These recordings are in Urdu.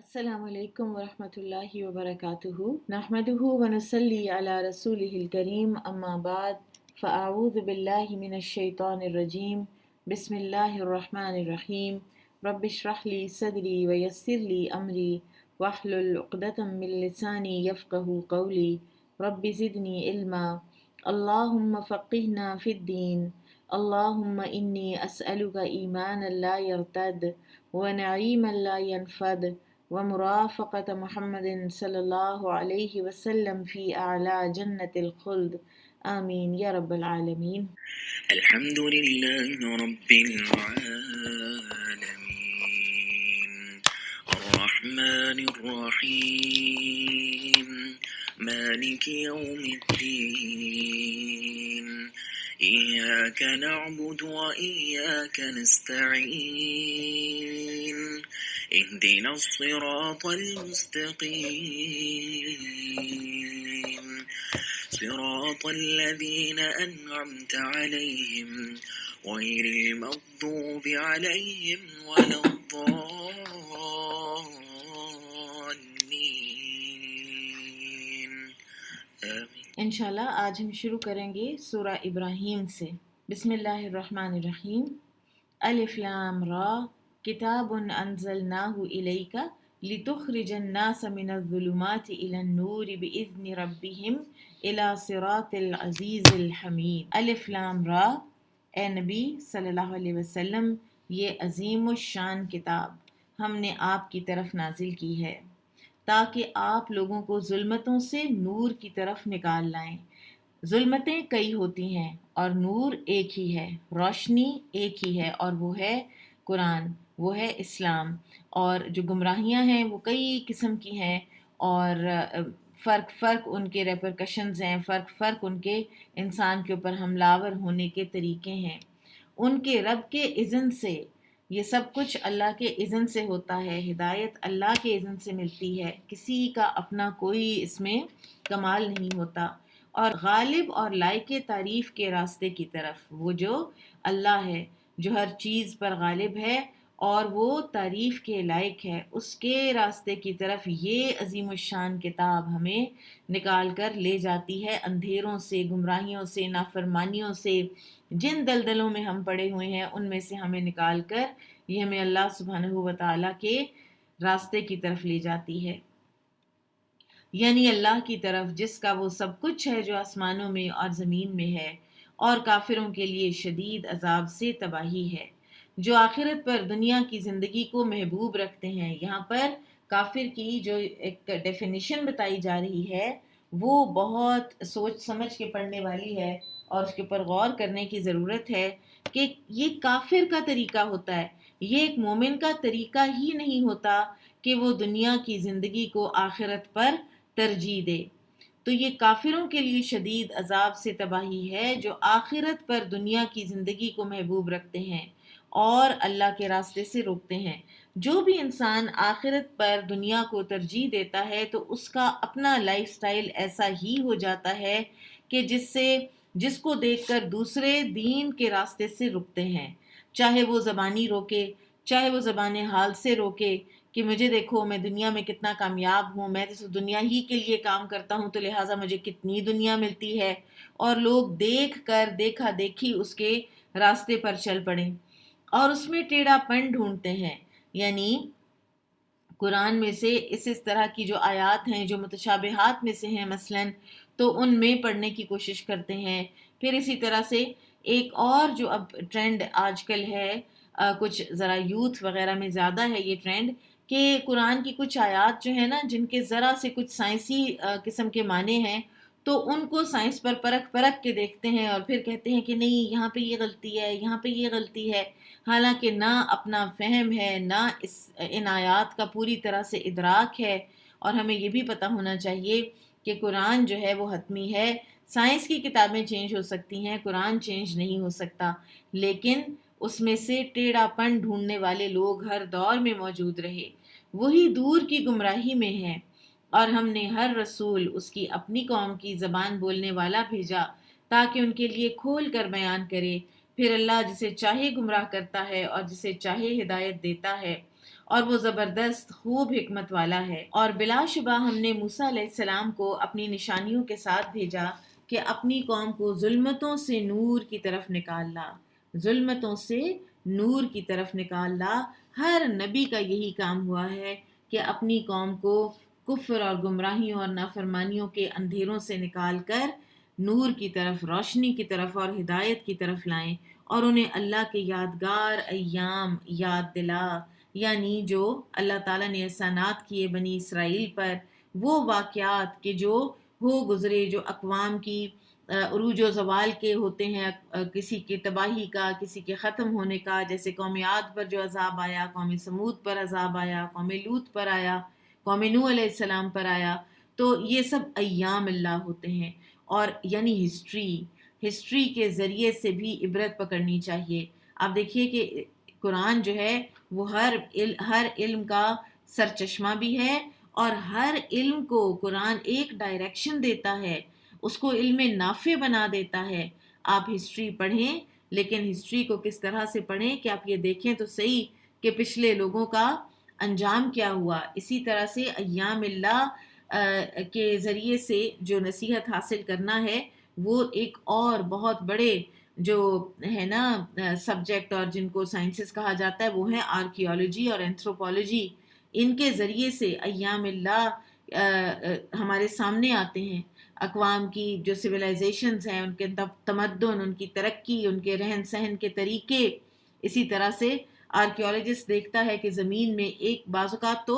السلام علیکم ورحمۃ اللہ وبرکاتہ نحمدہ ونصلی علی رسولہ الکریم اما بعد فاعوذ باللہ من الشیطان الرجیم بسم اللہ الرحمن الرحیم رب اشرح لی صدری ویسر لی امری واحلل عقدۃ من لسانی یفقہوا قولی رب زدنی علما اللہم فقہنا فی الدین اللہم انی اسألک ایمانا لا یرتد ونعیما لا ینفد ومرافقة محمد صلی اللہ علیہ وسلم فی اعلی جنت الخلد آمین یا رب العالمین۔ الحمد لله رب العالمين الرحمن الرحيم مالك يوم الدين إياك نعبد وإياك نستعين اهدنا الصراط المستقيم صراط الذين أنعمت عليهم غير المغضوب عليهم ولا الضالين آمين۔ انشاءاللہ آج ہم شروع کریں گے سورہ ابراہیم سے۔ بسم اللہ الرحمن الرحیم۔ الف لام را کتاب انزلناہ الیک لتخرج الناس من الظلمات الى النور باذن ربهم الى صراط العزیز الحمید۔ الف لام را، اے نبی صلی اللہ علیہ وسلم، یہ عظیم الشان کتاب ہم نے آپ کی طرف نازل کی ہے تاکہ آپ لوگوں کو ظلمتوں سے نور کی طرف نکال لائیں۔ ظلمتیں کئی ہوتی ہیں اور نور ایک ہی ہے، روشنی ایک ہی ہے، اور وہ ہے قرآن، وہ ہے اسلام۔ اور جو گمراہیاں ہیں وہ کئی قسم کی ہیں، اور فرق ان کے ریپرکشنز ہیں، فرق ان کے انسان کے اوپر حملہ آور ہونے کے طریقے ہیں۔ ان کے رب کے اذن سے یہ سب کچھ اللہ کے اذن سے ہوتا ہے، ہدایت اللہ کے اذن سے ملتی ہے، کسی کا اپنا کوئی اس میں کمال نہیں ہوتا۔ اور غالب اور لائق تعریف کے راستے کی طرف، وہ جو اللہ ہے جو ہر چیز پر غالب ہے اور وہ تعریف کے لائق ہے، اس کے راستے کی طرف یہ عظیم الشان کتاب ہمیں نکال کر لے جاتی ہے، اندھیروں سے، گمراہیوں سے، نافرمانیوں سے، جن دلدلوں میں ہم پڑے ہوئے ہیں ان میں سے ہمیں نکال کر یہ ہمیں اللہ سبحانہ و تعالیٰ کے راستے کی طرف لے جاتی ہے، یعنی اللہ کی طرف جس کا وہ سب کچھ ہے جو آسمانوں میں اور زمین میں ہے، اور کافروں کے لیے شدید عذاب سے تباہی ہے۔ جو آخرت پر دنیا کی زندگی کو محبوب رکھتے ہیں، یہاں پر کافر کی جو ایک ڈیفینیشن بتائی جا رہی ہے وہ بہت سوچ سمجھ کے پڑھنے والی ہے، اور اس کے اوپر غور کرنے کی ضرورت ہے کہ یہ کافر کا طریقہ ہوتا ہے، یہ ایک مومن کا طریقہ ہی نہیں ہوتا کہ وہ دنیا کی زندگی کو آخرت پر ترجیح دے۔ تو یہ کافروں کے لیے شدید عذاب سے تباہی ہے جو آخرت پر دنیا کی زندگی کو محبوب رکھتے ہیں اور اللہ کے راستے سے روکتے ہیں۔ جو بھی انسان آخرت پر دنیا کو ترجیح دیتا ہے تو اس کا اپنا لائف سٹائل ایسا ہی ہو جاتا ہے کہ جس کو دیکھ کر دوسرے دین کے راستے سے رکتے ہیں، چاہے وہ زبانی روکے، چاہے وہ زبان حال سے روکے کہ مجھے دیکھو میں دنیا میں کتنا کامیاب ہوں، میں تو دنیا ہی کے لیے کام کرتا ہوں تو لہٰذا مجھے کتنی دنیا ملتی ہے، اور لوگ دیکھ کر دیکھا دیکھی اس کے راستے پر چل پڑیں اور اس میں ٹیڑھا پن ڈھونڈتے ہیں۔ یعنی قرآن میں سے اس طرح کی جو آیات ہیں جو متشابہات میں سے ہیں مثلاً، تو ان میں پڑھنے کی کوشش کرتے ہیں۔ پھر اسی طرح سے ایک اور جو اب ٹرینڈ آج کل ہے، کچھ ذرا یوتھ وغیرہ میں زیادہ ہے یہ ٹرینڈ، کہ قرآن کی کچھ آیات جو ہیں نا جن کے ذرا سے کچھ سائنسی قسم کے معنی ہیں، تو ان کو سائنس پر پرکھ کے دیکھتے ہیں اور پھر کہتے ہیں کہ نہیں یہاں پہ یہ غلطی ہے، یہاں پہ یہ غلطی ہے، حالانکہ نہ اپنا فہم ہے، نہ ان آیات کا پوری طرح سے ادراک ہے۔ اور ہمیں یہ بھی پتہ ہونا چاہیے کہ قرآن جو ہے وہ حتمی ہے، سائنس کی کتابیں چینج ہو سکتی ہیں، قرآن چینج نہیں ہو سکتا، لیکن اس میں سے ٹیڑھا پن ڈھونڈنے والے لوگ ہر دور میں موجود رہے، وہی دور کی گمراہی میں ہیں، اور ہم نے ہر رسول اس کی اپنی قوم کی زبان بولنے والا بھیجا تاکہ ان کے لیے کھول کر بیان کرے۔ پھر اللہ جسے چاہے گمراہ کرتا ہے اور جسے چاہے ہدایت دیتا ہے، اور وہ زبردست خوب حکمت والا ہے۔ اور بلا شبہ ہم نے موسیٰ علیہ السلام کو اپنی نشانیوں کے ساتھ بھیجا کہ اپنی قوم کو ظلمتوں سے نور کی طرف نکال لا، ظلمتوں سے نور کی طرف نکال لا۔ ہر نبی کا یہی کام ہوا ہے کہ اپنی قوم کو کفر اور گمراہیوں اور نافرمانیوں کے اندھیروں سے نکال کر نور کی طرف، روشنی کی طرف اور ہدایت کی طرف لائیں، اور انہیں اللہ کے یادگار ایام یاد دلا، یعنی جو اللہ تعالیٰ نے احسانات کیے بنی اسرائیل پر، وہ واقعات کہ جو ہو گزرے، جو اقوام کی عروج و زوال کے ہوتے ہیں، کسی کی تباہی کا، کسی کے ختم ہونے کا، جیسے قوم عاد پر جو عذاب آیا، قوم سمود پر عذاب آیا، قوم لوط پر آیا، قوم نوح علیہ السلام پر آیا۔ تو یہ سب ایام اللہ ہوتے ہیں، اور یعنی ہسٹری کے ذریعے سے بھی عبرت پکڑنی چاہیے۔ آپ دیکھیے کہ قرآن جو ہے وہ ہر علم کا سرچشمہ بھی ہے، اور ہر علم کو قرآن ایک ڈائریکشن دیتا ہے، اس کو علم نافع بنا دیتا ہے۔ آپ ہسٹری پڑھیں، لیکن ہسٹری کو کس طرح سے پڑھیں کہ آپ یہ دیکھیں تو صحیح کہ پچھلے لوگوں کا انجام کیا ہوا۔ اسی طرح سے ایام اللہ کے ذریعے سے جو نصیحت حاصل کرنا ہے، وہ ایک اور بہت بڑے جو ہے نا سبجیکٹ، اور جن کو سائنسز کہا جاتا ہے، وہ ہیں آرکیالوجی اور اینتھروپولوجی۔ ان کے ذریعے سے ایام اللہ ہمارے سامنے آتے ہیں، اقوام کی جو سویلائزیشنز ہیں، ان کے تمدن، ان کی ترقی، ان کے رہن سہن کے طریقے۔ اسی طرح سے آرکیالوجسٹ دیکھتا ہے کہ زمین میں ایک بعض اوقات تو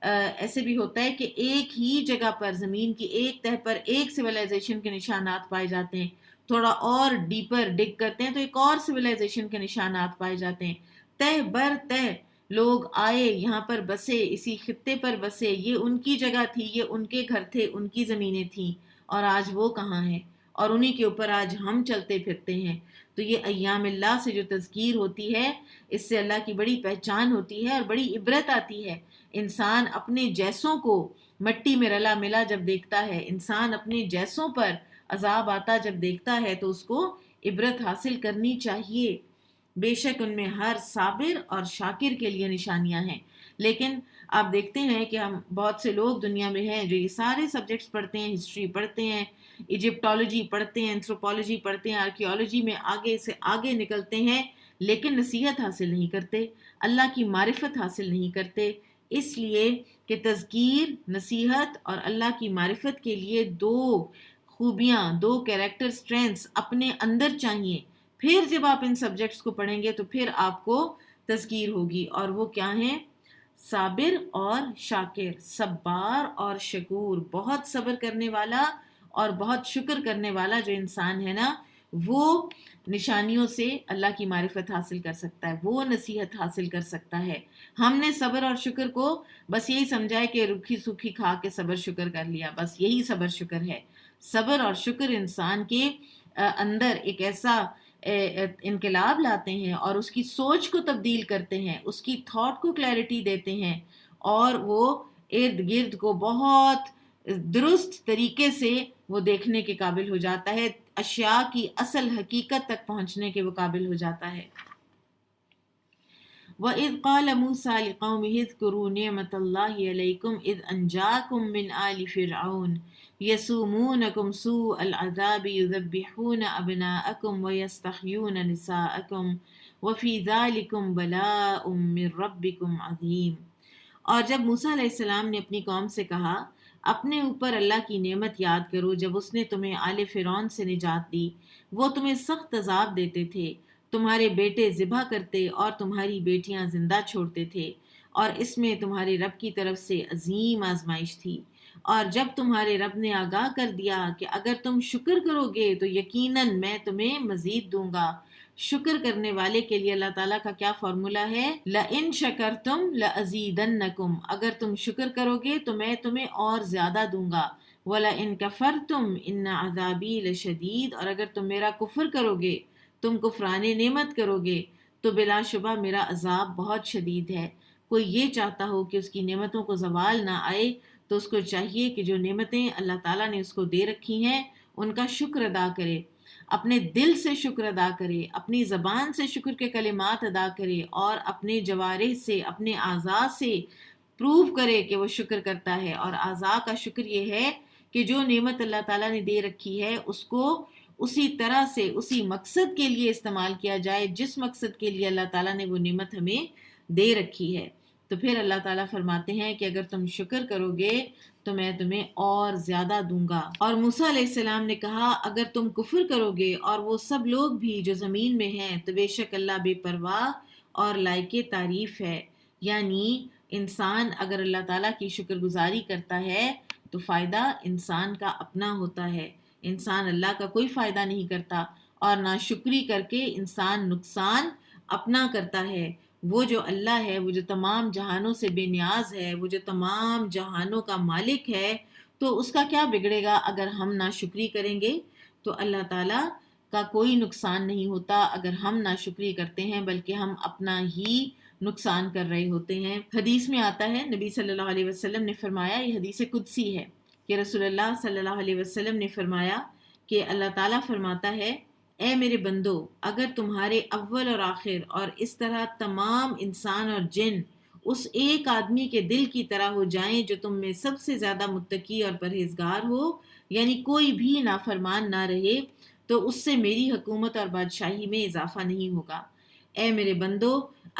ایسے بھی ہوتا ہے کہ ایک ہی جگہ پر، زمین کی ایک تہہ پر ایک سویلائزیشن کے نشانات پائے جاتے ہیں، تھوڑا اور ڈیپر ڈگ کرتے ہیں تو ایک اور سویلائزیشن کے نشانات پائے جاتے ہیں۔ تہہ بر تہہ لوگ آئے، یہاں پر بسے، اسی خطے پر بسے، یہ ان کی جگہ تھی، یہ ان کے گھر تھے، ان کی زمینیں تھیں، اور آج وہ کہاں ہیں، اور انہی کے اوپر آج ہم چلتے پھرتے ہیں۔ تو یہ ایام اللہ سے جو تذکیر ہوتی ہے، اس سے اللہ کی بڑی پہچان ہوتی ہے اور بڑی عبرت آتی ہے۔ انسان اپنے جیسوں کو مٹی میں رلا ملا جب دیکھتا ہے، انسان اپنے جیسوں پر عذاب آتا جب دیکھتا ہے، تو اس کو عبرت حاصل کرنی چاہیے۔ بے شک ان میں ہر صابر اور شاکر کے لیے نشانیاں ہیں۔ لیکن آپ دیکھتے ہیں کہ ہم بہت سے لوگ دنیا میں ہیں جو یہ سارے سبجیکٹس پڑھتے ہیں، ہسٹری پڑھتے ہیں، ایجپٹولوجی پڑھتے ہیں، اینتھروپولوجی پڑھتے ہیں، آرکیالوجی میں آگے سے آگے نکلتے ہیں، لیکن نصیحت حاصل نہیں کرتے، اللہ کی معرفت حاصل نہیں کرتے۔ اس لیے کہ تذکیر، نصیحت اور اللہ کی معرفت کے لیے دو خوبیاں، دو کیریکٹر سٹرینث اپنے اندر چاہیے۔ پھر جب آپ ان سبجیکٹس کو پڑھیں گے تو پھر آپ کو تذکیر ہوگی، اور وہ کیا ہیں؟ صابر اور شاکر، صبار اور شکور۔ بہت صبر کرنے والا اور بہت شکر کرنے والا جو انسان ہے نا، وہ نشانیوں سے اللہ کی معرفت حاصل کر سکتا ہے، وہ نصیحت حاصل کر سکتا ہے۔ ہم نے صبر اور شکر کو بس یہی سمجھا ہے کہ روکھی سوکھی کھا کے صبر شکر کر لیا، بس یہی صبر شکر ہے۔ صبر اور شکر انسان کے اندر ایک ایسا انقلاب لاتے ہیں، اور اس کی سوچ کو تبدیل کرتے ہیں، اس کی تھاٹ کو کلیئرٹی دیتے ہیں، اور وہ ارد گرد کو بہت درست طریقے سے وہ دیکھنے کے قابل ہو جاتا ہے، اشیاء کی اصل حقیقت تک پہنچنے کے وہ قابل ہو جاتا ہے۔ وَإِذْ قَالَ مُوسَىٰ لِقَوْمِهِ اذْكُرُوا نِعْمَةَ اللَّهِ عَلَيْكُمْ إِذْ أَنْجَاكُمْ مِنْ آلِ فِرْعَوْنَ يَسُومُونَكُمْ سُوءَ الْعَذَابِ يُذَبِّحُونَ أَبْنَاءَكُمْ وَيَسْتَحْيُونَ نِسَاءَكُمْ وَفِي ذَلِكُمْ بَلَاءٌ مِّن رَّبِّكُمْ عَظِيمٌ۔ اور جب موسیٰ علیہ السلام نے اپنی قوم سے کہا، اپنے اوپر اللہ کی نعمت یاد کرو جب اس نے تمہیں آل فرعون سے نجات دی، وہ تمہیں سخت عذاب دیتے تھے، تمہارے بیٹے ذبح کرتے اور تمہاری بیٹیاں زندہ چھوڑتے تھے، اور اس میں تمہارے رب کی طرف سے عظیم آزمائش تھی۔ اور جب تمہارے رب نے آگاہ کر دیا کہ اگر تم شکر کرو گے تو یقیناً میں تمہیں مزید دوں گا۔ شکر کرنے والے کے لیے اللہ تعالیٰ کا کیا فارمولا ہے؟ لَإِن شَكَرْتُمْ لَأَزِيدَنَّكُمْ، اگر تم شکر کرو گے تو میں تمہیں اور زیادہ دوں گا۔ وَلَإِن كَفَرْتُمْ إِنَّ عَذَابِي لَشَدِيدٌ، اور اگر تم میرا کفر کرو گے، تم کفران نعمت کرو گے، تو بلا شبہ میرا عذاب بہت شدید ہے۔ کوئی یہ چاہتا ہو کہ اس کی نعمتوں کو زوال نہ آئے تو اس کو چاہیے کہ جو نعمتیں اللہ تعالیٰ نے اس کو دے رکھی ہیں ان کا شکر ادا کرے۔ اپنے دل سے شکر ادا کرے، اپنی زبان سے شکر کے کلمات ادا کرے اور اپنے جوارح سے، اپنے اعضاء سے پروو کرے کہ وہ شکر کرتا ہے۔ اور اعضاء کا شکر یہ ہے کہ جو نعمت اللہ تعالیٰ نے دے رکھی ہے اس کو اسی طرح سے اسی مقصد کے لیے استعمال کیا جائے جس مقصد کے لیے اللہ تعالیٰ نے وہ نعمت ہمیں دے رکھی ہے۔ تو پھر اللہ تعالیٰ فرماتے ہیں کہ اگر تم شکر کرو گے تو میں تمہیں اور زیادہ دوں گا۔ اور موسیٰ علیہ السلام نے کہا اگر تم کفر کرو گے اور وہ سب لوگ بھی جو زمین میں ہیں تو بے شک اللہ بے پرواہ اور لائق تعریف ہے۔ یعنی انسان اگر اللہ تعالیٰ کی شکر گزاری کرتا ہے تو فائدہ انسان کا اپنا ہوتا ہے، انسان اللہ کا کوئی فائدہ نہیں کرتا، اور ناشکری کر کے انسان نقصان اپنا کرتا ہے۔ وہ جو اللہ ہے، وہ جو تمام جہانوں سے بے نیاز ہے، وہ جو تمام جہانوں کا مالک ہے، تو اس کا کیا بگڑے گا اگر ہم ناشکری کریں گے؟ تو اللہ تعالیٰ کا کوئی نقصان نہیں ہوتا اگر ہم ناشکری کرتے ہیں، بلکہ ہم اپنا ہی نقصان کر رہے ہوتے ہیں۔ حدیث میں آتا ہے، نبی صلی اللہ علیہ وسلم نے فرمایا، یہ حدیث قدسی ہے کہ رسول اللہ صلی اللہ علیہ وسلم نے فرمایا کہ اللہ تعالیٰ فرماتا ہے اے میرے بندو، اگر تمہارے اول اور آخر اور اس طرح تمام انسان اور جن اس ایک آدمی کے دل کی طرح ہو جائیں جو تم میں سب سے زیادہ متقی اور پرہیزگار ہو، یعنی کوئی بھی نافرمان نہ رہے، تو اس سے میری حکومت اور بادشاہی میں اضافہ نہیں ہوگا۔ اے میرے بندو،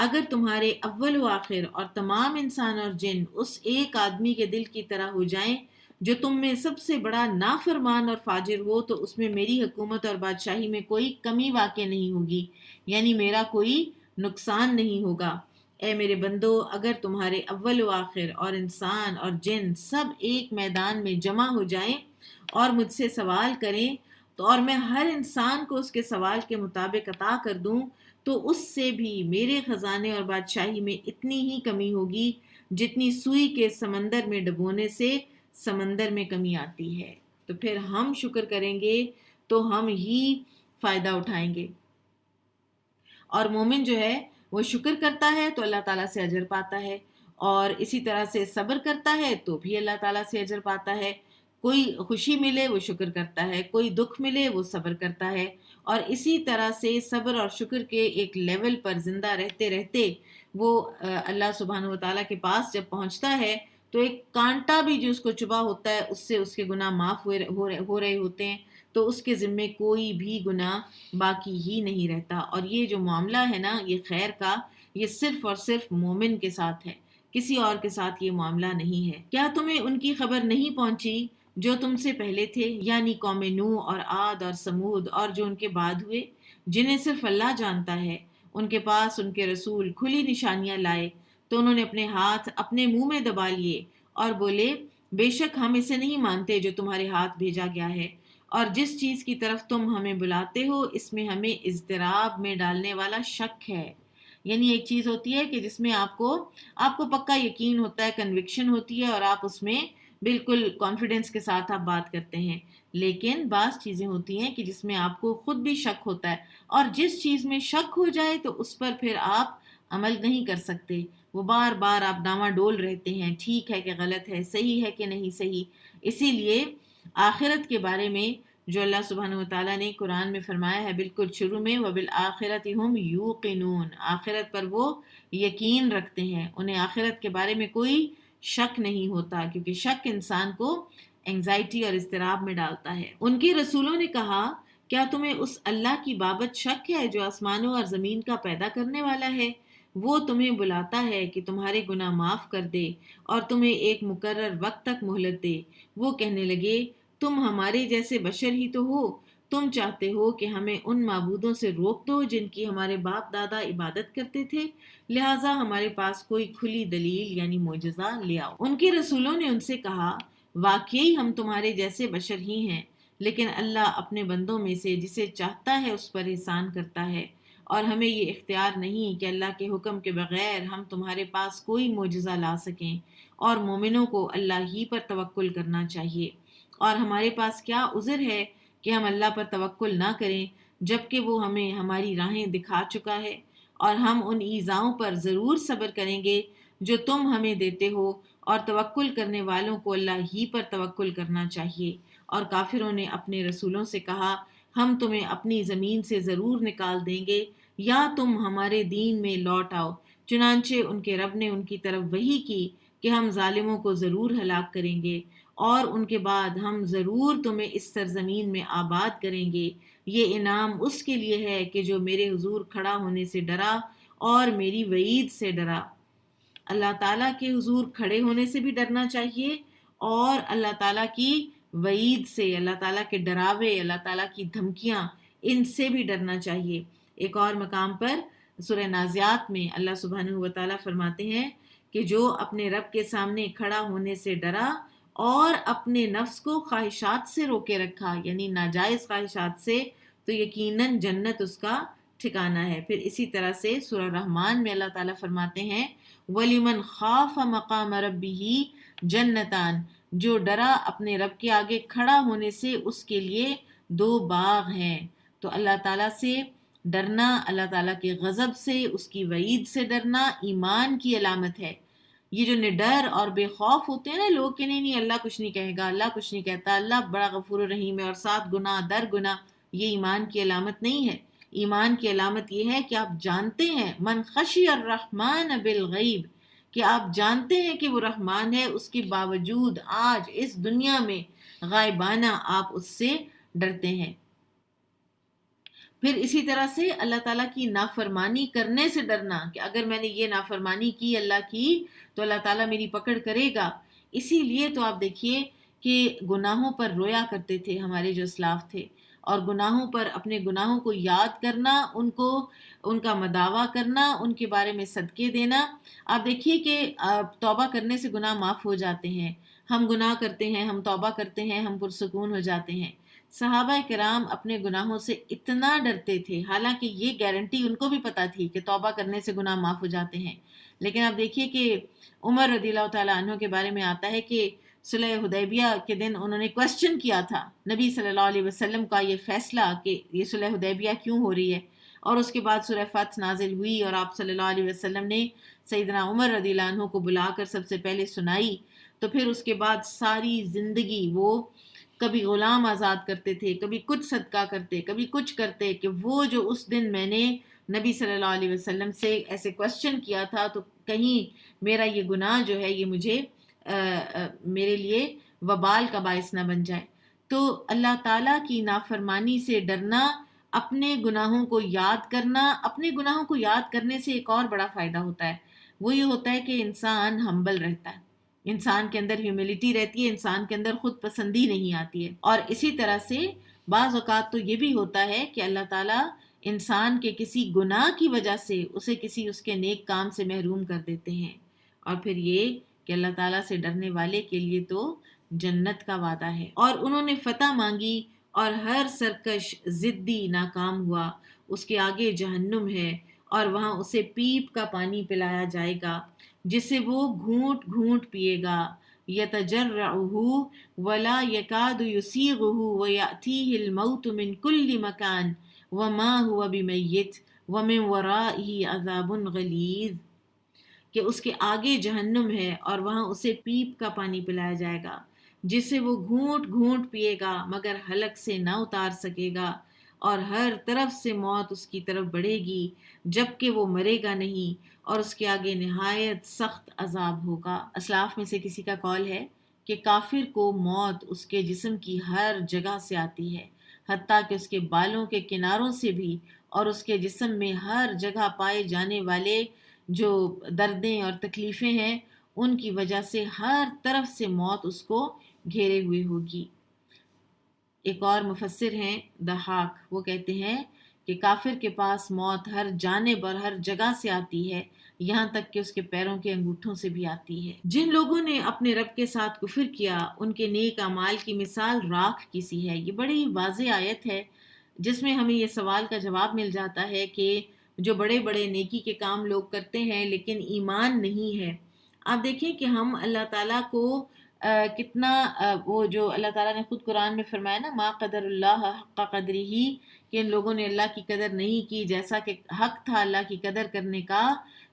اگر تمہارے اول و آخر اور تمام انسان اور جن اس ایک آدمی کے دل کی طرح ہو جائیں جو تم میں سب سے بڑا نافرمان اور فاجر ہو، تو اس میں میری حکومت اور بادشاہی میں کوئی کمی واقع نہیں ہوگی، یعنی میرا کوئی نقصان نہیں ہوگا۔ اے میرے بندو، اگر تمہارے اول و آخر اور انسان اور جن سب ایک میدان میں جمع ہو جائیں اور مجھ سے سوال کریں تو اور میں ہر انسان کو اس کے سوال کے مطابق عطا کر دوں، تو اس سے بھی میرے خزانے اور بادشاہی میں اتنی ہی کمی ہوگی جتنی سوئی کے سمندر میں ڈبونے سے سمندر میں کمی آتی ہے۔ تو پھر ہم شکر کریں گے تو ہم ہی فائدہ اٹھائیں گے۔ اور مومن جو ہے وہ شکر کرتا ہے تو اللہ تعالیٰ سے اجر پاتا ہے، اور اسی طرح سے صبر کرتا ہے تو بھی اللہ تعالیٰ سے اجر پاتا ہے۔ کوئی خوشی ملے وہ شکر کرتا ہے، کوئی دکھ ملے وہ صبر کرتا ہے، اور اسی طرح سے صبر اور شکر کے ایک لیول پر زندہ رہتے رہتے وہ اللہ سبحانہ و تعالیٰ کے پاس جب پہنچتا ہے تو ایک کانٹا بھی جو اس کو چبھا ہوتا ہے اس سے اس کے گناہ معاف ہو رہے ہوتے ہیں، تو اس کے ذمے کوئی بھی گناہ باقی ہی نہیں رہتا۔ اور یہ جو معاملہ ہے نا یہ خیر کا، یہ صرف اور صرف مومن کے ساتھ ہے، کسی اور کے ساتھ یہ معاملہ نہیں ہے۔ کیا تمہیں ان کی خبر نہیں پہنچی جو تم سے پہلے تھے، یعنی قوم نوح اور عاد اور سمود اور جو ان کے بعد ہوئے، جنہیں صرف اللہ جانتا ہے؟ ان کے پاس ان کے رسول کھلی نشانیاں لائے تو انہوں نے اپنے ہاتھ اپنے منہ میں دبا لیے اور بولے بے شک ہم اسے نہیں مانتے جو تمہارے ہاتھ بھیجا گیا ہے، اور جس چیز کی طرف تم ہمیں بلاتے ہو اس میں ہمیں اضطراب میں ڈالنے والا شک ہے۔ یعنی ایک چیز ہوتی ہے کہ جس میں آپ کو پکا یقین ہوتا ہے، کنوکشن ہوتی ہے، اور آپ اس میں بالکل کانفیڈنس کے ساتھ آپ بات کرتے ہیں، لیکن بعض چیزیں ہوتی ہیں کہ جس میں آپ کو خود بھی شک ہوتا ہے، اور جس چیز میں شک ہو جائے تو اس پر پھر آپ عمل نہیں کر سکتے، وہ بار بار آپ ڈاواں ڈول رہتے ہیں، ٹھیک ہے کہ غلط ہے، صحیح ہے کہ نہیں صحیح۔ اسی لیے آخرت کے بارے میں جو اللہ سبحانہ وتعالیٰ نے قرآن میں فرمایا ہے بالکل شروع میں، وَبِالْآخِرَةِ هُمْ يُوقِنُونَ، آخرت پر وہ یقین رکھتے ہیں، انہیں آخرت کے بارے میں کوئی شک نہیں ہوتا، کیونکہ شک انسان کو انگزائٹی اور اضطراب میں ڈالتا ہے۔ ان کے رسولوں نے کہا کیا تمہیں اس اللہ کی بابت شک ہے جو آسمانوں اور زمین کا پیدا کرنے والا ہے؟ وہ تمہیں بلاتا ہے کہ تمہارے گناہ معاف کر دے اور تمہیں ایک مقرر وقت تک مہلت دے۔ وہ کہنے لگے تم ہمارے جیسے بشر ہی تو ہو، تم چاہتے ہو کہ ہمیں ان معبودوں سے روک دو جن کی ہمارے باپ دادا عبادت کرتے تھے، لہٰذا ہمارے پاس کوئی کھلی دلیل یعنی معجزہ لے آؤ۔ ان کے رسولوں نے ان سے کہا واقعی ہم تمہارے جیسے بشر ہی ہیں، لیکن اللہ اپنے بندوں میں سے جسے چاہتا ہے اس پر احسان کرتا ہے، اور ہمیں یہ اختیار نہیں کہ اللہ کے حکم کے بغیر ہم تمہارے پاس کوئی معجزہ لا سکیں، اور مومنوں کو اللہ ہی پر توکل کرنا چاہیے۔ اور ہمارے پاس کیا عذر ہے کہ ہم اللہ پر توکل نہ کریں جبکہ وہ ہمیں ہماری راہیں دکھا چکا ہے، اور ہم ان ایذاؤں پر ضرور صبر کریں گے جو تم ہمیں دیتے ہو، اور توکل کرنے والوں کو اللہ ہی پر توکل کرنا چاہیے۔ اور کافروں نے اپنے رسولوں سے کہا ہم تمہیں اپنی زمین سے ضرور نکال دیں گے یا تم ہمارے دین میں لوٹ آؤ۔ چنانچہ ان کے رب نے ان کی طرف وحی کی کہ ہم ظالموں کو ضرور ہلاک کریں گے اور ان کے بعد ہم ضرور تمہیں اس سرزمین میں آباد کریں گے۔ یہ انعام اس کے لیے ہے کہ جو میرے حضور کھڑا ہونے سے ڈرا اور میری وعید سے ڈرا۔ اللہ تعالیٰ کے حضور کھڑے ہونے سے بھی ڈرنا چاہیے اور اللہ تعالیٰ کی وعید سے، اللہ تعالیٰ کے ڈراوے، اللہ تعالیٰ کی دھمکیاں، ان سے بھی ڈرنا چاہیے۔ ایک اور مقام پر سورہ نازعات میں اللہ سبحانہ و تعالیٰ فرماتے ہیں کہ جو اپنے رب کے سامنے کھڑا ہونے سے ڈرا اور اپنے نفس کو خواہشات سے روکے رکھا، یعنی ناجائز خواہشات سے، تو یقیناً جنت اس کا ٹھکانہ ہے۔ پھر اسی طرح سے سورہ رحمان میں اللہ تعالیٰ فرماتے ہیں وَلِمَنْ خَافَ مَقَامَ رَبِّهِ جَنَّتَانِ، جو ڈرا اپنے رب کے آگے کھڑا ہونے سے اس کے لیے 2 باغ ہیں۔ تو اللہ تعالیٰ سے ڈرنا، اللہ تعالیٰ کے غضب سے، اس کی وعید سے ڈرنا ایمان کی علامت ہے۔ یہ جو نڈر اور بے خوف ہوتے ہیں نا لوگ کہ نہیں اللہ کچھ نہیں کہے گا، اللہ کچھ نہیں کہتا، اللہ بڑا غفور الرحیم ہے اور 7 گناہ در گناہ، یہ ایمان کی علامت نہیں ہے۔ ایمان کی علامت یہ ہے کہ آپ جانتے ہیں من خشی الرحمن بالغیب، کہ آپ جانتے ہیں کہ وہ رحمان ہے، اس کے باوجود آج اس دنیا میں غائبانہ آپ اس سے ڈرتے ہیں۔ پھر اسی طرح سے اللہ تعالیٰ کی نافرمانی کرنے سے ڈرنا، کہ اگر میں نے یہ نافرمانی کی اللہ کی تو اللہ تعالیٰ میری پکڑ کرے گا۔ اسی لیے تو آپ دیکھیے کہ گناہوں پر رویا کرتے تھے ہمارے جو اسلاف تھے، اور گناہوں پر اپنے گناہوں کو یاد کرنا، ان کا مداوع کرنا، ان کے بارے میں صدقے دینا۔ آپ دیکھیے کہ توبہ کرنے سے گناہ معاف ہو جاتے ہیں، ہم گناہ کرتے ہیں، ہم توبہ کرتے ہیں، ہم پرسکون ہو جاتے ہیں۔ صحابہ کرام اپنے گناہوں سے اتنا ڈرتے تھے، حالانکہ یہ گارنٹی ان کو بھی پتہ تھی کہ توبہ کرنے سے گناہ معاف ہو جاتے ہیں، لیکن آپ دیکھیے کہ عمر رضی اللہ تعالیٰ عنہ کے بارے میں آتا ہے کہ صلح حدیبیہ کے دن انہوں نے کوسچن کیا تھا نبی صلی اللہ علیہ وسلم کا یہ فیصلہ کہ یہ صلح حدیبیہ کیوں ہو رہی ہے، اور اس کے بعد سورہ فتح نازل ہوئی اور آپ صلی اللہ علیہ وسلم نے سیدنا عمر رضی اللہ عنہ کو بلا کر سب سے پہلے سنائی۔ تو پھر اس کے بعد ساری زندگی وہ کبھی غلام آزاد کرتے تھے، کبھی کچھ صدقہ کرتے، کبھی کچھ کرتے، کہ وہ جو اس دن میں نے نبی صلی اللہ علیہ وسلم سے ایسے کوسچن کیا تھا تو کہیں میرا یہ گناہ جو ہے یہ مجھے میرے لیے وبال کا باعث نہ بن جائے۔ تو اللہ تعالیٰ کی نافرمانی سے ڈرنا، اپنے گناہوں کو یاد کرنا، اپنے گناہوں کو یاد کرنے سے ایک اور بڑا فائدہ ہوتا ہے، وہ یہ ہوتا ہے کہ انسان ہمبل رہتا ہے، انسان کے اندر ہیوملٹی رہتی ہے، انسان کے اندر خود پسندی نہیں آتی ہے۔ اور اسی طرح سے بعض اوقات تو یہ بھی ہوتا ہے کہ اللہ تعالیٰ انسان کے کسی گناہ کی وجہ سے اسے کسی اس کے نیک کام سے محروم کر دیتے ہیں، اور پھر یہ کہ اللہ تعالیٰ سے ڈرنے والے کے لیے تو جنت کا وعدہ ہے۔ اور انہوں نے فتح مانگی اور ہر سرکش ضدی ناکام ہوا، اس کے آگے جہنم ہے اور وہاں اسے پیپ کا پانی پلایا جائے گا جسے وہ گھونٹ گھونٹ پیے گا، یتجرعہ ولا یکاد یسیغہ ویأتیہ الموت من کل مکان وما ہوا بمیت ومن ورائہ عذاب غلیظ، کہ اس کے آگے جہنم ہے اور وہاں اسے پیپ کا پانی پلایا جائے گا جسے وہ گھونٹ گھونٹ پیے گا مگر حلق سے نہ اتار سکے گا، اور ہر طرف سے موت اس کی طرف بڑھے گی جبکہ وہ مرے گا نہیں، اور اس کے آگے نہایت سخت عذاب ہوگا۔ اسلاف میں سے کسی کا قول ہے کہ کافر کو موت اس کے جسم کی ہر جگہ سے آتی ہے، حتیٰ کہ اس کے بالوں کے کناروں سے بھی، اور اس کے جسم میں ہر جگہ پائے جانے والے جو دردیں اور تکلیفیں ہیں ان کی وجہ سے ہر طرف سے موت اس کو گھیرے ہوئے ہوگی۔ ایک اور مفسر ہیں ضحاک، وہ کہتے ہیں کہ کافر کے پاس موت ہر جانب اور ہر جگہ سے آتی ہے، یہاں تک کہ اس کے پیروں کے انگوٹھوں سے بھی آتی ہے۔ جن لوگوں نے اپنے رب کے ساتھ کفر کیا ان کے نیک اعمال کی مثال راکھ کی سی ہے۔ یہ بڑی واضح آیت ہے جس میں ہمیں یہ سوال کا جواب مل جاتا ہے کہ جو بڑے بڑے نیکی کے کام لوگ کرتے ہیں لیکن ایمان نہیں ہے۔ آپ دیکھیں کہ ہم اللہ تعالیٰ کو کتنا وہ جو اللہ تعالیٰ نے خود قرآن میں فرمایا نا ما قدر اللہ حق قدری ہی، کہ ان لوگوں نے اللہ کی قدر نہیں کی جیسا کہ حق تھا اللہ کی قدر کرنے کا۔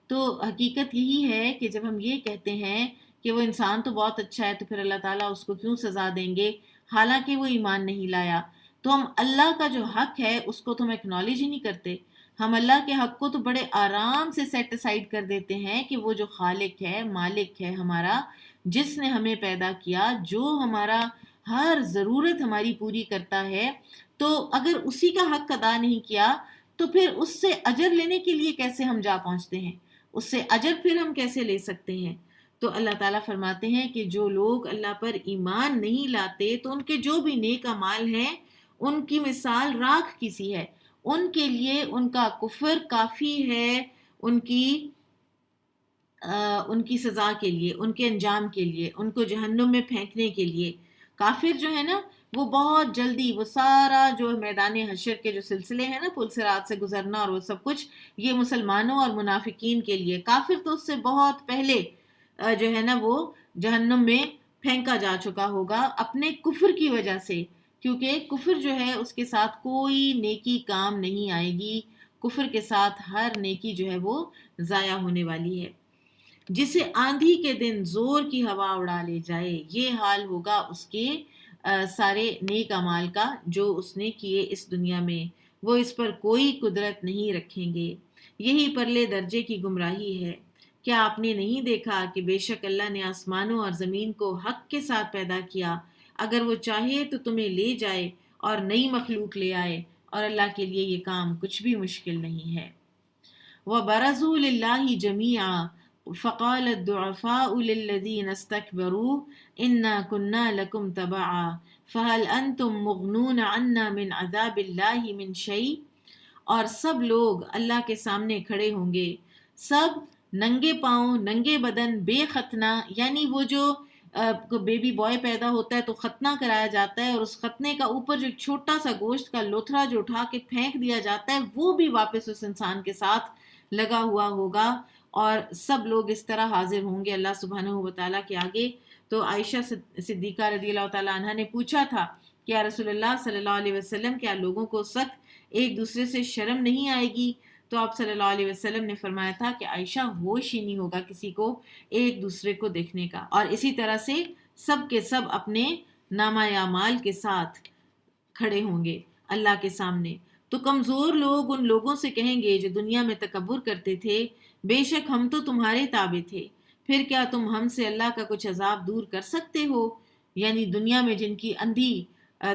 تو حقیقت یہی ہے کہ جب ہم یہ کہتے ہیں کہ وہ انسان تو بہت اچھا ہے تو پھر اللہ تعالیٰ اس کو کیوں سزا دیں گے حالانکہ وہ ایمان نہیں لایا۔ تو ہم اللہ کا جو حق ہے اس کو تو ہم اکنالج ہی نہیں کرتے. ہم اللہ کے حق کو تو بڑے آرام سے سیٹ اسائڈ کر دیتے ہیں کہ وہ جو خالق ہے، مالک ہے ہمارا، جس نے ہمیں پیدا کیا، جو ہمارا ہر ضرورت ہماری پوری کرتا ہے، تو اگر اسی کا حق ادا نہیں کیا تو پھر اس سے اجر لینے کے لیے کیسے ہم جا پہنچتے ہیں، اس سے اجر پھر ہم کیسے لے سکتے ہیں. تو اللہ تعالیٰ فرماتے ہیں کہ جو لوگ اللہ پر ایمان نہیں لاتے تو ان کے جو بھی نیک اعمال ہیں ان کی مثال راکھ کی سی ہے. ان کے لیے ان کا کفر کافی ہے ان کی سزا کے لیے، ان کے انجام کے لیے، ان کو جہنم میں پھینکنے کے لیے. کافر جو ہے نا وہ بہت جلدی وہ سارا جو میدان حشر کے جو سلسلے ہیں نا، پل صراط سے گزرنا اور وہ سب کچھ، یہ مسلمانوں اور منافقین کے لیے. کافر تو اس سے بہت پہلے جو ہے نا وہ جہنم میں پھینکا جا چکا ہوگا اپنے کفر کی وجہ سے، کیونکہ کفر جو ہے اس کے ساتھ کوئی نیکی کام نہیں آئے گی. کفر کے ساتھ ہر نیکی جو ہے وہ ضائع ہونے والی ہے. جسے آندھی کے دن زور کی ہوا اڑا لے جائے، یہ حال ہوگا اس کے سارے نیک اعمال کا جو اس نے کیے اس دنیا میں، وہ اس پر کوئی قدرت نہیں رکھیں گے. یہی پرلے درجے کی گمراہی ہے. کیا آپ نے نہیں دیکھا کہ بے شک اللہ نے آسمانوں اور زمین کو حق کے ساتھ پیدا کیا، اگر وہ چاہے تو تمہیں لے جائے اور نئی مخلوق لے آئے، اور اللہ کے لیے یہ کام کچھ بھی مشکل نہیں ہے. وَبَرَزُوا لِلَّهِ جَمِيعًا فَقَالَ الضُّعَفَاءُ لِلَّذِينَ اسْتَكْبَرُوا إِنَّا كُنَّا لَكُمْ تَبَعًا فَهَلْ أَنْتُمْ مُغْنُونَ عَنَّا مِنْ عَذَابِ اللَّهِ مِنْ شَيْءٍ. اور سب لوگ اللہ کے سامنے کھڑے ہوں گے، سب ننگے پاؤں، ننگے بدن، بے ختنہ، یعنی وہ جو بیبی بوائے پیدا ہوتا ہے تو ختنہ کرایا جاتا ہے اور اس ختنے کا اوپر جو چھوٹا سا گوشت کا لوتھڑا جو اٹھا کے پھینک دیا جاتا ہے وہ بھی واپس اس انسان کے ساتھ لگا ہوا ہوگا. اور سب لوگ اس طرح حاضر ہوں گے اللہ سبحانہ و تعالیٰ کے آگے. تو عائشہ صدیقہ رضی اللہ تعالیٰ عنہ نے پوچھا تھا کہ یا رسول اللہ صلی اللہ علیہ وسلم، کیا لوگوں کو سخت ایک دوسرے سے شرم نہیں آئے گی؟ تو آپ صلی اللہ علیہ وسلم نے فرمایا تھا کہ عائشہ ہوش ہی نہیں ہوگا کسی کو ایک دوسرے کو دیکھنے کا. اور اسی طرح سے سب کے سب اپنے نامہ اعمال کے ساتھ کھڑے ہوں گے اللہ کے سامنے. تو کمزور لوگ ان لوگوں سے کہیں گے جو دنیا میں تکبر کرتے تھے، بے شک ہم تو تمہارے تابع تھے، پھر کیا تم ہم سے اللہ کا کچھ عذاب دور کر سکتے ہو؟ یعنی دنیا میں جن کی اندھی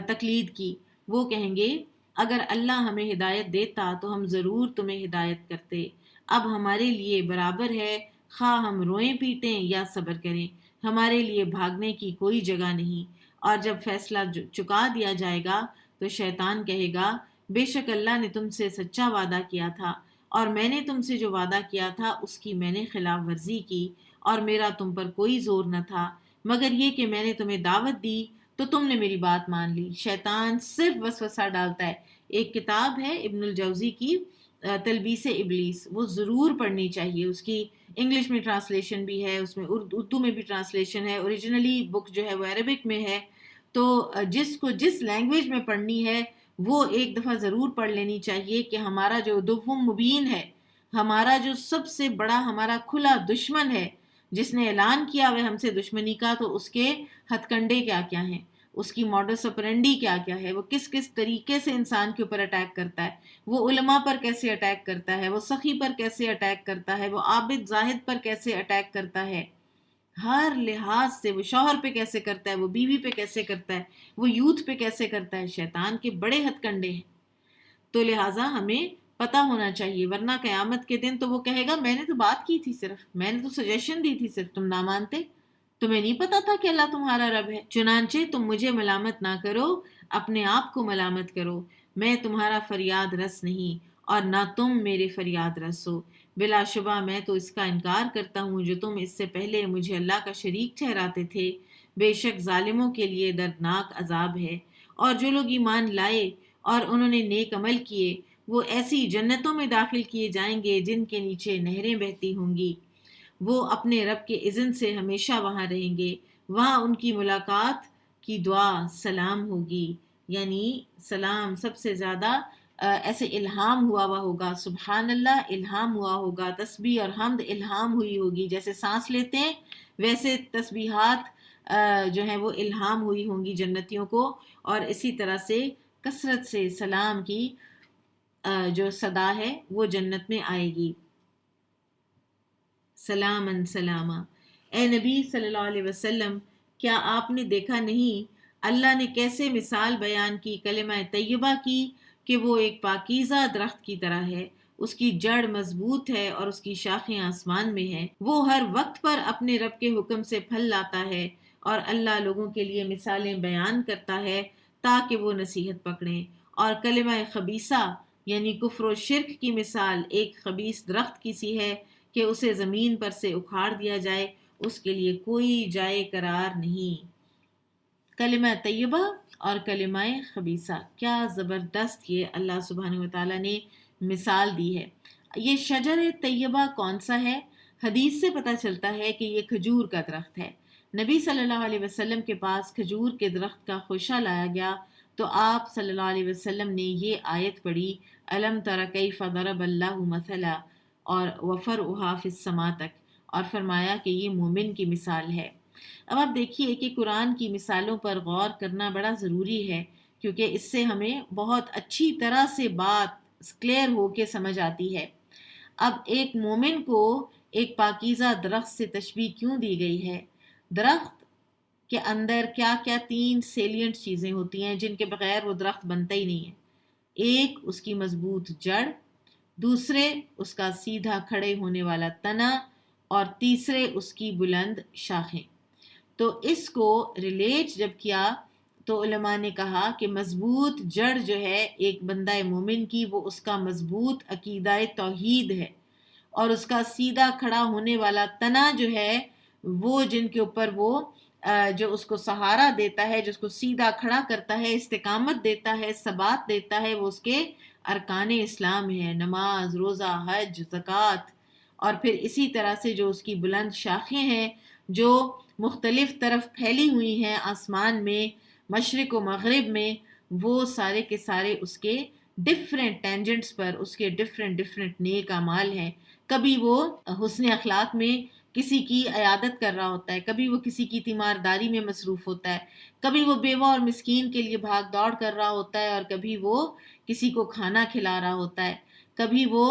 تقلید کی، وہ کہیں گے اگر اللہ ہمیں ہدایت دیتا تو ہم ضرور تمہیں ہدایت کرتے. اب ہمارے لیے برابر ہے خواہ ہم روئیں پیٹیں یا صبر کریں، ہمارے لیے بھاگنے کی کوئی جگہ نہیں. اور جب فیصلہ چکا دیا جائے گا تو شیطان کہے گا بے شک اللہ نے تم سے سچا وعدہ کیا تھا اور میں نے تم سے جو وعدہ کیا تھا اس کی میں نے خلاف ورزی کی، اور میرا تم پر کوئی زور نہ تھا مگر یہ کہ میں نے تمہیں دعوت دی تو تم نے میری بات مان لی. شیطان صرف وسوسہ ڈالتا ہے. ایک کتاب ہے ابن الجوزی کی تلبیس ابلیس، وہ ضرور پڑھنی چاہیے. اس کی انگلش میں ٹرانسلیشن بھی ہے، اس میں اردو میں بھی ٹرانسلیشن ہے. اوریجنلی بک جو ہے وہ عربک میں ہے، تو جس کو جس لینگویج میں پڑھنی ہے وہ ایک دفعہ ضرور پڑھ لینی چاہیے کہ ہمارا جو عدو مبین ہے، ہمارا جو سب سے بڑا ہمارا کھلا دشمن ہے، جس نے اعلان کیا وہ ہم سے دشمنی کا، تو اس کے ہتھ کنڈے کیا کیا ہیں، اس کی ماڈس اپرینڈی کیا کیا ہے، وہ کس کس طریقے سے انسان کے اوپر اٹیک کرتا ہے، وہ علماء پر کیسے اٹیک کرتا ہے، وہ سخی پر کیسے اٹیک کرتا ہے، وہ عابد زاہد پر کیسے اٹیک کرتا ہے، ہر لحاظ سے وہ شوہر پہ کیسے کرتا ہے، وہ بیوی پہ کیسے کرتا ہے، وہ یوتھ پہ کیسے کرتا ہے. شیطان کے بڑے ہتھ کنڈے ہیں. تو لہٰذا ہمیں پتہ ہونا چاہیے، ورنہ قیامت کے دن تو وہ کہے گا میں نے تو بات کی تھی، صرف میں نے تو سجیشن دی تھی، صرف تم نہ مانتے، تمہیں نہیں پتا تھا کہ اللہ تمہارا رب ہے. چنانچہ تم مجھے ملامت نہ کرو، اپنے آپ کو ملامت کرو. میں تمہارا فریاد رس نہیں اور نہ تم میرے فریاد رس ہو. بلا شبہ میں تو اس کا انکار کرتا ہوں جو تم اس سے پہلے مجھے اللہ کا شریک ٹھہراتے تھے. بے شک ظالموں کے لیے دردناک عذاب ہے. اور جو لوگ ایمان لائے اور انہوں نے نیک عمل کیے وہ ایسی جنتوں میں داخل کیے جائیں گے جن کے نیچے نہریں بہتی ہوں گی. وہ اپنے رب کے اذن سے ہمیشہ وہاں رہیں گے. وہاں ان کی ملاقات کی دعا سلام ہوگی، یعنی سلام سب سے زیادہ ایسے الہام ہوا ہوگا. سبحان اللہ الہام ہوا ہوگا، تسبیح اور حمد الہام ہوئی ہوگی. جیسے سانس لیتے ہیں ویسے تسبیحات جو ہیں وہ الہام ہوئی ہوں گی جنتیوں کو. اور اسی طرح سے کثرت سے سلام کی جو صدا ہے وہ جنت میں آئے گی. سلامن سلاما. اے نبی صلی اللہ علیہ وسلم، کیا آپ نے دیکھا نہیں اللہ نے کیسے مثال بیان کی کلمہ طیبہ کی کہ وہ ایک پاکیزہ درخت کی طرح ہے، اس کی جڑ مضبوط ہے اور اس کی شاخیں آسمان میں ہیں. وہ ہر وقت پر اپنے رب کے حکم سے پھل لاتا ہے اور اللہ لوگوں کے لیے مثالیں بیان کرتا ہے تاکہ وہ نصیحت پکڑیں. اور کلمہ خبیثہ یعنی کفر و شرک کی مثال ایک خبیث درخت کی سی ہے کہ اسے زمین پر سے اکھاڑ دیا جائے، اس کے لیے کوئی جائے قرار نہیں. کلمہ طیبہ اور کلمہ خبیثہ، کیا زبردست یہ اللہ سبحانہ وتعالیٰ نے مثال دی ہے. یہ شجر طیبہ کون سا ہے؟ حدیث سے پتہ چلتا ہے کہ یہ کھجور کا درخت ہے. نبی صلی اللہ علیہ وسلم کے پاس کھجور کے درخت کا خوشہ لایا گیا تو آپ صلی اللہ علیہ وسلم نے یہ آیت پڑھی، الم تر کیف ضرب اللہ مثلا اور وفرعھا فی السماء تک، اور فرمایا کہ یہ مومن کی مثال ہے. اب آپ دیکھیے کہ قرآن کی مثالوں پر غور کرنا بڑا ضروری ہے، کیونکہ اس سے ہمیں بہت اچھی طرح سے بات کلیئر ہو کے سمجھ آتی ہے. اب ایک مومن کو ایک پاکیزہ درخت سے تشبیہ کیوں دی گئی ہے؟ درخت کے اندر کیا کیا 3 سیلینٹ چیزیں ہوتی ہیں جن کے بغیر وہ درخت بنتا ہی نہیں ہے. ایک، اس کی مضبوط جڑ، دوسرے اس کا سیدھا کھڑے ہونے والا تنا، اور تیسرے اس کی بلند شاخیں. تو اس کو ریلیٹ جب کیا تو علماء نے کہا کہ مضبوط جڑ جو ہے ایک بندہ مومن کی، وہ اس کا مضبوط عقیدہ توحید ہے، اور اس کا سیدھا کھڑا ہونے والا تنا جو ہے وہ جن کے اوپر وہ جو اس کو سہارا دیتا ہے، جو اس کو سیدھا کھڑا کرتا ہے، استقامت دیتا ہے، ثبات دیتا ہے، وہ اس کے ارکان اسلام ہے، نماز، روزہ، حج، زکوٰۃ. اور پھر اسی طرح سے جو اس کی بلند شاخیں ہیں جو مختلف طرف پھیلی ہوئی ہیں آسمان میں، مشرق و مغرب میں، وہ سارے کے سارے اس کے ڈفرینٹ ٹینجنٹس پر اس کے ڈفرینٹ نیک اعمال ہیں. کبھی وہ حسن اخلاق میں کسی کی عیادت کر رہا ہوتا ہے، کبھی وہ کسی کی تیمارداری میں مصروف ہوتا ہے، کبھی وہ بیوہ اور مسکین کے لیے بھاگ دوڑ کر رہا ہوتا ہے، اور کبھی وہ کسی کو کھانا کھلا رہا ہوتا ہے، کبھی وہ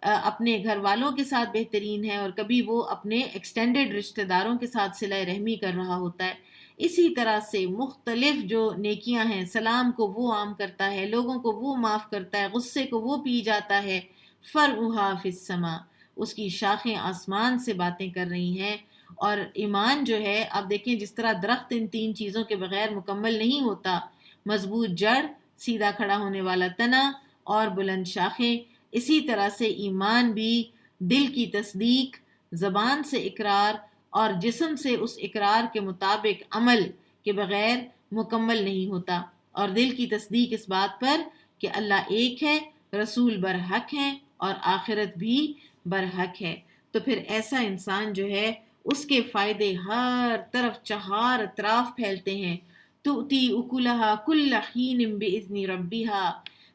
اپنے گھر والوں کے ساتھ بہترین ہے، اور کبھی وہ اپنے ایکسٹینڈڈ رشتہ داروں کے ساتھ صلہ رحمی کر رہا ہوتا ہے. اسی طرح سے مختلف جو نیکیاں ہیں، سلام کو وہ عام کرتا ہے، لوگوں کو وہ معاف کرتا ہے، غصے کو وہ پی جاتا ہے. فرعھا فی السماء، اس کی شاخیں آسمان سے باتیں کر رہی ہیں. اور ایمان جو ہے، آپ دیکھیں جس طرح درخت ان 3 چیزوں کے بغیر مکمل نہیں ہوتا، مضبوط جڑ، سیدھا کھڑا ہونے والا تنا اور بلند شاخیں، اسی طرح سے ایمان بھی دل کی تصدیق، زبان سے اقرار اور جسم سے اس اقرار کے مطابق عمل کے بغیر مکمل نہیں ہوتا. اور دل کی تصدیق اس بات پر کہ اللہ ایک ہے، رسول برحق ہیں اور آخرت بھی برحق ہے. تو پھر ایسا انسان جو ہے اس کے فائدے ہر طرف چہار اطراف پھیلتے ہیں. تؤتی اکلھا کل حین باذن ربھا.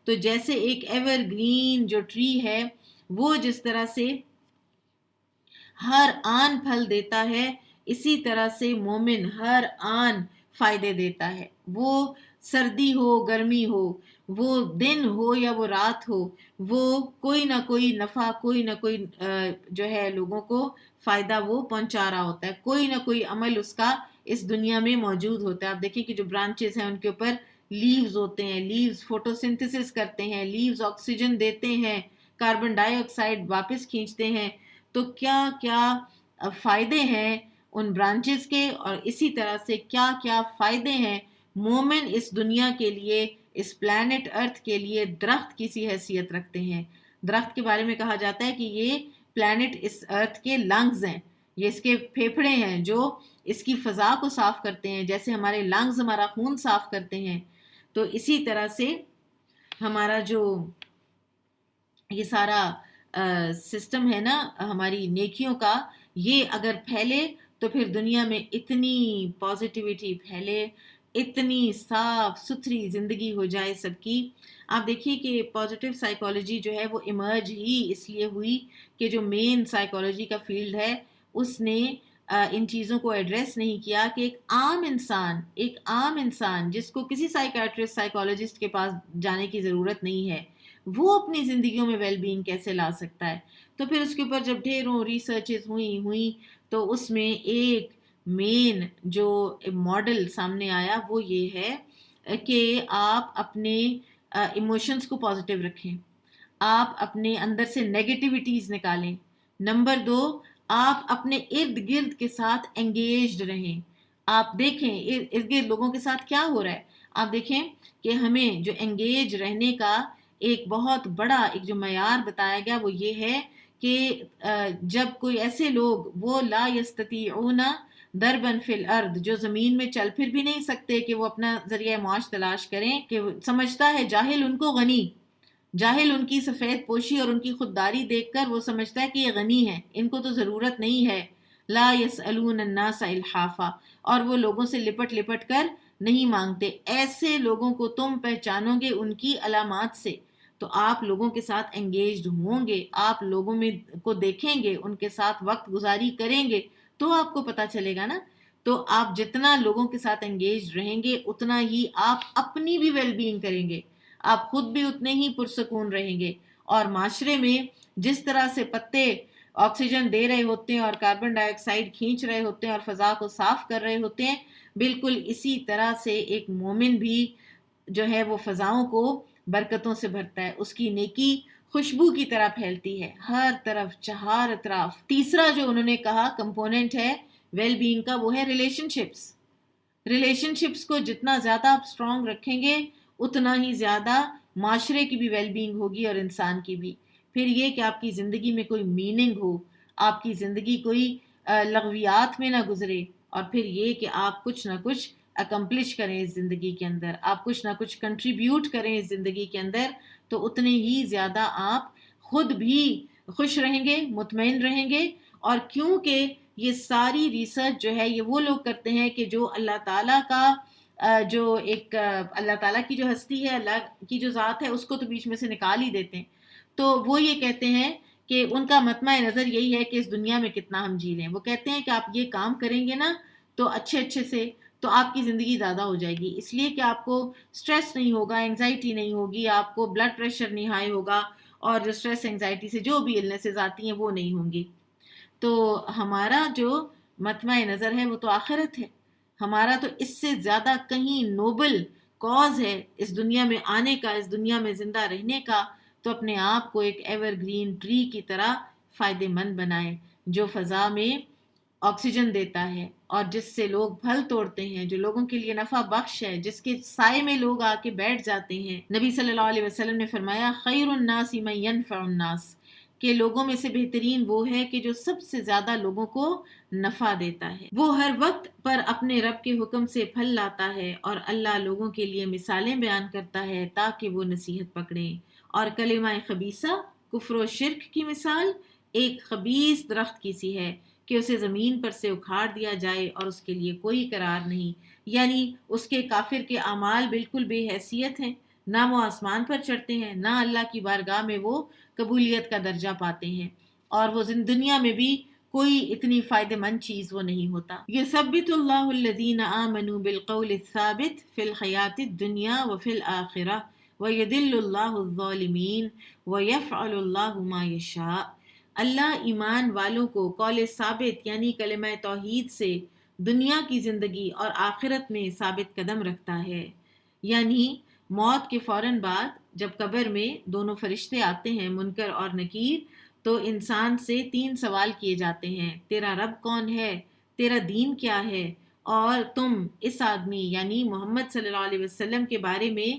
تو جیسے ایک ایور گرین جو ٹری ہے وہ جس طرح سے ہر آن پھل دیتا ہے، اسی طرح سے مومن ہر آن فائدے دیتا ہے. وہ سردی ہو، گرمی ہو، وہ دن ہو یا وہ رات ہو، وہ کوئی نہ کوئی نفع، کوئی نہ کوئی جو ہے لوگوں کو فائدہ وہ پہنچا رہا ہوتا ہے. کوئی نہ کوئی عمل اس کا اس دنیا میں موجود ہوتا ہے. آپ دیکھیں کہ جو برانچز ہیں ان کے اوپر لیوز ہوتے ہیں، لیوز فوٹو سنتھسس کرتے ہیں، لیوز آکسیجن دیتے ہیں، کاربن ڈائی آکسائڈ واپس کھینچتے ہیں. تو کیا کیا فائدے ہیں ان برانچز کے، اور اسی طرح سے کیا کیا فائدے ہیں مومن اس دنیا کے لیے، اس پلانٹ ارتھ کے لیے درخت کی سی حیثیت رکھتے ہیں. درخت کے بارے میں کہا جاتا ہے کہ یہ پلانٹ اس ارتھ کے لنگز ہیں، یہ اس کے پھیپھڑے ہیں جو اس کی فضا کو صاف کرتے ہیں. جیسے ہمارے لنگز ہمارا خون صاف کرتے ہیں، تو اسی طرح سے ہمارا جو یہ سارا سسٹم ہے نا ہماری نیکیوں کا، یہ اگر پھیلے تو پھر دنیا میں اتنی پازیٹیوٹی پھیلے، اتنی صاف ستھری زندگی ہو جائے سب کی. آپ دیکھیے کہ پازیٹیو سائیکالوجی جو ہے وہ ایمرج ہی اس لیے ہوئی کہ جو مین سائیکالوجی کا فیلڈ ہے اس نے ان چیزوں کو ایڈریس نہیں کیا کہ ایک عام انسان جس کو کسی سائیکیٹرسٹ سائیکالوجسٹ کے پاس جانے کی ضرورت نہیں ہے وہ اپنی زندگیوں میں ویل بینگ کیسے لا سکتا ہے. تو پھر اس کے اوپر جب ڈھیروں ریسرچز ہوئیں تو اس میں ایک مین جو ماڈل سامنے آیا وہ یہ ہے کہ آپ اپنے ایموشنز کو پازیٹیو رکھیں, آپ اپنے اندر سے نیگیٹیوٹیز نکالیں. نمبر 2, آپ اپنے ارد گرد کے ساتھ انگیجڈ رہیں. آپ دیکھیں ارد گرد لوگوں کے ساتھ کیا ہو رہا ہے. آپ دیکھیں کہ ہمیں جو انگیج رہنے کا ایک بہت بڑا ایک جو معیار بتایا گیا وہ یہ ہے کہ جب کوئی ایسے لوگ وہ لا یستطیعون دربن فی الارض جو زمین میں چل پھر بھی نہیں سکتے کہ وہ اپنا ذریعہ معاش تلاش کریں, کہ سمجھتا ہے جاہل ان کو غنی, جاہل ان کی سفید پوشی اور ان کی خودداری دیکھ کر وہ سمجھتا ہے کہ یہ غنی ہے, ان کو تو ضرورت نہیں ہے. لا یسألون الناس الحافا, اور وہ لوگوں سے لپٹ لپٹ کر نہیں مانگتے. ایسے لوگوں کو تم پہچانو گے ان کی علامات سے. تو آپ لوگوں کے ساتھ انگیجڈ ہوں گے, آپ لوگوں میں کو دیکھیں گے, ان کے ساتھ وقت گزاری کریں گے تو آپ کو پتہ چلے گا نا. تو آپ جتنا لوگوں کے ساتھ انگیجڈ رہیں گے اتنا ہی آپ اپنی بھی ویل بینگ کریں گے, آپ خود بھی اتنے ہی پرسکون رہیں گے. اور معاشرے میں جس طرح سے پتے آکسیجن دے رہے ہوتے ہیں اور کاربن ڈائی آکسائڈ کھینچ رہے ہوتے ہیں اور فضا کو صاف کر رہے ہوتے ہیں, بالکل اسی طرح سے ایک مومن بھی جو ہے وہ فضاؤں کو برکتوں سے بھرتا ہے, اس کی نیکی خوشبو کی طرح پھیلتی ہے ہر طرف چہار اطراف. تیسرا جو انہوں نے کہا کمپوننٹ ہے ویل بینگ کا وہ ہے ریلیشن شپس کو جتنا زیادہ آپ اسٹرانگ رکھیں گے اتنا ہی زیادہ معاشرے کی بھی ویل بینگ ہوگی اور انسان کی بھی. پھر یہ کہ آپ کی زندگی میں کوئی میننگ ہو, آپ کی زندگی کوئی لغویات میں نہ گزرے, اور پھر یہ کہ آپ کچھ نہ کچھ اکمپلش کریں اس زندگی کے اندر, آپ کچھ نہ کچھ کنٹریبیوٹ کریں اس زندگی کے اندر, تو اتنے ہی زیادہ آپ خود بھی خوش رہیں گے, مطمئن رہیں گے. اور کیونکہ یہ ساری ریسرچ جو ہے یہ وہ لوگ کرتے ہیں کہ جو اللہ تعالیٰ کا جو ایک اللہ تعالیٰ کی جو ہستی ہے, اللہ کی جو ذات ہے, اس کو تو بیچ میں سے نکال ہی دیتے ہیں. تو وہ یہ کہتے ہیں کہ ان کا مطمع نظر یہی ہے کہ اس دنیا میں کتنا ہم جی لیں. وہ کہتے ہیں کہ آپ یہ کام کریں گے نا تو اچھے سے تو آپ کی زندگی زیادہ ہو جائے گی, اس لیے کہ آپ کو سٹریس نہیں ہوگا, انگزائٹی نہیں ہوگی, آپ کو بلڈ پریشر نہیں ہائی ہوگا, اور جو سٹریس انگزائٹی سے جو بھی النیسز آتی ہیں وہ نہیں ہوں گی. تو ہمارا جو مطمع نظر ہے وہ تو آخرت ہے, ہمارا تو اس سے زیادہ کہیں نوبل کاز ہے اس دنیا میں آنے کا, اس دنیا میں زندہ رہنے کا. تو اپنے آپ کو ایک ایور گرین ٹری کی طرح فائدہ مند بنائیں جو فضا میں آکسیجن دیتا ہے اور جس سے لوگ پھل توڑتے ہیں, جو لوگوں کے لیے نفع بخش ہے, جس کے سائے میں لوگ آ کے بیٹھ جاتے ہیں. نبی صلی اللہ علیہ وسلم نے فرمایا خیر الناس من ینفع الناس, کہ لوگوں میں سے بہترین وہ ہے کہ جو سب سے زیادہ لوگوں کو نفع دیتا ہے. وہ ہر وقت پر اپنے رب کے حکم سے پھل لاتا ہے اور اللہ لوگوں کے لیے مثالیں بیان کرتا ہے تاکہ وہ نصیحت پکڑیں. اور کلمہ خبیثہ کفر و شرک کی مثال ایک خبیث درخت کی سی ہے کہ اسے زمین پر سے اکھاڑ دیا جائے اور اس کے لیے کوئی قرار نہیں, یعنی اس کے کافر کے اعمال بالکل بے حیثیت ہیں, نہ وہ آسمان پر چڑھتے ہیں, نہ اللہ کی بارگاہ میں وہ قبولیت کا درجہ پاتے ہیں, اور وہ دنیا میں بھی کوئی اتنی فائدہ مند چیز وہ نہیں ہوتا. یثبت اللہ الذین آمنوا بالقول الثابت فی الحیات الدنیا وفی الآخرہ وَيَدِلُّ اللَّهُ الظَّالِمِينَ وَيَفْعَلُ اللَّهُ مَا يَشَاءُ. اللہ ایمان والوں کو قول ثابت یعنی کلمہ توحید سے دنیا کی زندگی اور آخرت میں ثابت قدم رکھتا ہے. یعنی موت کے فوراً بعد جب قبر میں دونوں فرشتے آتے ہیں منکر اور نکیر, تو انسان سے 3 سوال کیے جاتے ہیں, تیرا رب کون ہے, تیرا دین کیا ہے, اور تم اس آدمی یعنی محمد صلی اللہ علیہ وسلم کے بارے میں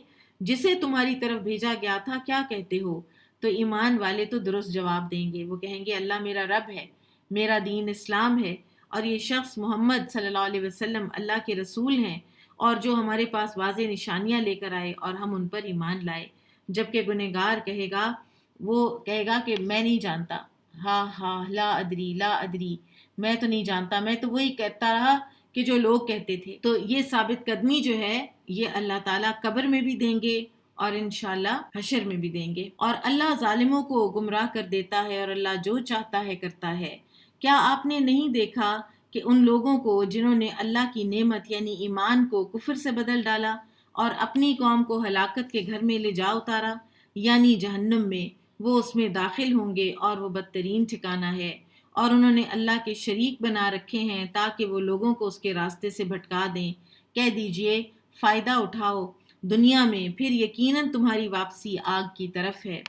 جسے تمہاری طرف بھیجا گیا تھا کیا کہتے ہو. تو ایمان والے تو درست جواب دیں گے, وہ کہیں گے اللہ میرا رب ہے, میرا دین اسلام ہے, اور یہ شخص محمد صلی اللہ علیہ وسلم اللہ کے رسول ہیں, اور جو ہمارے پاس واضح نشانیاں لے کر آئے اور ہم ان پر ایمان لائے. جبکہ گنہگار کہے گا, وہ کہے گا کہ میں نہیں جانتا, ہاں لا ادری, میں تو نہیں جانتا, میں تو وہی کہتا رہا کہ جو لوگ کہتے تھے. تو یہ ثابت قدمی جو ہے یہ اللہ تعالیٰ قبر میں بھی دیں گے اور انشاءاللہ حشر میں بھی دیں گے. اور اللہ ظالموں کو گمراہ کر دیتا ہے اور اللہ جو چاہتا ہے کرتا ہے. کیا آپ نے نہیں دیکھا کہ ان لوگوں کو جنہوں نے اللہ کی نعمت یعنی ایمان کو کفر سے بدل ڈالا اور اپنی قوم کو ہلاکت کے گھر میں لے جا اتارا یعنی جہنم میں، وہ اس میں داخل ہوں گے اور وہ بدترین ٹھکانہ ہے۔ اور انہوں نے اللہ کے شریک بنا رکھے ہیں تاکہ وہ لوگوں کو اس کے راستے سے بھٹکا دیں۔ کہہ دیجئے فائدہ اٹھاؤ دنیا میں، پھر یقیناً تمہاری واپسی آگ کی طرف ہے۔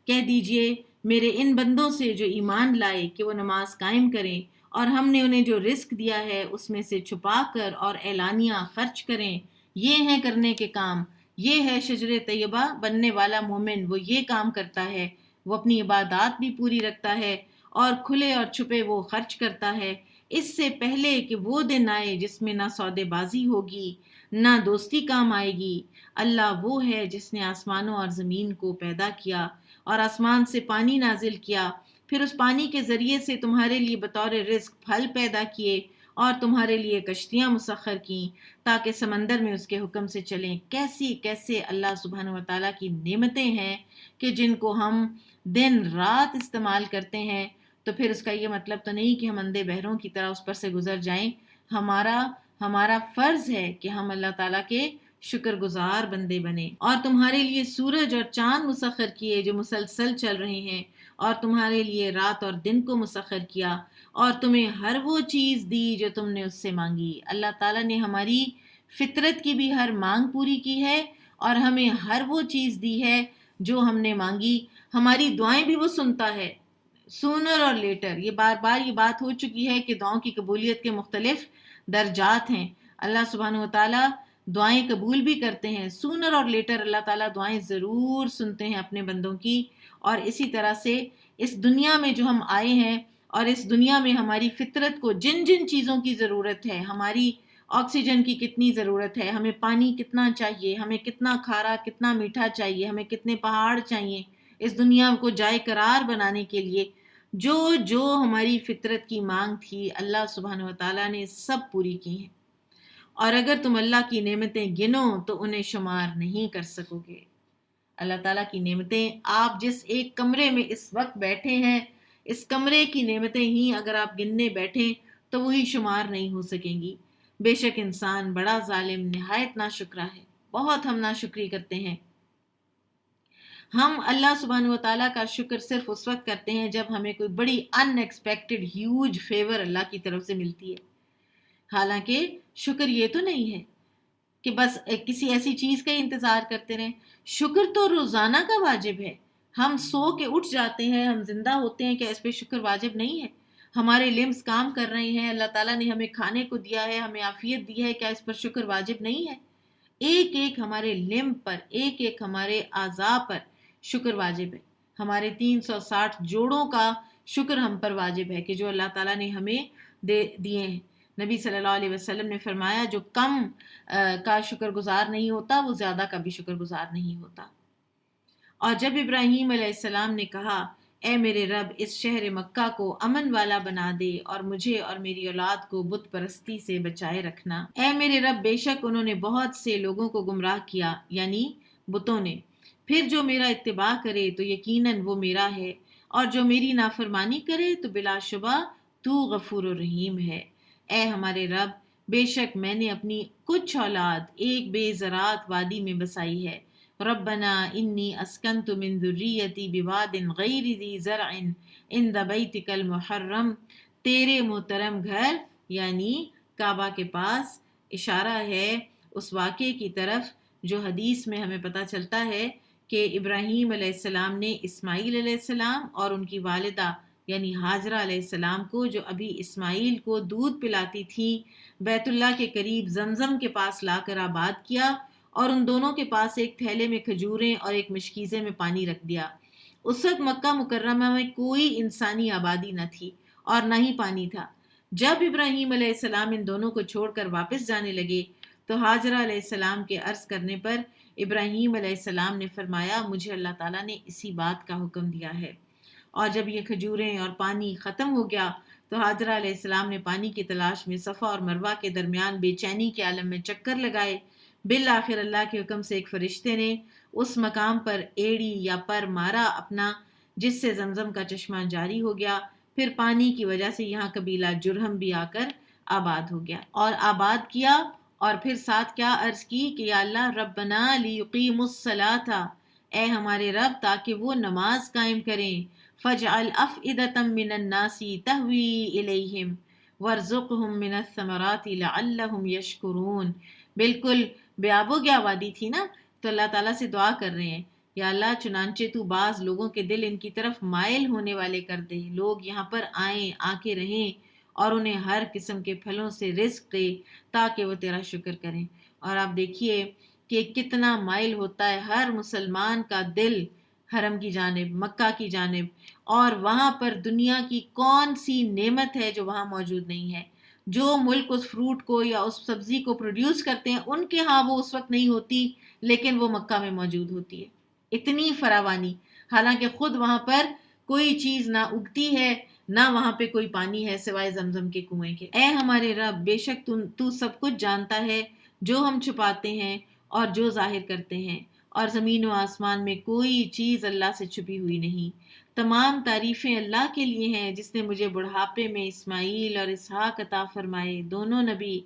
کہہ دیجئے میرے ان بندوں سے جو ایمان لائے کہ وہ نماز قائم کریں اور ہم نے انہیں جو رزق دیا ہے اس میں سے چھپا کر اور اعلانیہ خرچ کریں، یہ ہیں کرنے کے کام، یہ ہے شجر طیبہ بننے والا مومن، وہ یہ کام کرتا ہے، وہ اپنی عبادات بھی پوری رکھتا ہے اور کھلے اور چھپے وہ خرچ کرتا ہے، اس سے پہلے کہ وہ دن آئے جس میں نہ سودے بازی ہوگی نہ دوستی کام آئے گی۔ اللہ وہ ہے جس نے آسمانوں اور زمین کو پیدا کیا اور آسمان سے پانی نازل کیا، پھر اس پانی کے ذریعے سے تمہارے لیے بطور رزق پھل پیدا کیے اور تمہارے لیے کشتیاں مسخر کیں تاکہ سمندر میں اس کے حکم سے چلیں۔ کیسی کیسے اللہ سبحانہ و تعالیٰ کی نعمتیں ہیں کہ جن کو ہم دن رات استعمال کرتے ہیں، تو پھر اس کا یہ مطلب تو نہیں کہ ہم اندھے بہروں کی طرح اس پر سے گزر جائیں۔ ہمارا فرض ہے کہ ہم اللہ تعالیٰ کے شکر گزار بندے بنے۔ اور تمہارے لیے سورج اور چاند مسخر کیے جو مسلسل چل رہے ہیں، اور تمہارے لیے رات اور دن کو مسخر کیا، اور تمہیں ہر وہ چیز دی جو تم نے اس سے مانگی۔ اللہ تعالیٰ نے ہماری فطرت کی بھی ہر مانگ پوری کی ہے اور ہمیں ہر وہ چیز دی ہے جو ہم نے مانگی۔ ہماری دعائیں بھی وہ سنتا ہے، سونر اور لیٹر۔ یہ بار بار یہ بات ہو چکی ہے کہ دعاؤں کی قبولیت کے مختلف درجات ہیں۔ اللہ سبحانہ و تعالیٰ دعائیں قبول بھی کرتے ہیں، سونر اور لیٹر اللہ تعالیٰ دعائیں ضرور سنتے ہیں اپنے بندوں کی۔ اور اسی طرح سے اس دنیا میں جو ہم آئے ہیں اور اس دنیا میں ہماری فطرت کو جن جن چیزوں کی ضرورت ہے، ہماری آکسیجن کی کتنی ضرورت ہے، ہمیں پانی کتنا چاہیے، ہمیں کتنا کھارا کتنا میٹھا چاہیے، ہمیں کتنے پہاڑ چاہیے اس دنیا کو جائے قرار بنانے کے لیے، جو جو ہماری فطرت کی مانگ تھی اللہ سبحانہ و تعالیٰ نے سب پوری کی ہیں۔ اور اگر تم اللہ کی نعمتیں گنو تو انہیں شمار نہیں کر سکو گے۔ اللہ تعالیٰ کی نعمتیں، آپ جس ایک کمرے میں اس وقت بیٹھے ہیں، اس کمرے کی نعمتیں ہی اگر آپ گننے بیٹھیں تو وہی شمار نہیں ہو سکیں گی۔ بے شک انسان بڑا ظالم نہایت ناشکرا ہے، بہت ہم ناشکری کرتے ہیں۔ ہم اللہ سبحانہ و تعالیٰ کا شکر صرف اس وقت کرتے ہیں جب ہمیں کوئی بڑی ان ایکسپیکٹڈ ہیوج فیور اللہ کی طرف سے ملتی ہے۔ حالانکہ شکر یہ تو نہیں ہے کہ بس کسی ایسی چیز کا انتظار کرتے رہیں۔ شکر تو روزانہ کا واجب ہے۔ ہم سو کے اٹھ جاتے ہیں، ہم زندہ ہوتے ہیں، کیا اس پہ شکر واجب نہیں ہے؟ ہمارے لمبس کام کر رہے ہیں، اللہ تعالیٰ نے ہمیں کھانے کو دیا ہے، ہمیں عافیت دی ہے، کیا اس پر شکر واجب نہیں ہے؟ ایک ایک ہمارے لمب پر، ایک ایک ہمارے اعضاء پر شکر واجب ہے۔ ہمارے 360 جوڑوں کا شکر ہم پر واجب ہے کہ جو اللہ تعالیٰ نے ہمیں دیے ہیں۔ نبی صلی اللہ علیہ وسلم نے فرمایا جو کم کا شکر گزار نہیں ہوتا وہ زیادہ کا بھی شکر گزار نہیں ہوتا۔ اور جب ابراہیم علیہ السلام نے کہا اے میرے رب اس شہر مکہ کو امن والا بنا دے اور مجھے اور میری اولاد کو بت پرستی سے بچائے رکھنا۔ اے میرے رب بے شک انہوں نے بہت سے لوگوں کو گمراہ کیا، یعنی بتوں نے، پھر جو میرا اتباع کرے تو یقیناً وہ میرا ہے، اور جو میری نافرمانی کرے تو بلا شبہ تو غفور الرحیم ہے۔ اے ہمارے رب بے شک میں نے اپنی کچھ اولاد ایک بے زراعت وادی میں بسائی ہے۔ ربنا انی اسکنت من ذریتی بواد غیر ذی زرع عند بیتک المحرم، تیرے محترم گھر یعنی کعبہ کے پاس، اشارہ ہے اس واقعے کی طرف جو حدیث میں ہمیں پتہ چلتا ہے کہ ابراہیم علیہ السلام نے اسماعیل علیہ السلام اور ان کی والدہ یعنی ہاجرہ علیہ السلام کو جو ابھی اسماعیل کو دودھ پلاتی تھی بیت اللہ کے قریب زمزم کے پاس لا کر آباد کیا، اور ان دونوں کے پاس ایک تھیلے میں کھجوریں اور ایک مشکیزے میں پانی رکھ دیا۔ اس وقت مکہ مکرمہ میں کوئی انسانی آبادی نہ تھی اور نہ ہی پانی تھا۔ جب ابراہیم علیہ السلام ان دونوں کو چھوڑ کر واپس جانے لگے تو ہاجرہ علیہ السلام کے عرض کرنے پر ابراہیم علیہ السلام نے فرمایا مجھے اللہ تعالیٰ نے اسی بات کا حکم دیا ہے۔ اور جب یہ کھجوریں اور پانی ختم ہو گیا تو ہاجرہ علیہ السلام نے پانی کی تلاش میں صفا اور مروہ کے درمیان بے چینی کے عالم میں چکر لگائے۔ بالآخر اللہ کے حکم سے ایک فرشتے نے اس مقام پر ایڑی یا پر مارا اپنا، جس سے زمزم کا چشمہ جاری ہو گیا۔ پھر پانی کی وجہ سے یہاں قبیلہ جرہم بھی آ کر آباد ہو گیا اور آباد کیا، اور پھر ساتھ کیا عرض کی کہ یا اللہ ربنا لیقیموا الصلاۃ، اے ہمارے رب تاکہ وہ نماز قائم کریں، فاجعل افئدۃ من الناس تہوی الیہم وارزقہم من الثمرات لعلہم یشکرون۔ بالکل بے آب و گیا وادی تھی نا، تو اللہ تعالیٰ سے دعا کر رہے ہیں یا اللہ چنانچہ تو بعض لوگوں کے دل ان کی طرف مائل ہونے والے کر دے، لوگ یہاں پر آئیں، آ کے رہیں، اور انہیں ہر قسم کے پھلوں سے رزق دے تاکہ وہ تیرا شکر کریں۔ اور آپ دیکھیے کہ کتنا مائل ہوتا ہے ہر مسلمان کا دل حرم کی جانب، مکہ کی جانب، اور وہاں پر دنیا کی کون سی نعمت ہے جو وہاں موجود نہیں ہے۔ جو ملک اس فروٹ کو یا اس سبزی کو پروڈیوس کرتے ہیں ان کے ہاں وہ اس وقت نہیں ہوتی، لیکن وہ مکہ میں موجود ہوتی ہے، اتنی فراوانی، حالانکہ خود وہاں پر کوئی چیز نہ اگتی ہے، نہ وہاں پہ کوئی پانی ہے سوائے زمزم کے کنویں کے۔ اے ہمارے رب بے شک تو سب کچھ جانتا ہے، جو ہم چھپاتے ہیں اور جو ظاہر کرتے ہیں، اور زمین و آسمان میں کوئی چیز اللہ سے چھپی ہوئی نہیں۔ تمام تعریفیں اللہ کے لیے ہیں جس نے مجھے بڑھاپے میں اسماعیل اور اسحاق عطا فرمائے، دونوں نبی۔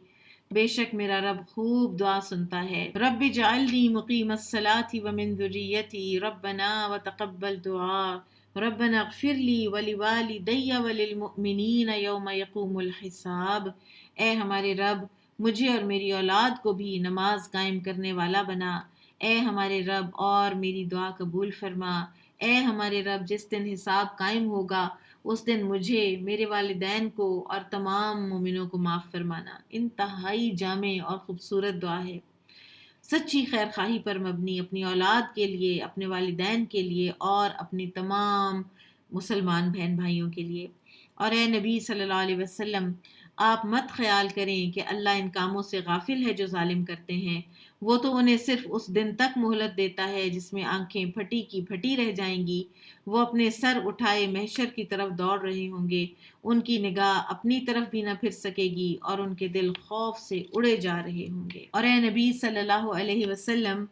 بے شک میرا رب خوب دعا سنتا ہے۔ رب اجعلنی مقیم الصلاۃ ومن ذریتی ربنا وتقبل دعاء ربنا اغفر لی ولوالدی وللمؤمنین یوم یقوم الحساب۔ اے ہمارے رب مجھے اور میری اولاد کو بھی نماز قائم کرنے والا بنا۔ اے ہمارے رب اور میری دعا قبول فرما۔ اے ہمارے رب جس دن حساب قائم ہوگا اس دن مجھے، میرے والدین کو اور تمام مومنوں کو معاف فرمانا۔ انتہائی جامع اور خوبصورت دعا ہے، سچی خیر خواہی پر مبنی، اپنی اولاد کے لیے، اپنے والدین کے لیے اور اپنی تمام مسلمان بہن بھائیوں کے لیے۔ اور اے نبی صلی اللہ علیہ وسلم آپ مت خیال کریں کہ اللہ ان کاموں سے غافل ہے جو ظالم کرتے ہیں، وہ تو انہیں صرف اس دن تک مہلت دیتا ہے جس میں آنکھیں پھٹی کی پھٹی رہ جائیں گی، وہ اپنے سر اٹھائے محشر کی طرف دوڑ رہے ہوں گے، ان کی نگاہ اپنی طرف بھی نہ پھر سکے گی اور ان کے دل خوف سے اڑے جا رہے ہوں گے۔ اور اے نبی صلی اللہ علیہ وسلم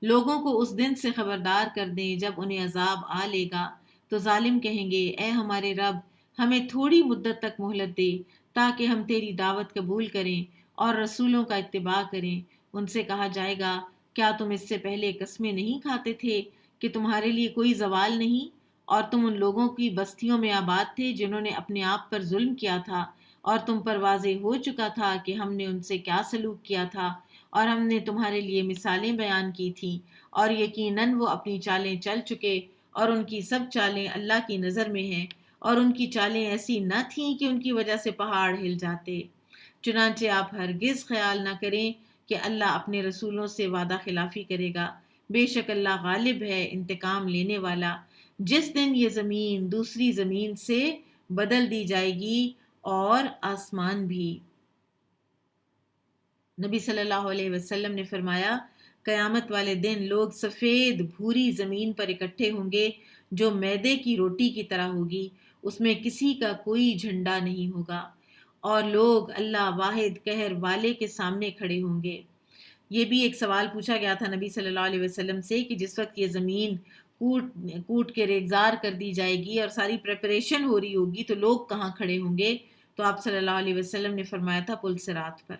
لوگوں کو اس دن سے خبردار کر دیں جب انہیں عذاب آ لے گا تو ظالم کہیں گے اے ہمارے رب ہمیں تھوڑی مدت تک مہلت دے تاکہ ہم تیری دعوت قبول کریں اور رسولوں کا اتباع کریں۔ ان سے کہا جائے گا کیا تم اس سے پہلے قسمیں نہیں کھاتے تھے کہ تمہارے لیے کوئی زوال نہیں، اور تم ان لوگوں کی بستیوں میں آباد تھے جنہوں نے اپنے آپ پر ظلم کیا تھا، اور تم پر واضح ہو چکا تھا کہ ہم نے ان سے کیا سلوک کیا تھا، اور ہم نے تمہارے لیے مثالیں بیان کی تھیں، اور یقیناً وہ اپنی چالیں چل چکے، اور ان کی سب چالیں اللہ کی نظر میں ہیں، اور ان کی چالیں ایسی نہ تھیں کہ ان کی وجہ سے پہاڑ ہل جاتے۔ چنانچہ آپ ہرگز خیال نہ کریں کہ اللہ اپنے رسولوں سے وعدہ خلافی کرے گا، بے شک اللہ غالب ہے، انتقام لینے والا۔ جس دن یہ زمین دوسری زمین سے بدل دی جائے گی اور آسمان بھی۔ نبی صلی اللہ علیہ وسلم نے فرمایا قیامت والے دن لوگ سفید بھوری زمین پر اکٹھے ہوں گے جو میدے کی روٹی کی طرح ہوگی، اس میں کسی کا کوئی جھنڈا نہیں ہوگا، اور لوگ اللہ واحد قہر والے کے سامنے کھڑے ہوں گے۔ یہ بھی ایک سوال پوچھا گیا تھا نبی صلی اللہ علیہ وسلم سے کہ جس وقت یہ زمین کوٹ کے ریگزار کر دی جائے گی اور ساری پریپریشن ہو رہی ہوگی تو لوگ کہاں کھڑے ہوں گے، تو آپ صلی اللہ علیہ وسلم نے فرمایا تھا پل صراط پر۔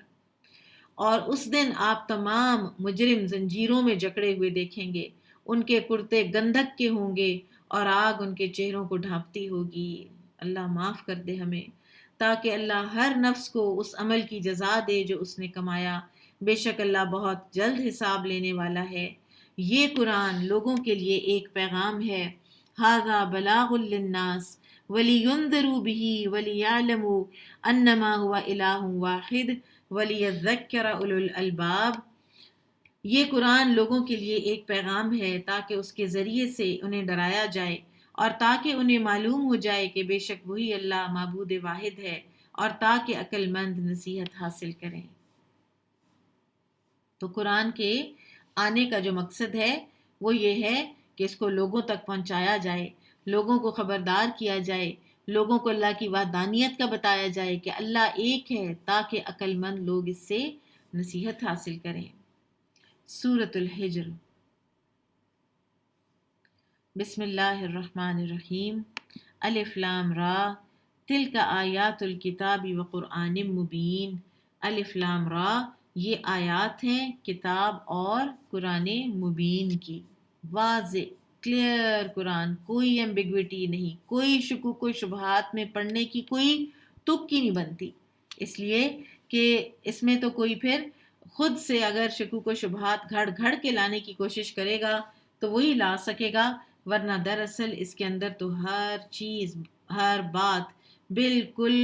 اور اس دن آپ تمام مجرم زنجیروں میں جکڑے ہوئے دیکھیں گے، ان کے کرتے گندھک کے ہوں گے اور آگ ان کے چہروں کو ڈھانپتی ہوگی۔ اللہ معاف کر دے ہمیں، تاکہ اللہ ہر نفس کو اس عمل کی جزا دے جو اس نے کمایا، بے شک اللہ بہت جلد حساب لینے والا ہے۔ یہ قرآن لوگوں کے لیے ایک پیغام ہے، ھذا بلاغ للناس وَلِيُنذِرُوا بِهِ وَلِيَعْلَمُوا أَنَّمَا هُوَ إِلَٰهٌ وَاحِدٌ وَلِيَذَّكَّرَ أُولُو الْأَلْبَابِ۔ یہ قرآن لوگوں کے لیے ایک پیغام ہے تاکہ اس کے ذریعے سے انہیں ڈرایا جائے اور تاکہ انہیں معلوم ہو جائے کہ بے شک وہی اللہ معبود واحد ہے، اور تاکہ عقل مند نصیحت حاصل کریں۔ تو قرآن کے آنے کا جو مقصد ہے وہ یہ ہے کہ اس کو لوگوں تک پہنچایا جائے، لوگوں کو خبردار کیا جائے، لوگوں کو اللہ کی وحدانیت کا بتایا جائے کہ اللہ ایک ہے، تاکہ عقل مند لوگ اس سے نصیحت حاصل کریں۔ سورۃ الحجر۔ بسم اللہ الرحمن الرحیم۔ الف لام را تلک آیات الکتاب و قرآن مبین، الف لام را، یہ آیات ہیں کتاب اور قرآن مبین کی، واضح کلیئر قرآن، کوئی ایمبیگوٹی نہیں، کوئی شکوک و شبہات میں پڑھنے کی کوئی تک کی نہیں بنتی، اس لیے کہ اس میں تو کوئی پھر خود سے اگر شکوک و شبہات گھڑ گھڑ کے لانے کی کوشش کرے گا تو وہی لا سکے گا، ورنہ دراصل اس کے اندر تو ہر چیز ہر بات بالکل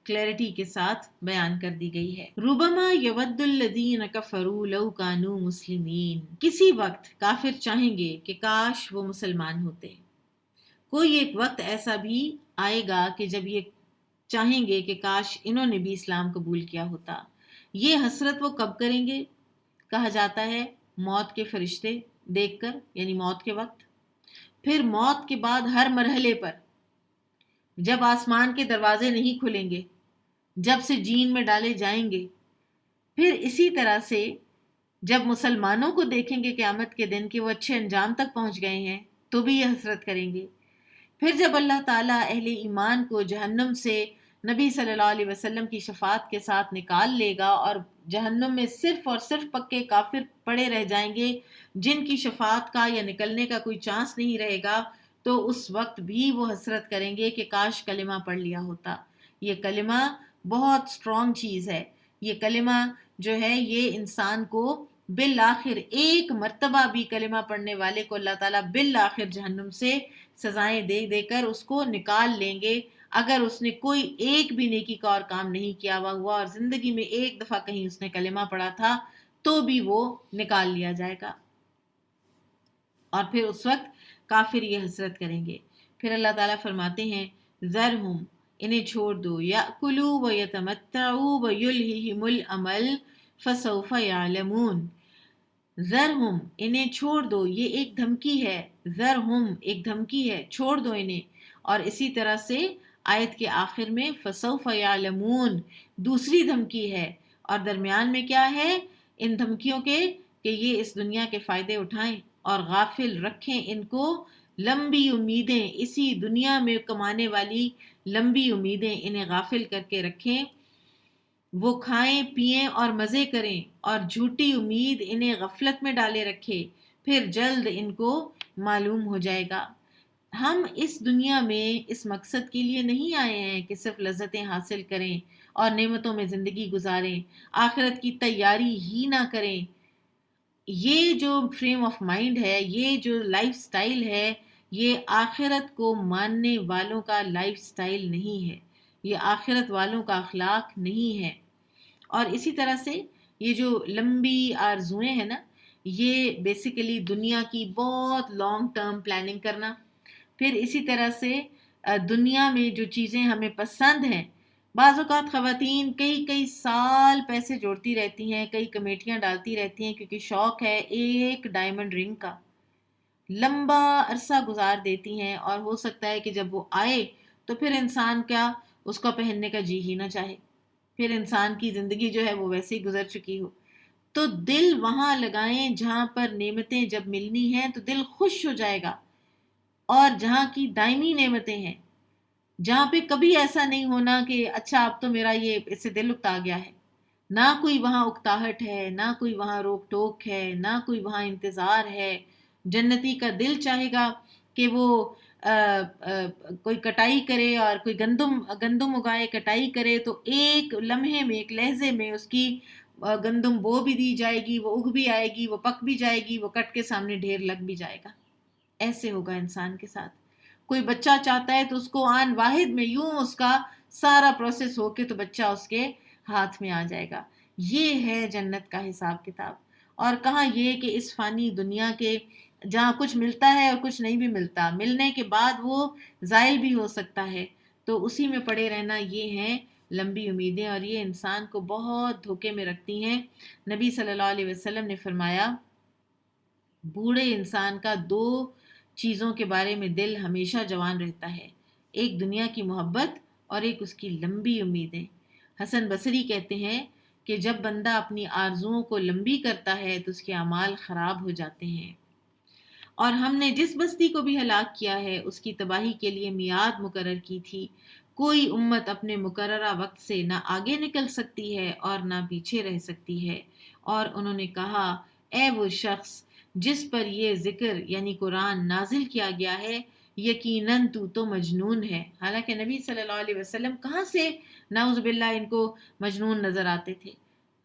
کلیئرٹی کے ساتھ بیان کر دی گئی ہے۔ ربما یود الذین کفروا لو کانوا مسلمین، کسی وقت کافر چاہیں گے کہ کاش وہ مسلمان ہوتے، کوئی ایک وقت ایسا بھی آئے گا کہ جب یہ چاہیں گے کہ کاش انہوں نے بھی اسلام قبول کیا ہوتا۔ یہ حسرت وہ کب کریں گے؟ کہا جاتا ہے موت کے فرشتے دیکھ کر، یعنی موت کے وقت، پھر موت کے بعد ہر مرحلے پر، جب آسمان کے دروازے نہیں کھلیں گے، جب سے جین میں ڈالے جائیں گے، پھر اسی طرح سے جب مسلمانوں کو دیکھیں گے قیامت کے دن کہ وہ اچھے انجام تک پہنچ گئے ہیں تو بھی یہ حسرت کریں گے۔ پھر جب اللہ تعالیٰ اہل ایمان کو جہنم سے نبی صلی اللہ علیہ وسلم کی شفاعت کے ساتھ نکال لے گا اور جہنم میں صرف اور صرف پکے کافر پڑے رہ جائیں گے جن کی شفاعت کا یا نکلنے کا کوئی چانس نہیں رہے گا، تو اس وقت بھی وہ حسرت کریں گے کہ کاش کلمہ پڑھ لیا ہوتا۔ یہ کلمہ بہت سٹرونگ چیز ہے، یہ کلمہ جو ہے یہ انسان کو بالآخر ایک مرتبہ بھی کلمہ پڑھنے والے کو اللہ تعالیٰ بالآخر جہنم سے سزائیں دے دے کر اس کو نکال لیں گے، اگر اس نے کوئی ایک بھی نیکی کا اور کام نہیں کیا ہوا اور زندگی میں ایک دفعہ کہیں اس نے کلمہ پڑھا تھا تو بھی وہ نکال لیا جائے گا، اور پھر اس وقت کافر یہ حسرت کریں گے۔ پھر اللہ تعالیٰ فرماتے ہیں ذرہم، انہیں چھوڑ دو، یأکلوا ویتمتعوا ویلہہم الامل فسوف یعلمون۔ ذرہم، انہیں چھوڑ دو، یہ ایک دھمکی ہے، ذرہم ایک دھمکی ہے، چھوڑ دو انہیں، اور اسی طرح سے آیت کے آخر میں فسوف یعلمون دوسری دھمکی ہے، اور درمیان میں کیا ہے ان دھمکیوں کے کہ یہ اس دنیا کے فائدے اٹھائیں اور غافل رکھیں ان کو لمبی امیدیں، اسی دنیا میں کمانے والی لمبی امیدیں انہیں غافل کر کے رکھیں، وہ کھائیں پئیں اور مزے کریں، اور جھوٹی امید انہیں غفلت میں ڈالے رکھے، پھر جلد ان کو معلوم ہو جائے گا۔ ہم اس دنیا میں اس مقصد کے لیے نہیں آئے ہیں کہ صرف لذتیں حاصل کریں اور نعمتوں میں زندگی گزاریں، آخرت کی تیاری ہی نہ کریں۔ یہ جو فریم آف مائنڈ ہے، یہ جو لائف سٹائل ہے، یہ آخرت کو ماننے والوں کا لائف سٹائل نہیں ہے، یہ آخرت والوں کا اخلاق نہیں ہے۔ اور اسی طرح سے یہ جو لمبی آرزوئیں ہیں نا، یہ بیسیکلی دنیا کی بہت لانگ ٹرم پلاننگ کرنا، پھر اسی طرح سے دنیا میں جو چیزیں ہمیں پسند ہیں، بعض اوقات خواتین کئی سال پیسے جوڑتی رہتی ہیں، کئی کمیٹیاں ڈالتی رہتی ہیں کیونکہ شوق ہے ایک ڈائمنڈ رنگ کا، لمبا عرصہ گزار دیتی ہیں، اور ہو سکتا ہے کہ جب وہ آئے تو پھر انسان کیا اس کو پہننے کا جی ہی نہ چاہے، پھر انسان کی زندگی جو ہے وہ ویسے ہی گزر چکی ہو۔ تو دل وہاں لگائیں جہاں پر نعمتیں جب ملنی ہیں تو دل خوش ہو جائے گا، اور جہاں کی دائمی نعمتیں ہیں، جہاں پہ کبھی ایسا نہیں ہونا کہ اچھا اب تو میرا یہ اس سے دل اکتا گیا ہے، نہ کوئی وہاں اکتاہٹ ہے، نہ کوئی وہاں روک ٹوک ہے، نہ کوئی وہاں انتظار ہے۔ جنتی کا دل چاہے گا کہ وہ کوئی کٹائی کرے اور کوئی گندم اگائے، کٹائی کرے تو ایک لمحے میں ایک لہجے میں اس کی گندم بو بھی دی جائے گی، وہ اگ بھی آئے گی، وہ پک بھی جائے گی، وہ کٹ کے سامنے ڈھیر لگ بھی جائے گا۔ ایسے ہوگا انسان کے ساتھ۔ کوئی بچہ چاہتا ہے تو اس کو آن واحد میں یوں اس کا سارا پروسیس ہو کے تو بچہ اس کے ہاتھ میں آ جائے گا۔ یہ ہے جنت کا حساب کتاب۔ اور کہاں یہ کہ اس فانی دنیا کے جہاں کچھ ملتا ہے اور کچھ نہیں بھی ملتا، ملنے کے بعد وہ زائل بھی ہو سکتا ہے، تو اسی میں پڑے رہنا، یہ ہیں لمبی امیدیں، اور یہ انسان کو بہت دھوکے میں رکھتی ہیں۔ نبی صلی اللہ علیہ وسلم نے فرمایا بوڑھے انسان کا دو چیزوں کے بارے میں دل ہمیشہ جوان رہتا ہے، ایک دنیا کی محبت اور ایک اس کی لمبی امیدیں۔ حسن بصری کہتے ہیں کہ جب بندہ اپنی آرزوؤں کو لمبی کرتا ہے تو اس کے اعمال خراب ہو جاتے ہیں، اور ہم نے جس بستی کو بھی ہلاک کیا ہے اس کی تباہی کے لیے میعاد مقرر کی تھی، کوئی امت اپنے مقررہ وقت سے نہ آگے نکل سکتی ہے اور نہ پیچھے رہ سکتی ہے۔ اور انہوں نے کہا اے وہ شخص جس پر یہ ذکر یعنی قرآن نازل کیا گیا ہے، یقیناً تو مجنون ہے۔ حالانکہ نبی صلی اللہ علیہ وسلم کہاں سے نعوذ باللہ ان کو مجنون نظر آتے تھے،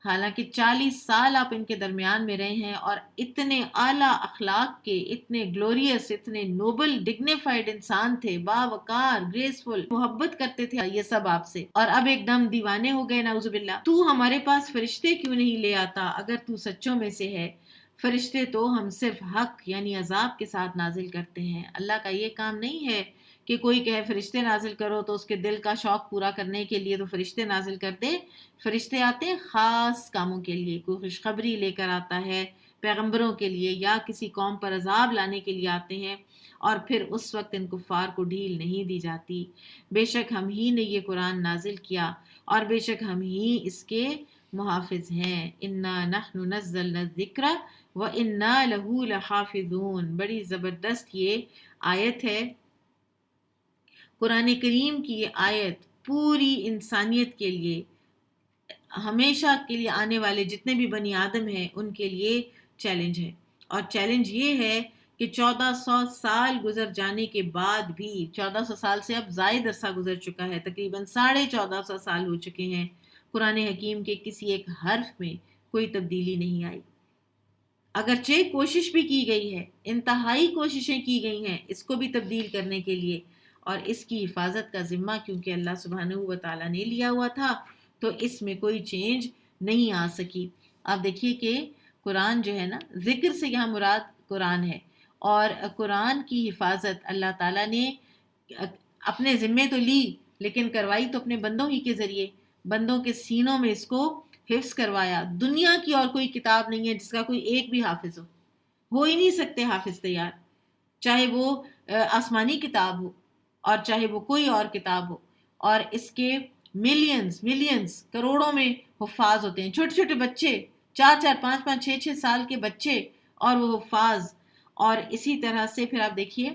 حالانکہ 40 سال آپ ان کے درمیان میں رہے ہیں اور اتنے اعلیٰ اخلاق کے، اتنے گلوریس، اتنے نوبل ڈگنیفائڈ انسان تھے، باوقار، گریسفل، محبت کرتے تھے یہ سب آپ سے، اور اب ایک دم دیوانے ہو گئے نعوذ باللہ۔ تو ہمارے پاس فرشتے کیوں نہیں لے آتا اگر تو سچوں میں سے ہے؟ فرشتے تو ہم صرف حق یعنی عذاب کے ساتھ نازل کرتے ہیں۔ اللہ کا یہ کام نہیں ہے کہ کوئی کہے فرشتے نازل کرو تو اس کے دل کا شوق پورا کرنے کے لیے تو فرشتے نازل کر دے۔ فرشتے آتے ہیں خاص کاموں کے لیے، کوئی خوشخبری لے کر آتا ہے پیغمبروں کے لیے، یا کسی قوم پر عذاب لانے کے لیے آتے ہیں، اور پھر اس وقت ان کفار کو ڈھیل نہیں دی جاتی۔ بے شک ہم ہی نے یہ قرآن نازل کیا اور بے شک ہم ہی اس کے محافظ ہیں۔ انا نحن نزلنا الذکر وَإِنَّا لَهُ لَحَافِظُونَ۔ بڑی زبردست یہ آیت ہے، قرآن کریم کی یہ آیت پوری انسانیت کے لیے، ہمیشہ کے لیے آنے والے جتنے بھی بنی آدم ہیں ان کے لیے چیلنج ہے، اور چیلنج یہ ہے کہ 1400 سال گزر جانے کے بعد بھی، 1400 سال سے اب زائد عرصہ گزر چکا ہے، تقریباً 1450 سال ہو چکے ہیں، قرآن حکیم کے کسی ایک حرف میں کوئی تبدیلی نہیں آئی۔ اگرچہ کوشش بھی کی گئی ہے، انتہائی کوششیں کی گئی ہیں اس کو بھی تبدیل کرنے کے لیے، اور اس کی حفاظت کا ذمہ کیونکہ اللہ سبحانہ و تعالیٰ نے لیا ہوا تھا تو اس میں کوئی چینج نہیں آ سکی۔ آپ دیکھیے کہ قرآن جو ہے نا، ذکر سے یہاں مراد قرآن ہے، اور قرآن کی حفاظت اللہ تعالیٰ نے اپنے ذمے تو لی لیکن کروائی تو اپنے بندوں ہی کے ذریعے، بندوں کے سینوں میں اس کو حفظ کروایا۔ دنیا کی اور کوئی کتاب نہیں ہے جس کا کوئی ایک بھی حافظ ہو ہی نہیں سکتے حافظ تیار، چاہے وہ آسمانی کتاب ہو اور چاہے وہ کوئی اور کتاب ہو، اور اس کے ملینز کروڑوں میں حفاظ ہوتے ہیں، چھوٹے چھوٹے بچے، 4 5 5 6 سال کے بچے اور وہ حفاظ۔ اور اسی طرح سے پھر آپ دیکھیے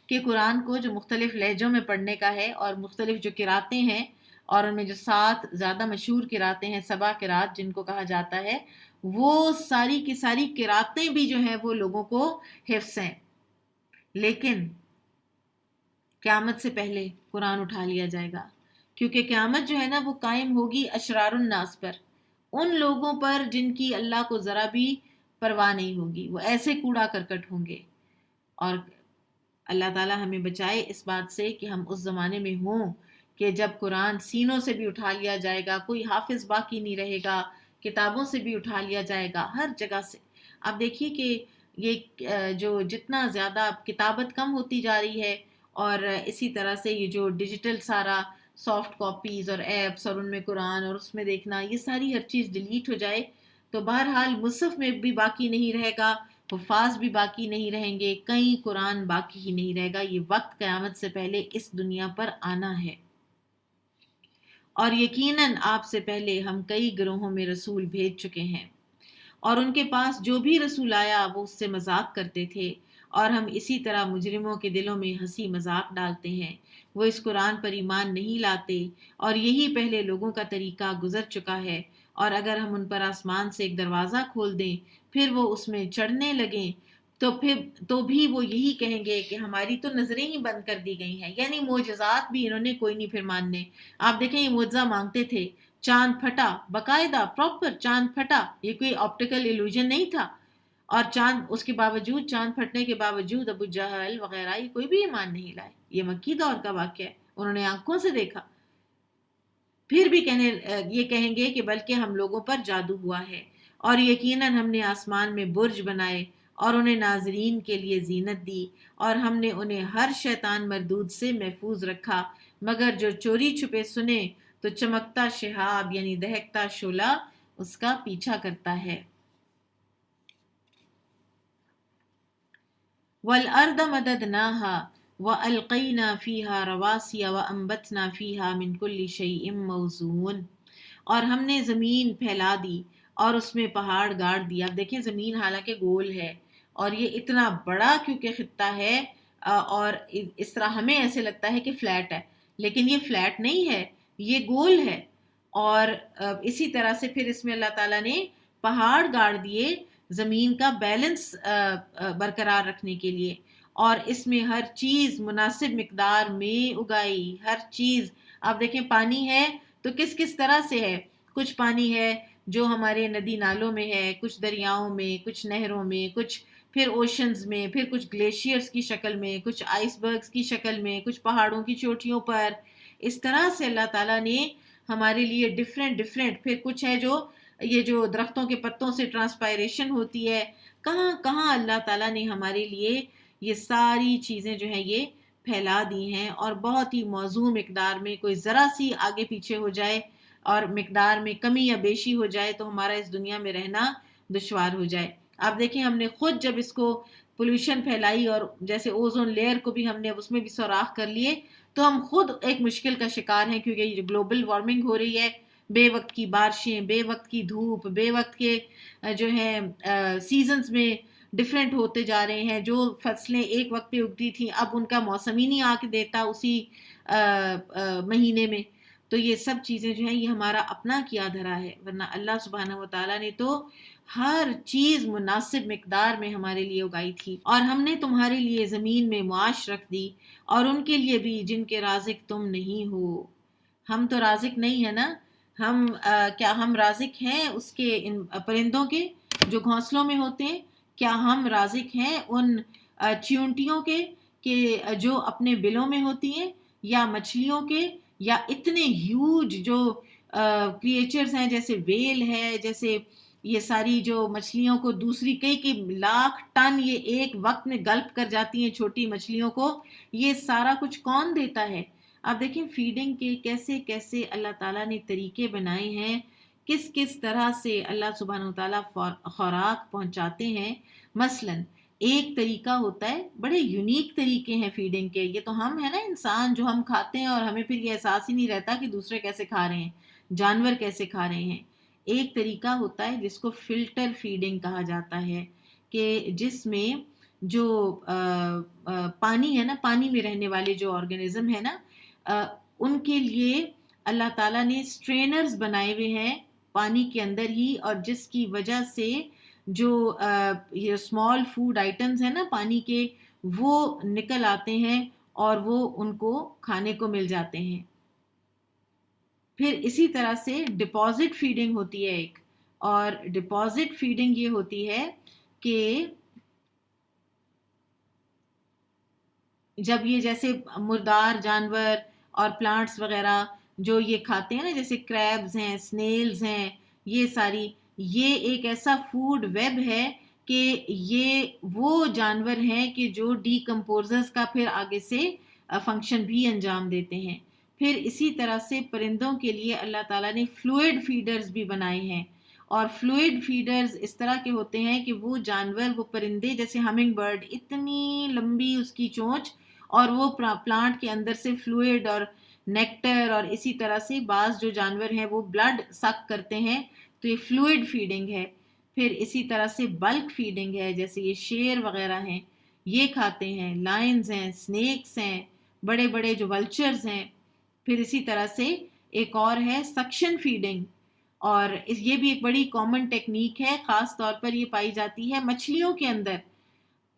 کہ قرآن کو جو مختلف لہجوں میں پڑھنے کا ہے، اور مختلف جو قراتیں ہیں، اور ان میں جو 7 زیادہ مشہور قراتیں ہیں، 7 قرات جن کو کہا جاتا ہے، وہ ساری کی ساری قراتیں بھی جو ہیں وہ لوگوں کو حفظ ہیں، لیکن قیامت سے پہلے قرآن اٹھا لیا جائے گا، کیونکہ قیامت جو ہے نا وہ قائم ہوگی اشرار الناس پر، ان لوگوں پر جن کی اللہ کو ذرا بھی پرواہ نہیں ہوگی، وہ ایسے کوڑا کرکٹ ہوں گے۔ اور اللہ تعالیٰ ہمیں بچائے اس بات سے کہ ہم اس زمانے میں ہوں کہ جب قرآن سینوں سے بھی اٹھا لیا جائے گا، کوئی حافظ باقی نہیں رہے گا، کتابوں سے بھی اٹھا لیا جائے گا، ہر جگہ سے۔ آپ دیکھیے کہ یہ جو جتنا زیادہ کتابت کم ہوتی جا رہی ہے، اور اسی طرح سے یہ جو ڈیجیٹل سارا سافٹ کاپیز اور ایپس اور ان میں قرآن اور اس میں دیکھنا، یہ ساری ہر چیز ڈیلیٹ ہو جائے تو بہرحال مصحف میں بھی باقی نہیں رہے گا، حفاظ بھی باقی نہیں رہیں گے، کہیں قرآن باقی ہی نہیں رہے گا۔ یہ وقت قیامت سے پہلے اس دنیا پر آنا ہے، اور یقیناً آپ سے پہلے ہم کئی گروہوں میں رسول بھیج چکے ہیں، اور ان کے پاس جو بھی رسول آیا وہ اس سے مذاق کرتے تھے، اور ہم اسی طرح مجرموں کے دلوں میں ہنسی مذاق ڈالتے ہیں، وہ اس قرآن پر ایمان نہیں لاتے، اور یہی پہلے لوگوں کا طریقہ گزر چکا ہے، اور اگر ہم ان پر آسمان سے ایک دروازہ کھول دیں پھر وہ اس میں چڑھنے لگیں تو بھی وہ یہی کہیں گے کہ ہماری تو نظریں ہی بند کر دی گئی ہیں، یعنی معجزات بھی انہوں نے کوئی نہیں پھر ماننے۔ آپ دیکھیں یہ معجزہ مانگتے تھے، چاند پھٹا، باقاعدہ پراپر چاند پھٹا، یہ کوئی آپٹیکل ایلوژن نہیں تھا، اور چاند اس کے باوجود، چاند پھٹنے کے باوجود ابو جہل وغیرہ یہ کوئی بھی ایمان نہیں لائے۔ یہ مکی دور کا واقعہ ہے، انہوں نے آنکھوں سے دیکھا، پھر بھی یہ کہیں گے کہ بلکہ ہم لوگوں پر جادو ہوا ہے، اور یقیناً ہم نے آسمان میں برج بنائے اور انہیں ناظرین کے لیے زینت دی، اور ہم نے انہیں ہر شیطان مردود سے محفوظ رکھا، مگر جو چوری چھپے سنے تو چمکتا شہاب یعنی دہکتا شعلہ اس کا پیچھا کرتا ہے۔ وَالْأَرْضَ مَدَدْنَاهَا وَأَلْقَيْنَا فِيهَا رَوَاسِيَ وَأَنبَتْنَا فِيهَا مِنْ كُلِّ شَيْءٍ مَوْزُونٍ، اور ہم نے زمین پھیلا دی اور اس میں پہاڑ گاڑ دیا۔ اب دیکھیں زمین حالانکہ گول ہے، اور یہ اتنا بڑا کیونکہ خطہ ہے، اور اس طرح ہمیں ایسے لگتا ہے کہ فلیٹ ہے، لیکن یہ فلیٹ نہیں ہے، یہ گول ہے. اور اسی طرح سے پھر اس میں اللہ تعالیٰ نے پہاڑ گاڑ دیے زمین کا بیلنس برقرار رکھنے کے لیے، اور اس میں ہر چیز مناسب مقدار میں اگائی. ہر چیز آپ دیکھیں، پانی ہے تو کس کس طرح سے ہے. کچھ پانی ہے جو ہمارے ندی نالوں میں ہے، کچھ دریاؤں میں، کچھ نہروں میں، کچھ پھر اوشنز میں، پھر کچھ گلیشیئرز کی شکل میں، کچھ آئس برگز کی شکل میں، کچھ پہاڑوں کی چوٹیوں پر. اس طرح سے اللہ تعالیٰ نے ہمارے لیے ڈفرینٹ پھر کچھ ہے جو یہ جو درختوں کے پتوں سے ٹرانسپائریشن ہوتی ہے، کہاں کہاں اللہ تعالیٰ نے ہمارے لیے یہ ساری چیزیں جو ہیں یہ پھیلا دی ہیں. اور بہت ہی موزوں مقدار میں کوئی ذرا سی آگے پیچھے ہو جائے اور مقدار میں کمی یا بیشی ہو جائے تو ہمارا اس دنیا میں رہنا دشوار ہو جائے. آپ دیکھیں، ہم نے خود جب اس کو پولوشن پھیلائی اور جیسے اوزون لیئر کو بھی ہم نے اس میں بھی سوراخ کر لیے، تو ہم خود ایک مشکل کا شکار ہیں، کیونکہ یہ گلوبل وارمنگ ہو رہی ہے. بے وقت کی بارشیں، بے وقت کی دھوپ، بے وقت کے جو ہیں سیزنز میں ڈفرینٹ ہوتے جا رہے ہیں. جو فصلیں ایک وقت پہ اگتی تھیں اب ان کا موسم ہی نہیں آ کے دیتا اسی مہینے میں. تو یہ سب چیزیں جو ہیں یہ ہمارا اپنا کیا دھرا ہے، ورنہ اللہ سبحانہ و تعالیٰ نے تو ہر چیز مناسب مقدار میں ہمارے لیے اگائی تھی. اور ہم نے تمہارے لیے زمین میں معاش رکھ دی، اور ان کے لیے بھی جن کے رازق تم نہیں ہو. ہم تو رازق نہیں ہے نا. ہم کیا ہم رازق ہیں اس کے ان پرندوں کے جو گھونسلوں میں ہوتے ہیں؟ کیا ہم رازق ہیں ان چیونٹیوں کے کہ جو اپنے بلوں میں ہوتی ہیں، یا مچھلیوں کے، یا اتنے ہیوج جو کریچرز ہیں جیسے ویل ہے، جیسے یہ ساری جو مچھلیوں کو دوسری کئی لاکھ ٹن یہ ایک وقت میں گلپ کر جاتی ہیں چھوٹی مچھلیوں کو. یہ سارا کچھ کون دیتا ہے؟ آپ دیکھیں فیڈنگ کے کیسے کیسے اللہ تعالیٰ نے طریقے بنائے ہیں، کس کس طرح سے اللہ سبحانہ و تعالیٰ خوراک پہنچاتے ہیں. مثلاً ایک طریقہ ہوتا ہے، بڑے یونیک طریقے ہیں فیڈنگ کے. یہ تو ہم ہیں نا انسان، جو ہم کھاتے ہیں اور ہمیں پھر یہ احساس ہی نہیں رہتا کہ دوسرے کیسے کھا رہے ہیں، جانور کیسے کھا رہے ہیں. ایک طریقہ ہوتا ہے جس کو فلٹر فیڈنگ کہا جاتا ہے، کہ جس میں جو پانی ہے نا، پانی میں رہنے والے جو آرگینزم ہے نا، ان کے لیے اللہ تعالیٰ نے سٹرینرز بنائے ہوئے ہیں پانی کے اندر ہی، اور جس کی وجہ سے جو یہ اسمال فوڈ آئٹمز ہیں نا پانی کے، وہ نکل آتے ہیں اور وہ ان کو کھانے کو مل جاتے ہیں. پھر اسی طرح سے ڈپازٹ فیڈنگ ہوتی ہے ایک، اور ڈپازٹ فیڈنگ یہ ہوتی ہے کہ جب یہ جیسے مردار جانور اور پلانٹس وغیرہ جو یہ کھاتے ہیں نا، جیسے کریبز ہیں، سنیلز ہیں، یہ ساری، یہ ایک ایسا فوڈ ویب ہے کہ یہ وہ جانور ہیں کہ جو ڈی کمپوزرز کا پھر آگے سے فنکشن بھی انجام دیتے ہیں. پھر اسی طرح سے پرندوں کے لیے اللہ تعالیٰ نے فلوئڈ فیڈرز بھی بنائے ہیں. اور فلوئڈ فیڈرز اس طرح کے ہوتے ہیں کہ وہ جانور، وہ پرندے جیسے ہمنگ برڈ، اتنی لمبی اس کی چونچ، اور وہ پلانٹ کے اندر سے فلوئڈ اور نیکٹر، اور اسی طرح سے بعض جو جانور ہیں وہ بلڈ سک کرتے ہیں، تو یہ فلوئڈ فیڈنگ ہے. پھر اسی طرح سے بلک فیڈنگ ہے، جیسے یہ شیر وغیرہ ہیں یہ کھاتے ہیں، لائنز ہیں، سنیکس ہیں، بڑے بڑے جو ولچرز ہیں. پھر اسی طرح سے ایک اور ہے سکشن فیڈنگ، اور یہ بھی ایک بڑی کامن ٹیکنیک ہے، خاص طور پر یہ پائی جاتی ہے مچھلیوں کے اندر.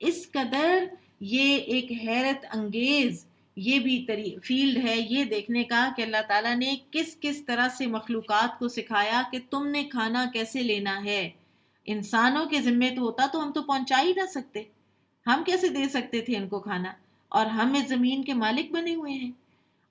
اس قدر یہ ایک حیرت انگیز یہ بھی فیلڈ ہے یہ دیکھنے کا کہ اللہ تعالیٰ نے کس کس طرح سے مخلوقات کو سکھایا کہ تم نے کھانا کیسے لینا ہے. انسانوں کے ذمے تو ہوتا تو ہم تو پہنچا ہی نہ سکتے، ہم کیسے دے سکتے تھے ان کو کھانا، اور ہم اس زمین کے مالک بنے ہوئے ہیں،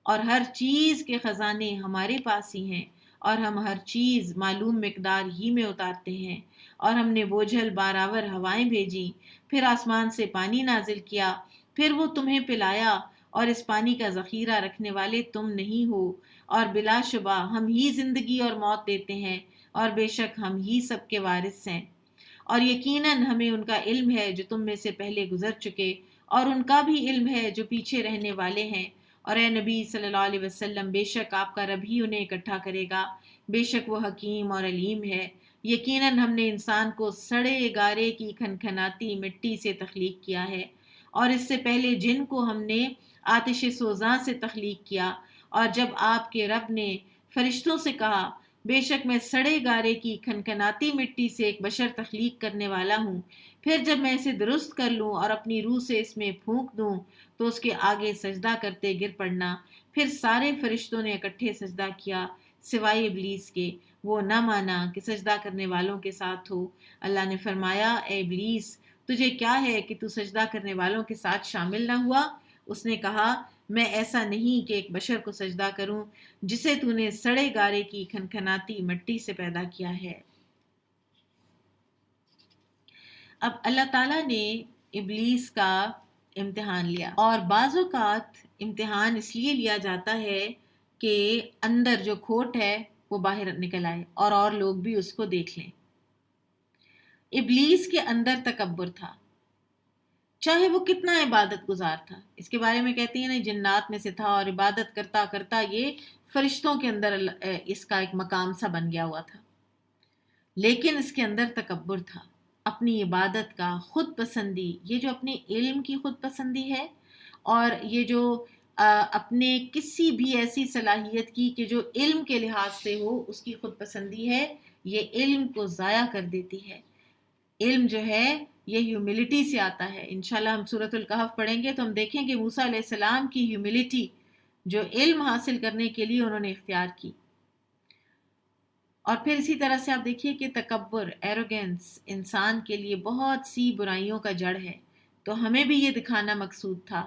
اور ہر چیز کے خزانے ہمارے پاس ہی ہیں، اور ہم ہر چیز معلوم مقدار ہی میں اتارتے ہیں. اور ہم نے بوجھل باراور ہوائیں بھیجیں، پھر آسمان سے پانی نازل کیا، پھر وہ تمہیں پلایا، اور اس پانی کا ذخیرہ رکھنے والے تم نہیں ہو. اور بلا شبہ ہم ہی زندگی اور موت دیتے ہیں، اور بے شک ہم ہی سب کے وارث ہیں. اور یقیناً ہمیں ان کا علم ہے جو تم میں سے پہلے گزر چکے، اور ان کا بھی علم ہے جو پیچھے رہنے والے ہیں. اور اے نبی صلی اللہ علیہ وسلم، بے شک آپ کا رب ہی انہیں اکٹھا کرے گا، بے شک وہ حکیم اور علیم ہے. یقیناً ہم نے انسان کو سڑے گارے کی کھنکھناتی مٹی سے تخلیق کیا ہے، اور اس سے پہلے جن کو ہم نے آتش سوزاں سے تخلیق کیا، اور جب آپ کے رب نے فرشتوں سے کہا بے شک میں سڑے گارے کی کھنکھناتی مٹی سے ایک بشر تخلیق کرنے والا ہوں، پھر جب میں اسے درست کر لوں اور اپنی روح سے اس میں پھونک دوں تو اس کے آگے سجدہ کرتے گر پڑنا۔ پھر سارے فرشتوں نے اکٹھے سجدہ کیا سوائے ابلیس کے، وہ نہ مانا کہ سجدہ کرنے والوں کے ساتھ ہو۔ اللہ نے فرمایا اے ابلیس تجھے کیا ہے کہ تو سجدہ کرنے والوں کے ساتھ شامل نہ ہوا؟ اس نے کہا میں ایسا نہیں کہ ایک بشر کو سجدہ کروں جسے تو نے سڑے گارے کی کھنکھناتی مٹی سے پیدا کیا ہے۔ اب اللہ تعالیٰ نے ابلیس کا امتحان لیا، اور بعض اوقات امتحان اس لیے لیا جاتا ہے کہ اندر جو کھوٹ ہے وہ باہر نکل آئے اور لوگ بھی اس کو دیکھ لیں۔ ابلیس کے اندر تکبر تھا، چاہے وہ کتنا عبادت گزار تھا۔ اس کے بارے میں کہتے ہیں نا جنات میں سے تھا، اور عبادت کرتا کرتا یہ فرشتوں کے اندر اس کا ایک مقام سا بن گیا ہوا تھا، لیکن اس کے اندر تکبر تھا، اپنی عبادت کا، خود پسندی، یہ جو اپنے علم کی خود پسندی ہے، اور یہ جو اپنے کسی بھی ایسی صلاحیت کی کہ جو علم کے لحاظ سے ہو اس کی خود پسندی ہے، یہ علم کو ضائع کر دیتی ہے۔ علم جو ہے یہ ہیوملٹی سے آتا ہے۔ انشاءاللہ ہم سورۃ الکہف پڑھیں گے تو ہم دیکھیں کہ موسیٰ علیہ السلام کی ہیوملٹی جو علم حاصل کرنے کے لیے انہوں نے اختیار کی۔ اور پھر اسی طرح سے آپ دیکھیے کہ تکبر، ایروگنس انسان کے لیے بہت سی برائیوں کا جڑ ہے، تو ہمیں بھی یہ دکھانا مقصود تھا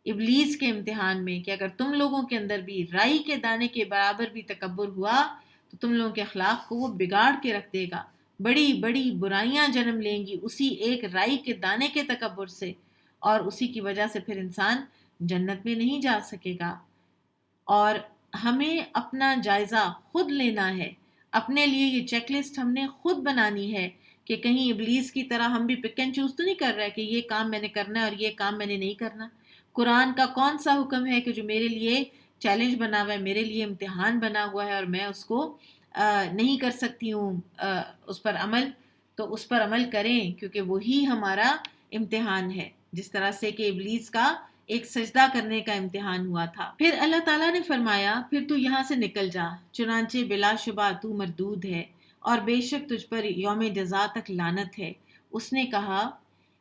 ابلیس کے امتحان میں کہ اگر تم لوگوں کے اندر بھی رائی کے دانے کے برابر بھی تکبر ہوا تو تم لوگوں کے اخلاق کو وہ بگاڑ کے رکھ دے گا، بڑی بڑی برائیاں جنم لیں گی اسی ایک رائی کے دانے کے تکبر سے، اور اسی کی وجہ سے پھر انسان جنت میں نہیں جا سکے گا۔ اور ہمیں اپنا جائزہ خود لینا ہے، اپنے لیے یہ چیک لسٹ ہم نے خود بنانی ہے کہ کہیں ابلیس کی طرح ہم بھی پک اینڈ چوز تو نہیں کر رہے کہ یہ کام میں نے کرنا ہے اور یہ کام میں نے نہیں کرنا۔ قرآن کا کون سا حکم ہے کہ جو میرے لیے چیلنج بنا ہوا ہے، میرے لیے امتحان بنا ہوا ہے اور میں اس کو نہیں کر سکتی ہوں اس پر عمل، تو اس پر عمل کریں کیونکہ وہی ہمارا امتحان ہے، جس طرح سے کہ ابلیس کا ایک سجدہ کرنے کا امتحان ہوا تھا۔ پھر اللہ تعالیٰ نے فرمایا پھر تو یہاں سے نکل جا، چنانچہ بلا شبہ تو مردود ہے اور بے شک تجھ پر یوم جزا تک لعنت ہے۔ اس نے کہا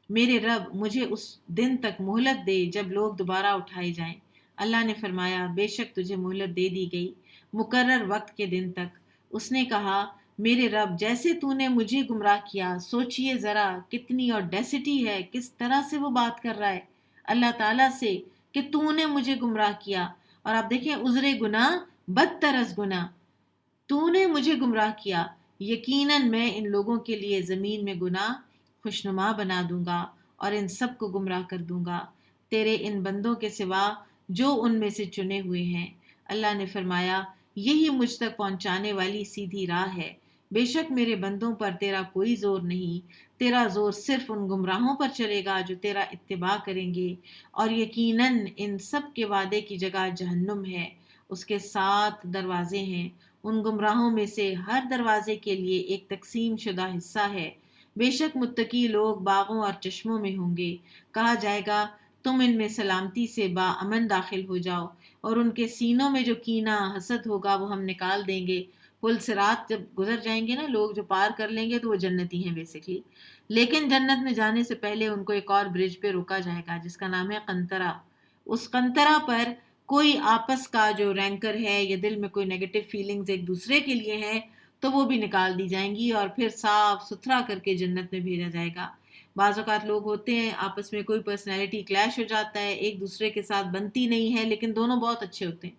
میرے رب مجھے اس دن تک مہلت دے جب لوگ دوبارہ اٹھائے جائیں۔ اللہ نے فرمایا بے شک تجھے مہلت دے دی گئی مقرر وقت کے دن تک۔ اس نے کہا میرے رب جیسے تو نے مجھے گمراہ کیا، سوچئے ذرا کتنی اوڈیسٹی ہے، کس طرح سے وہ بات کر رہا ہے اللہ تعالیٰ سے کہ تو نے مجھے گمراہ کیا۔ اور آپ دیکھیں عذر گناہ بدتر از گناہ، تو نے مجھے گمراہ کیا، یقیناً میں ان لوگوں کے لیے زمین میں گناہ خوشنما بنا دوں گا اور ان سب کو گمراہ کر دوں گا تیرے ان بندوں کے سوا جو ان میں سے چنے ہوئے ہیں۔ اللہ نے فرمایا یہی مجھ تک پہنچانے والی سیدھی راہ ہے، بے شک میرے بندوں پر تیرا کوئی زور نہیں، تیرا زور صرف ان گمراہوں پر چلے گا جو تیرا اتباع کریں گے، اور یقیناً ان سب کے وعدے کی جگہ جہنم ہے، اس کے 7 دروازے ہیں، ان گمراہوں میں سے ہر دروازے کے لیے ایک تقسیم شدہ حصہ ہے، بے شک متقی لوگ باغوں اور چشموں میں ہوں گے، کہا جائے گا تم ان میں سلامتی سے با امن داخل ہو جاؤ، اور ان کے سینوں میں جو کینہ حسد ہوگا وہ ہم نکال دیں گے۔ پل صراط جب گزر جائیں گے نا لوگ، جو پار کر لیں گے تو وہ جنتی ہیں بیسیکلی، لیکن جنت میں جانے سے پہلے ان کو ایک اور برج پہ روکا جائے گا جس کا نام ہے قنطرہ۔ اس قنطرہ پر کوئی آپس کا جو رینکر ہے یا دل میں کوئی نیگیٹو فیلنگز ایک دوسرے کے لیے ہیں تو وہ بھی نکال دی جائیں گی اور پھر صاف ستھرا کر کے جنت میں بھیجا جائے گا۔ بعض اوقات لوگ ہوتے ہیں آپس میں کوئی پرسنالٹی کلیش ہو جاتا ہے، ایک دوسرے کے ساتھ بنتی نہیں ہے، لیکن دونوں بہت اچھے ہوتے ہیں،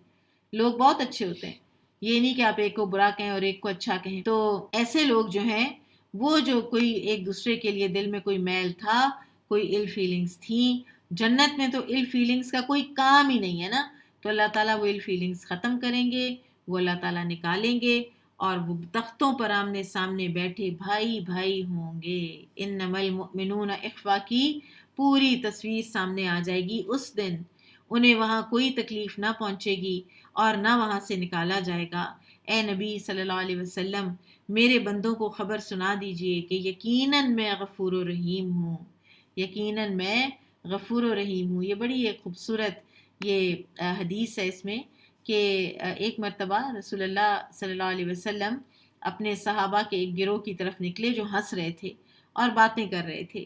لوگ بہت اچھے ہوتے ہیں، یہ نہیں کہ آپ ایک کو برا کہیں اور ایک کو اچھا کہیں۔ تو ایسے لوگ جو ہیں وہ جو کوئی ایک دوسرے کے لیے دل میں کوئی میل تھا، کوئی ال فیلنگز تھیں، جنت میں تو ال فیلنگز کا کوئی کام ہی نہیں ہے نا، تو اللہ تعالیٰ وہ ال فیلنگز ختم کریں گے، وہ اللہ تعالیٰ نکالیں گے اور وہ تختوں پر آمنے سامنے بیٹھے بھائی بھائی ہوں گے۔ انما المؤمنون اخوہ کی پوری تصویر سامنے آ جائے گی اس دن، انہیں وہاں کوئی تکلیف نہ پہنچے گی اور نہ وہاں سے نکالا جائے گا۔ اے نبی صلی اللہ علیہ وسلم میرے بندوں کو خبر سنا دیجئے کہ یقیناً میں غفور و رحیم ہوں، یقیناً میں غفور و رحیم ہوں۔ یہ بڑی ایک خوبصورت یہ حدیث ہے اس میں کہ ایک مرتبہ رسول اللہ صلی اللہ علیہ وسلم اپنے صحابہ کے ایک گروہ کی طرف نکلے جو ہنس رہے تھے اور باتیں کر رہے تھے،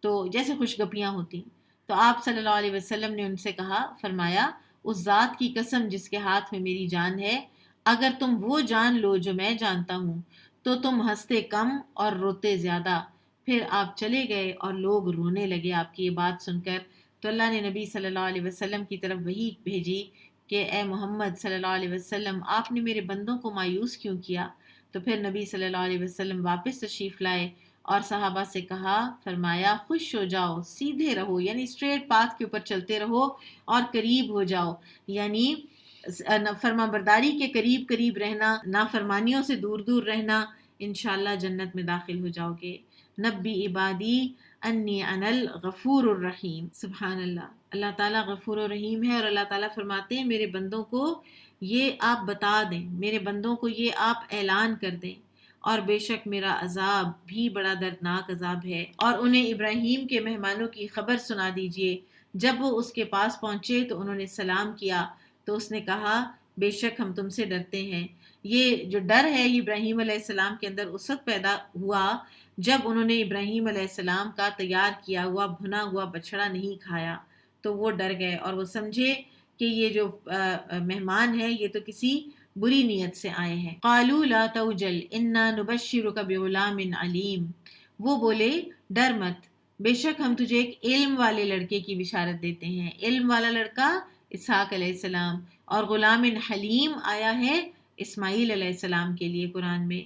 تو جیسے خوش گپیاں ہوتی، تو آپ صلی اللہ علیہ وسلم نے ان سے کہا، فرمایا اس ذات کی قسم جس کے ہاتھ میں میری جان ہے، اگر تم وہ جان لو جو میں جانتا ہوں تو تم ہنستے کم اور روتے زیادہ۔ پھر آپ چلے گئے اور لوگ رونے لگے آپ کی یہ بات سن کر۔ تو اللہ نے نبی صلی اللہ علیہ وسلم کی طرف وحی بھیجی کہ اے محمد صلی اللہ علیہ وسلم، آپ نے میرے بندوں کو مایوس کیوں کیا؟ تو پھر نبی صلی اللہ علیہ وسلم واپس تشریف لائے اور صحابہ سے کہا، فرمایا خوش ہو جاؤ، سیدھے رہو، یعنی اسٹریٹ پاتھ کے اوپر چلتے رہو اور قریب ہو جاؤ، یعنی فرما برداری کے قریب قریب رہنا، نافرمانیوں سے دور دور رہنا، انشاءاللہ جنت میں داخل ہو جاؤ گے۔ نبی عبادی انی انا الغفور الرحیم۔ سبحان اللہ، اللہ تعالیٰ غفور و رحیم ہے، اور اللہ تعالیٰ فرماتے ہیں میرے بندوں کو یہ آپ بتا دیں، میرے بندوں کو یہ آپ اعلان کر دیں، اور بے شک میرا عذاب بھی بڑا دردناک عذاب ہے۔ اور انہیں ابراہیم کے مہمانوں کی خبر سنا دیجئے، جب وہ اس کے پاس پہنچے تو انہوں نے سلام کیا، تو اس نے کہا بے شک ہم تم سے ڈرتے ہیں۔ یہ جو ڈر ہے یہ ابراہیم علیہ السلام کے اندر اس وقت پیدا ہوا جب انہوں نے ابراہیم علیہ السلام کا تیار کیا ہوا بھنا ہوا بچڑا نہیں کھایا، تو وہ ڈر گئے اور وہ سمجھے کہ یہ جو مہمان ہے یہ تو کسی بری نیت سے آئے ہیں۔ قالوا لا توجل انا نبشرک بغلام علیم، وہ بولے ڈر مت، بے شک ہم تجھے ایک علم والے لڑکے کی بشارت دیتے ہیں۔ علم والا لڑکا اسحاق علیہ السلام، اور غلام حلیم آیا ہے اسماعیل علیہ السلام کے لیے قرآن میں۔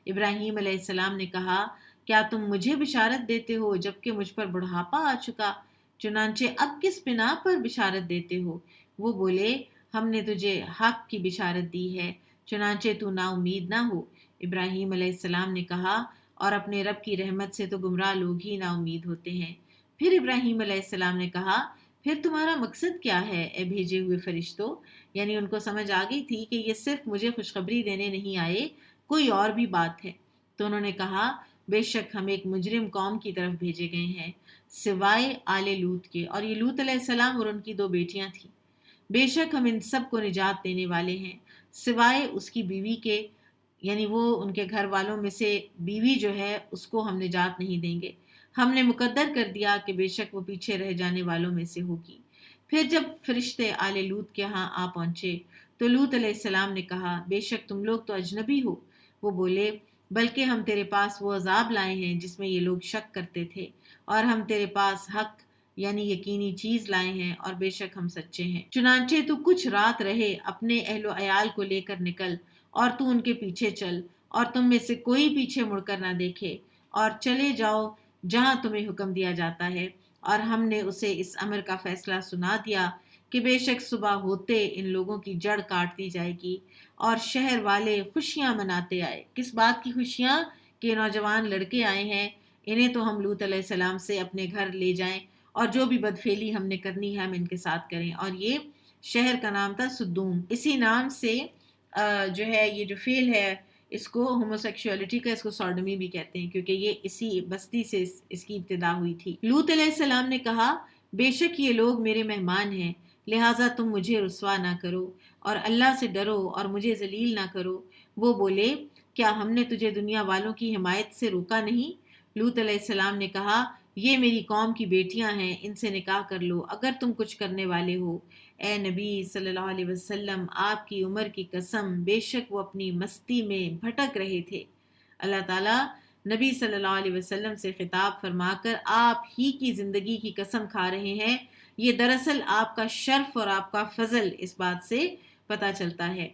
ابراہیم علیہ السلام نے کہا کیا تم مجھے بشارت دیتے ہو جبکہ مجھ پر بڑھاپا آ چکا؟ چنانچہ اب کس بنا پر بشارت دیتے ہو؟ وہ بولے ہم نے تجھے حق کی بشارت دی ہے، چنانچہ تو نا امید نہ ہو۔ ابراہیم علیہ السلام نے کہا اور اپنے رب کی رحمت سے تو گمراہ لوگ ہی نا امید ہوتے ہیں۔ پھر ابراہیم علیہ السلام نے کہا پھر تمہارا مقصد کیا ہے اے بھیجے ہوئے فرشتوں؟ یعنی ان کو سمجھ آ گئی تھی کہ یہ صرف مجھے خوشخبری دینے نہیں آئے، کوئی اور بھی بات ہے۔ تو انہوں نے کہا بے شک ہم ایک مجرم قوم کی طرف بھیجے گئے ہیں سوائے آل لوط کے، اور یہ لوط علیہ السلام اور ان کی 2 بیٹیاں تھیں۔ بے شک ہم ان سب کو نجات دینے والے ہیں سوائے اس کی بیوی کے، یعنی وہ ان کے گھر والوں میں سے بیوی جو ہے اس کو ہم نجات نہیں دیں گے، ہم نے مقدر کر دیا کہ بے شک وہ پیچھے رہ جانے والوں میں سے ہوگی۔ پھر جب فرشتے آل لوط کے ہاں آ پہنچے تو لوط علیہ السلام نے کہا بے شک تم لوگ تو اجنبی ہو۔ وہ بولے بلکہ ہم تیرے پاس وہ عذاب لائے ہیں جس میں یہ لوگ شک کرتے تھے، اور ہم تیرے پاس حق یعنی یقینی چیز لائے ہیں، اور بے شک ہم سچے ہیں۔ چنانچہ تو کچھ رات رہے، اپنے اہل و عیال کو لے کر نکل، اور تو ان کے پیچھے چل، اور تم میں سے کوئی پیچھے مڑ کر نہ دیکھے، اور چلے جاؤ جہاں تمہیں حکم دیا جاتا ہے۔ اور ہم نے اسے اس امر کا فیصلہ سنا دیا کہ بے شک صبح ہوتے ان لوگوں کی جڑ کاٹ دی جائے گی، اور شہر والے خوشیاں مناتے آئے۔ کس بات کی خوشیاں؟ کہ نوجوان لڑکے آئے ہیں، انہیں تو ہم لوط علیہ السلام سے اپنے گھر لے جائیں، اور جو بھی بدفعلی ہم نے کرنی ہے ہم ان کے ساتھ کریں۔ اور یہ شہر کا نام تھا سدوم، اسی نام سے جو ہے یہ جو فعل ہے اس کو ہوموسیکشولیٹی کا، اس کو سوڈومی بھی کہتے ہیں، کیونکہ یہ اسی بستی سے اس کی ابتدا ہوئی تھی۔ لوط علیہ السلام نے کہا بے شک یہ لوگ میرے مہمان ہیں، لہٰذا تم مجھے رسوا نہ کرو، اور اللہ سے ڈرو اور مجھے ذلیل نہ کرو۔ وہ بولے کیا ہم نے تجھے دنیا والوں کی حمایت سے روکا نہیں؟ لوط علیہ السلام نے کہا یہ میری قوم کی بیٹیاں ہیں، ان سے نکاح کر لو اگر تم کچھ کرنے والے ہو۔ اے نبی صلی اللہ علیہ وسلم، آپ کی عمر کی قسم، بے شک وہ اپنی مستی میں بھٹک رہے تھے۔ اللہ تعالیٰ نبی صلی اللہ علیہ وسلم سے خطاب فرما کر آپ ہی کی زندگی کی قسم کھا رہے ہیں۔ یہ دراصل آپ کا شرف اور آپ کا فضل اس بات سے پتہ چلتا ہے۔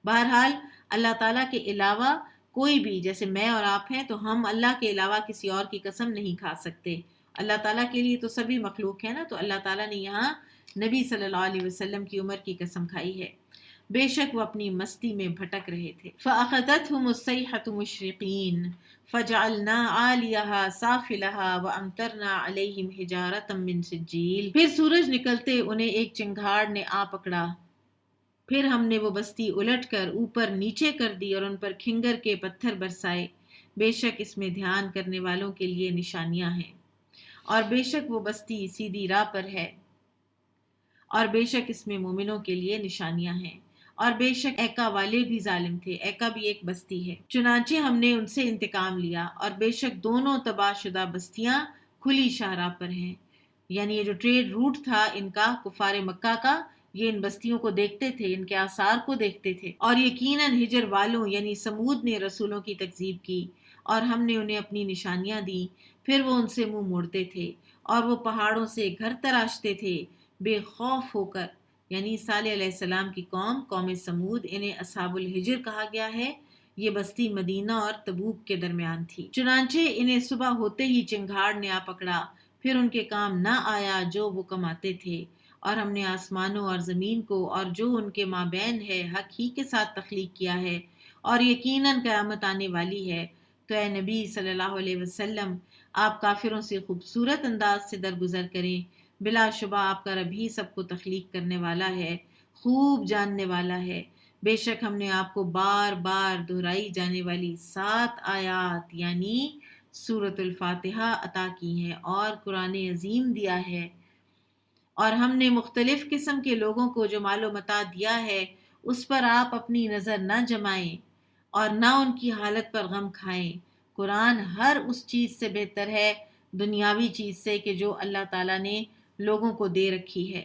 بہرحال اللہ تعالیٰ کے علاوہ کوئی بھی، جیسے میں اور آپ ہیں تو ہم اللہ کے علاوہ کسی اور کی قسم نہیں کھا سکتے۔ اللہ تعالیٰ کے لیے تو سبھی مخلوق ہے نا، تو اللہ تعالیٰ نے یہاں نبی صلی اللہ علیہ وسلم کی عمر کی قسم کھائی ہے۔ بے شک وہ اپنی مستی میں بھٹک رہے تھے۔ فَأَخَذَتْهُمُ الصَّيْحَةُ مُشْرِقِينَ فَجَعَلْنَا عَالِيَهَا سَافِلَهَا وَأَمْطَرْنَا عَلَيْهِمْ حِجَارَةً مِّن سِجِّيلٍ۔ پھر سورج نکلتے انہیں ایک چنگھاڑ نے آ پکڑا، پھر ہم نے وہ بستی الٹ کر اوپر نیچے کر دی اور ان پر کھنگر کے پتھر برسائے۔ بے شک اس میں دھیان کرنے والوں کے لیے نشانیاں ہیں، اور بے شک وہ بستی سیدھی راہ پر ہے، اور بے شک اس میں مومنوں کے لیے نشانیاں ہیں۔ اور بے شک ایکا والے بھی ظالم تھے۔ ایکا بھی ایک بستی ہے۔ چنانچہ ہم نے ان سے انتقام لیا اور بے شک دونوں تباہ شدہ بستیاں کھلی شاہراہ پر ہیں۔ یعنی یہ جو ٹریڈ روٹ تھا ان کا کفار مکہ کا، یہ ان بستیوں کو دیکھتے تھے، ان کے آثار کو دیکھتے تھے۔ اور یقیناً ہجر والوں یعنی سمود نے رسولوں کی تکذیب کی اور ہم نے انہیں اپنی نشانیاں دیں، پھر وہ ان سے منہ موڑتے تھے اور وہ پہاڑوں سے گھر تراشتے تھے بے خوف ہو کر۔ یعنی صالح علیہ السلام کی قوم سمود، انہیں اصحاب الحجر کہا گیا ہے۔ یہ بستی مدینہ اور تبوک کے درمیان تھی۔ چنانچہ انہیں صبح ہوتے ہی چنگھاڑ نے آ پکڑا، پھر ان کے کام نہ آیا جو وہ کماتے تھے، اور ہم نے آسمانوں اور زمین کو اور جو ان کے مابین ہے حق ہی کے ساتھ تخلیق کیا ہے، اور یقیناً قیامت آنے والی ہے۔ تو اے نبی صلی اللہ علیہ وسلم، آپ کافروں سے خوبصورت انداز سے درگزر کریں۔ بلا شبہ آپ کا رب ہی سب کو تخلیق کرنے والا ہے، خوب جاننے والا ہے۔ بے شک ہم نے آپ کو بار بار دہرائی جانے والی 7 آیات یعنی سورۃ الفاتحہ عطا کی ہیں اور قرآن عظیم دیا ہے، اور ہم نے مختلف قسم کے لوگوں کو جو مال و متاع دیا ہے اس پر آپ اپنی نظر نہ جمائیں اور نہ ان کی حالت پر غم کھائیں۔ قرآن ہر اس چیز سے بہتر ہے، دنیاوی چیز سے، کہ جو اللہ تعالیٰ نے لوگوں کو دے رکھی ہے،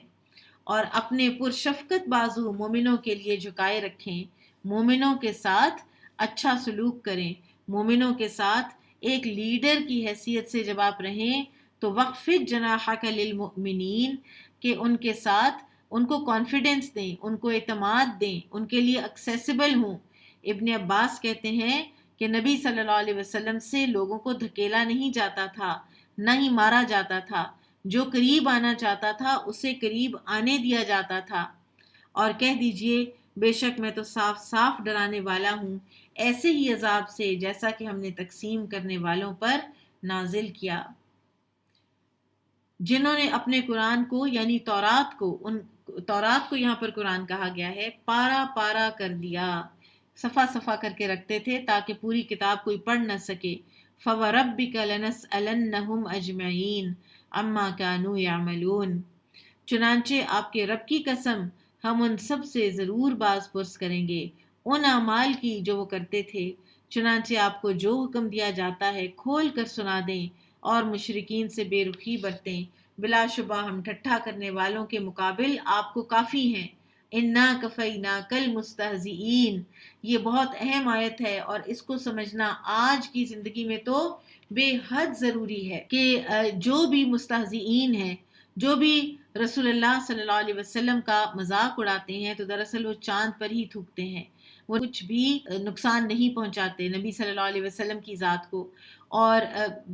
اور اپنے پرشفقت بازو مومنوں کے لیے جھکائے رکھیں۔ مومنوں کے ساتھ اچھا سلوک کریں۔ مومنوں کے ساتھ ایک لیڈر کی حیثیت سے جب آپ رہیں تو وَخْفِضْ جَنَاحَكَ لِلْمُؤْمِنِينَ، کہ ان کے ساتھ ان کو کانفیڈنس دیں، ان کو اعتماد دیں، ان کے لیے ایکسیسیبل ہوں۔ ابن عباس کہتے ہیں کہ نبی صلی اللہ علیہ وسلم سے لوگوں کو دھکیلا نہیں جاتا تھا، نہ ہی مارا جاتا تھا۔ جو قریب آنا چاہتا تھا اسے قریب آنے دیا جاتا تھا، اور کہہ دیجئے بے شک میں تو صاف صاف ڈرانے والا ہوں ایسے ہی عذاب سے جیسا کہ ہم نے تقسیم کرنے والوں پر نازل کیا۔ جنہوں نے اپنے قرآن کو یعنی تورات کو یہاں پر قرآن کہا گیا ہے، پارا پارا کر دیا، صفحہ صفحہ کر کے رکھتے تھے تاکہ پوری کتاب کوئی پڑھ نہ سکے۔ فَوَرَبِّكَ لَنَسْأَلَنَّهُمْ أَجْمَعِينَ عَمَّا كَانُوا يَعْمَلُونَ، چنانچہ آپ کے رب کی قسم ہم ان سب سے ضرور باز پرس کریں گے ان اعمال کی جو وہ کرتے تھے۔ چنانچہ آپ کو جو حکم دیا جاتا ہے کھول کر سنا دیں اور مشرکین سے بے رخی برتیں۔ بلا شبہ ہم ٹھٹھا کرنے والوں کے مقابل آپ کو کافی ہیں۔ اِنَّا كَفَيْنَاكَ الْمُسْتَهْزِئِينَ، یہ بہت اہم آیت ہے اور اس کو سمجھنا آج کی زندگی میں تو بے حد ضروری ہے کہ جو بھی مستہزئین ہیں، جو بھی رسول اللہ صلی اللہ علیہ وسلم کا مذاق اڑاتے ہیں، تو دراصل وہ چاند پر ہی تھوکتے ہیں، وہ کچھ بھی نقصان نہیں پہنچاتے نبی صلی اللہ علیہ وسلم کی ذات کو۔ اور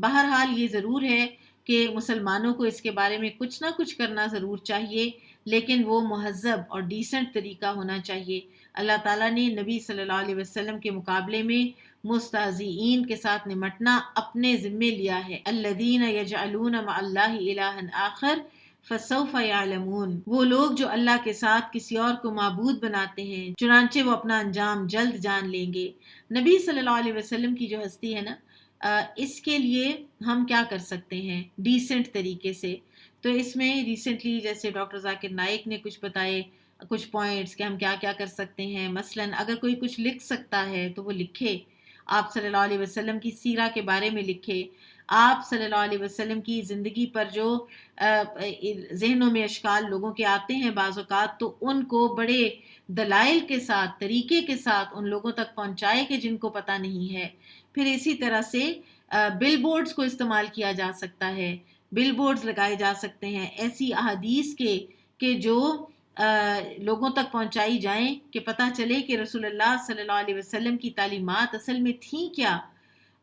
بہرحال یہ ضرور ہے کہ مسلمانوں کو اس کے بارے میں کچھ نہ کچھ کرنا ضرور چاہیے، لیکن وہ مہذب اور ڈیسنٹ طریقہ ہونا چاہیے۔ اللہ تعالیٰ نے نبی صلی اللہ علیہ وسلم کے مقابلے میں مستہزئین کے ساتھ نمٹنا اپنے ذمے لیا ہے۔ الذین یجعلون مع اللہ الہا آخر فسوف یعلمون، وہ لوگ جو اللہ کے ساتھ کسی اور کو معبود بناتے ہیں، چنانچہ وہ اپنا انجام جلد جان لیں گے۔ نبی صلی اللہ علیہ وسلم کی جو ہستی ہے نا، اس کے لیے ہم کیا کر سکتے ہیں ڈیسنٹ طریقے سے؟ تو اس میں ریسنٹلی جیسے ڈاکٹر ذاکر نائک نے کچھ بتائے، کچھ پوائنٹس کہ ہم کیا کیا کر سکتے ہیں۔ مثلا اگر کوئی کچھ لکھ سکتا ہے تو وہ لکھے، آپ صلی اللہ علیہ وسلم کی سیرہ کے بارے میں لکھے، آپ صلی اللہ علیہ وسلم کی زندگی پر جو ذہنوں میں اشکال لوگوں کے آتے ہیں بعض اوقات، تو ان کو بڑے دلائل کے ساتھ، طریقے کے ساتھ ان لوگوں تک پہنچائے کہ جن کو پتہ نہیں ہے۔ پھر اسی طرح سے بل بورڈز کو استعمال کیا جا سکتا ہے، بل بورڈز لگائے جا سکتے ہیں ایسی احادیث کے کہ جو لوگوں تک پہنچائی جائیں، کہ پتہ چلے کہ رسول اللہ صلی اللہ علیہ وسلم کی تعلیمات اصل میں تھیں کیا،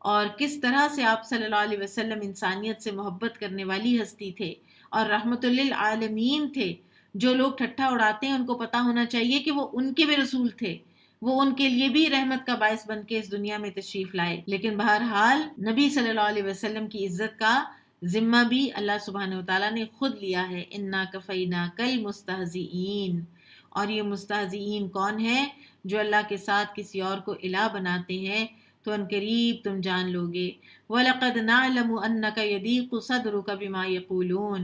اور کس طرح سے آپ صلی اللہ علیہ وسلم انسانیت سے محبت کرنے والی ہستی تھے اور رحمت للعالمین تھے۔ جو لوگ ٹھٹھا اڑاتے ہیں ان کو پتہ ہونا چاہیے کہ وہ ان کے بھی رسول تھے، وہ ان کے لیے بھی رحمت کا باعث بن کے اس دنیا میں تشریف لائے۔ لیکن بہرحال نبی صلی اللہ علیہ وسلم کی عزت کا ذمہ بھی اللہ سبحانہ وتعالیٰ نے خود لیا ہے۔ اِنَّا كَفَيْنَاكَ الْمُسْتَهْزِئِينَ، اور یہ مستہزئین کون ہیں؟ جو اللہ کے ساتھ کسی اور کو الہ بناتے ہیں، تو ان قریب تم جان لوگے۔ وَلَقَدْ نَعْلَمُ أَنَّكَ يَضِيقُ صَدْرُكَ بِمَا يَقُولُونَ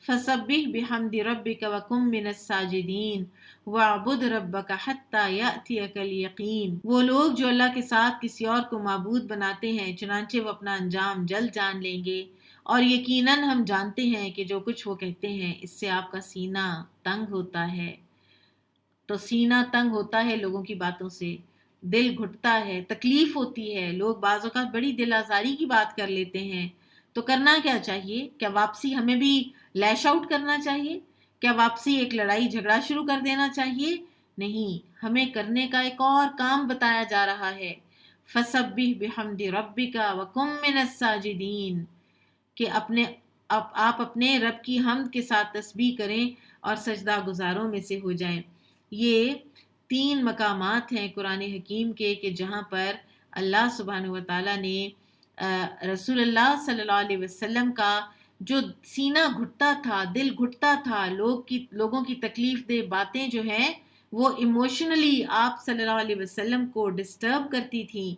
فَسَبِّحْ بِحَمْدِ رَبِّكَ وَكُن مِّنَ السَّاجِدِينَ وَاعْبُدْ رَبَّكَ حَتَّى يَأْتِيَكَ الْيَقِينُ۔ وہ لوگ جو اللہ کے ساتھ کسی اور کو معبود بناتے ہیں، چنانچہ وہ اپنا انجام جلد جان لیں گے، اور یقیناً ہم جانتے ہیں کہ جو کچھ وہ کہتے ہیں اس سے آپ کا سینہ تنگ ہوتا ہے۔ تو سینہ تنگ ہوتا ہے لوگوں کی باتوں سے، دل گھٹتا ہے، تکلیف ہوتی ہے، لوگ بعض اوقات بڑی دل آزاری کی بات کر لیتے ہیں۔ تو کرنا کیا چاہیے؟ کیا واپسی ہمیں بھی لیش آؤٹ کرنا چاہیے؟ کیا واپسی ایک لڑائی جھگڑا شروع کر دینا چاہیے؟ نہیں، ہمیں کرنے کا ایک اور کام بتایا جا رہا ہے، فَسَبِّحْ بِحَمْدِ رَبِّكَ وَكُن مِّنَ السَّاجِدِينَ، کہ آپ اپنے رب کی حمد کے ساتھ تسبیح کریں اور سجدہ گزاروں میں سے ہو جائیں۔ یہ 3 مقامات ہیں قرآن حکیم کے کہ جہاں پر اللہ سبحانہ و تعالیٰ نے رسول اللہ صلی اللہ علیہ وسلم کا جو سینہ گھٹتا تھا، دل گھٹتا تھا، لوگوں کی تکلیف دہ باتیں جو ہیں وہ ایموشنلی آپ صلی اللہ علیہ وسلم کو ڈسٹرب کرتی تھیں،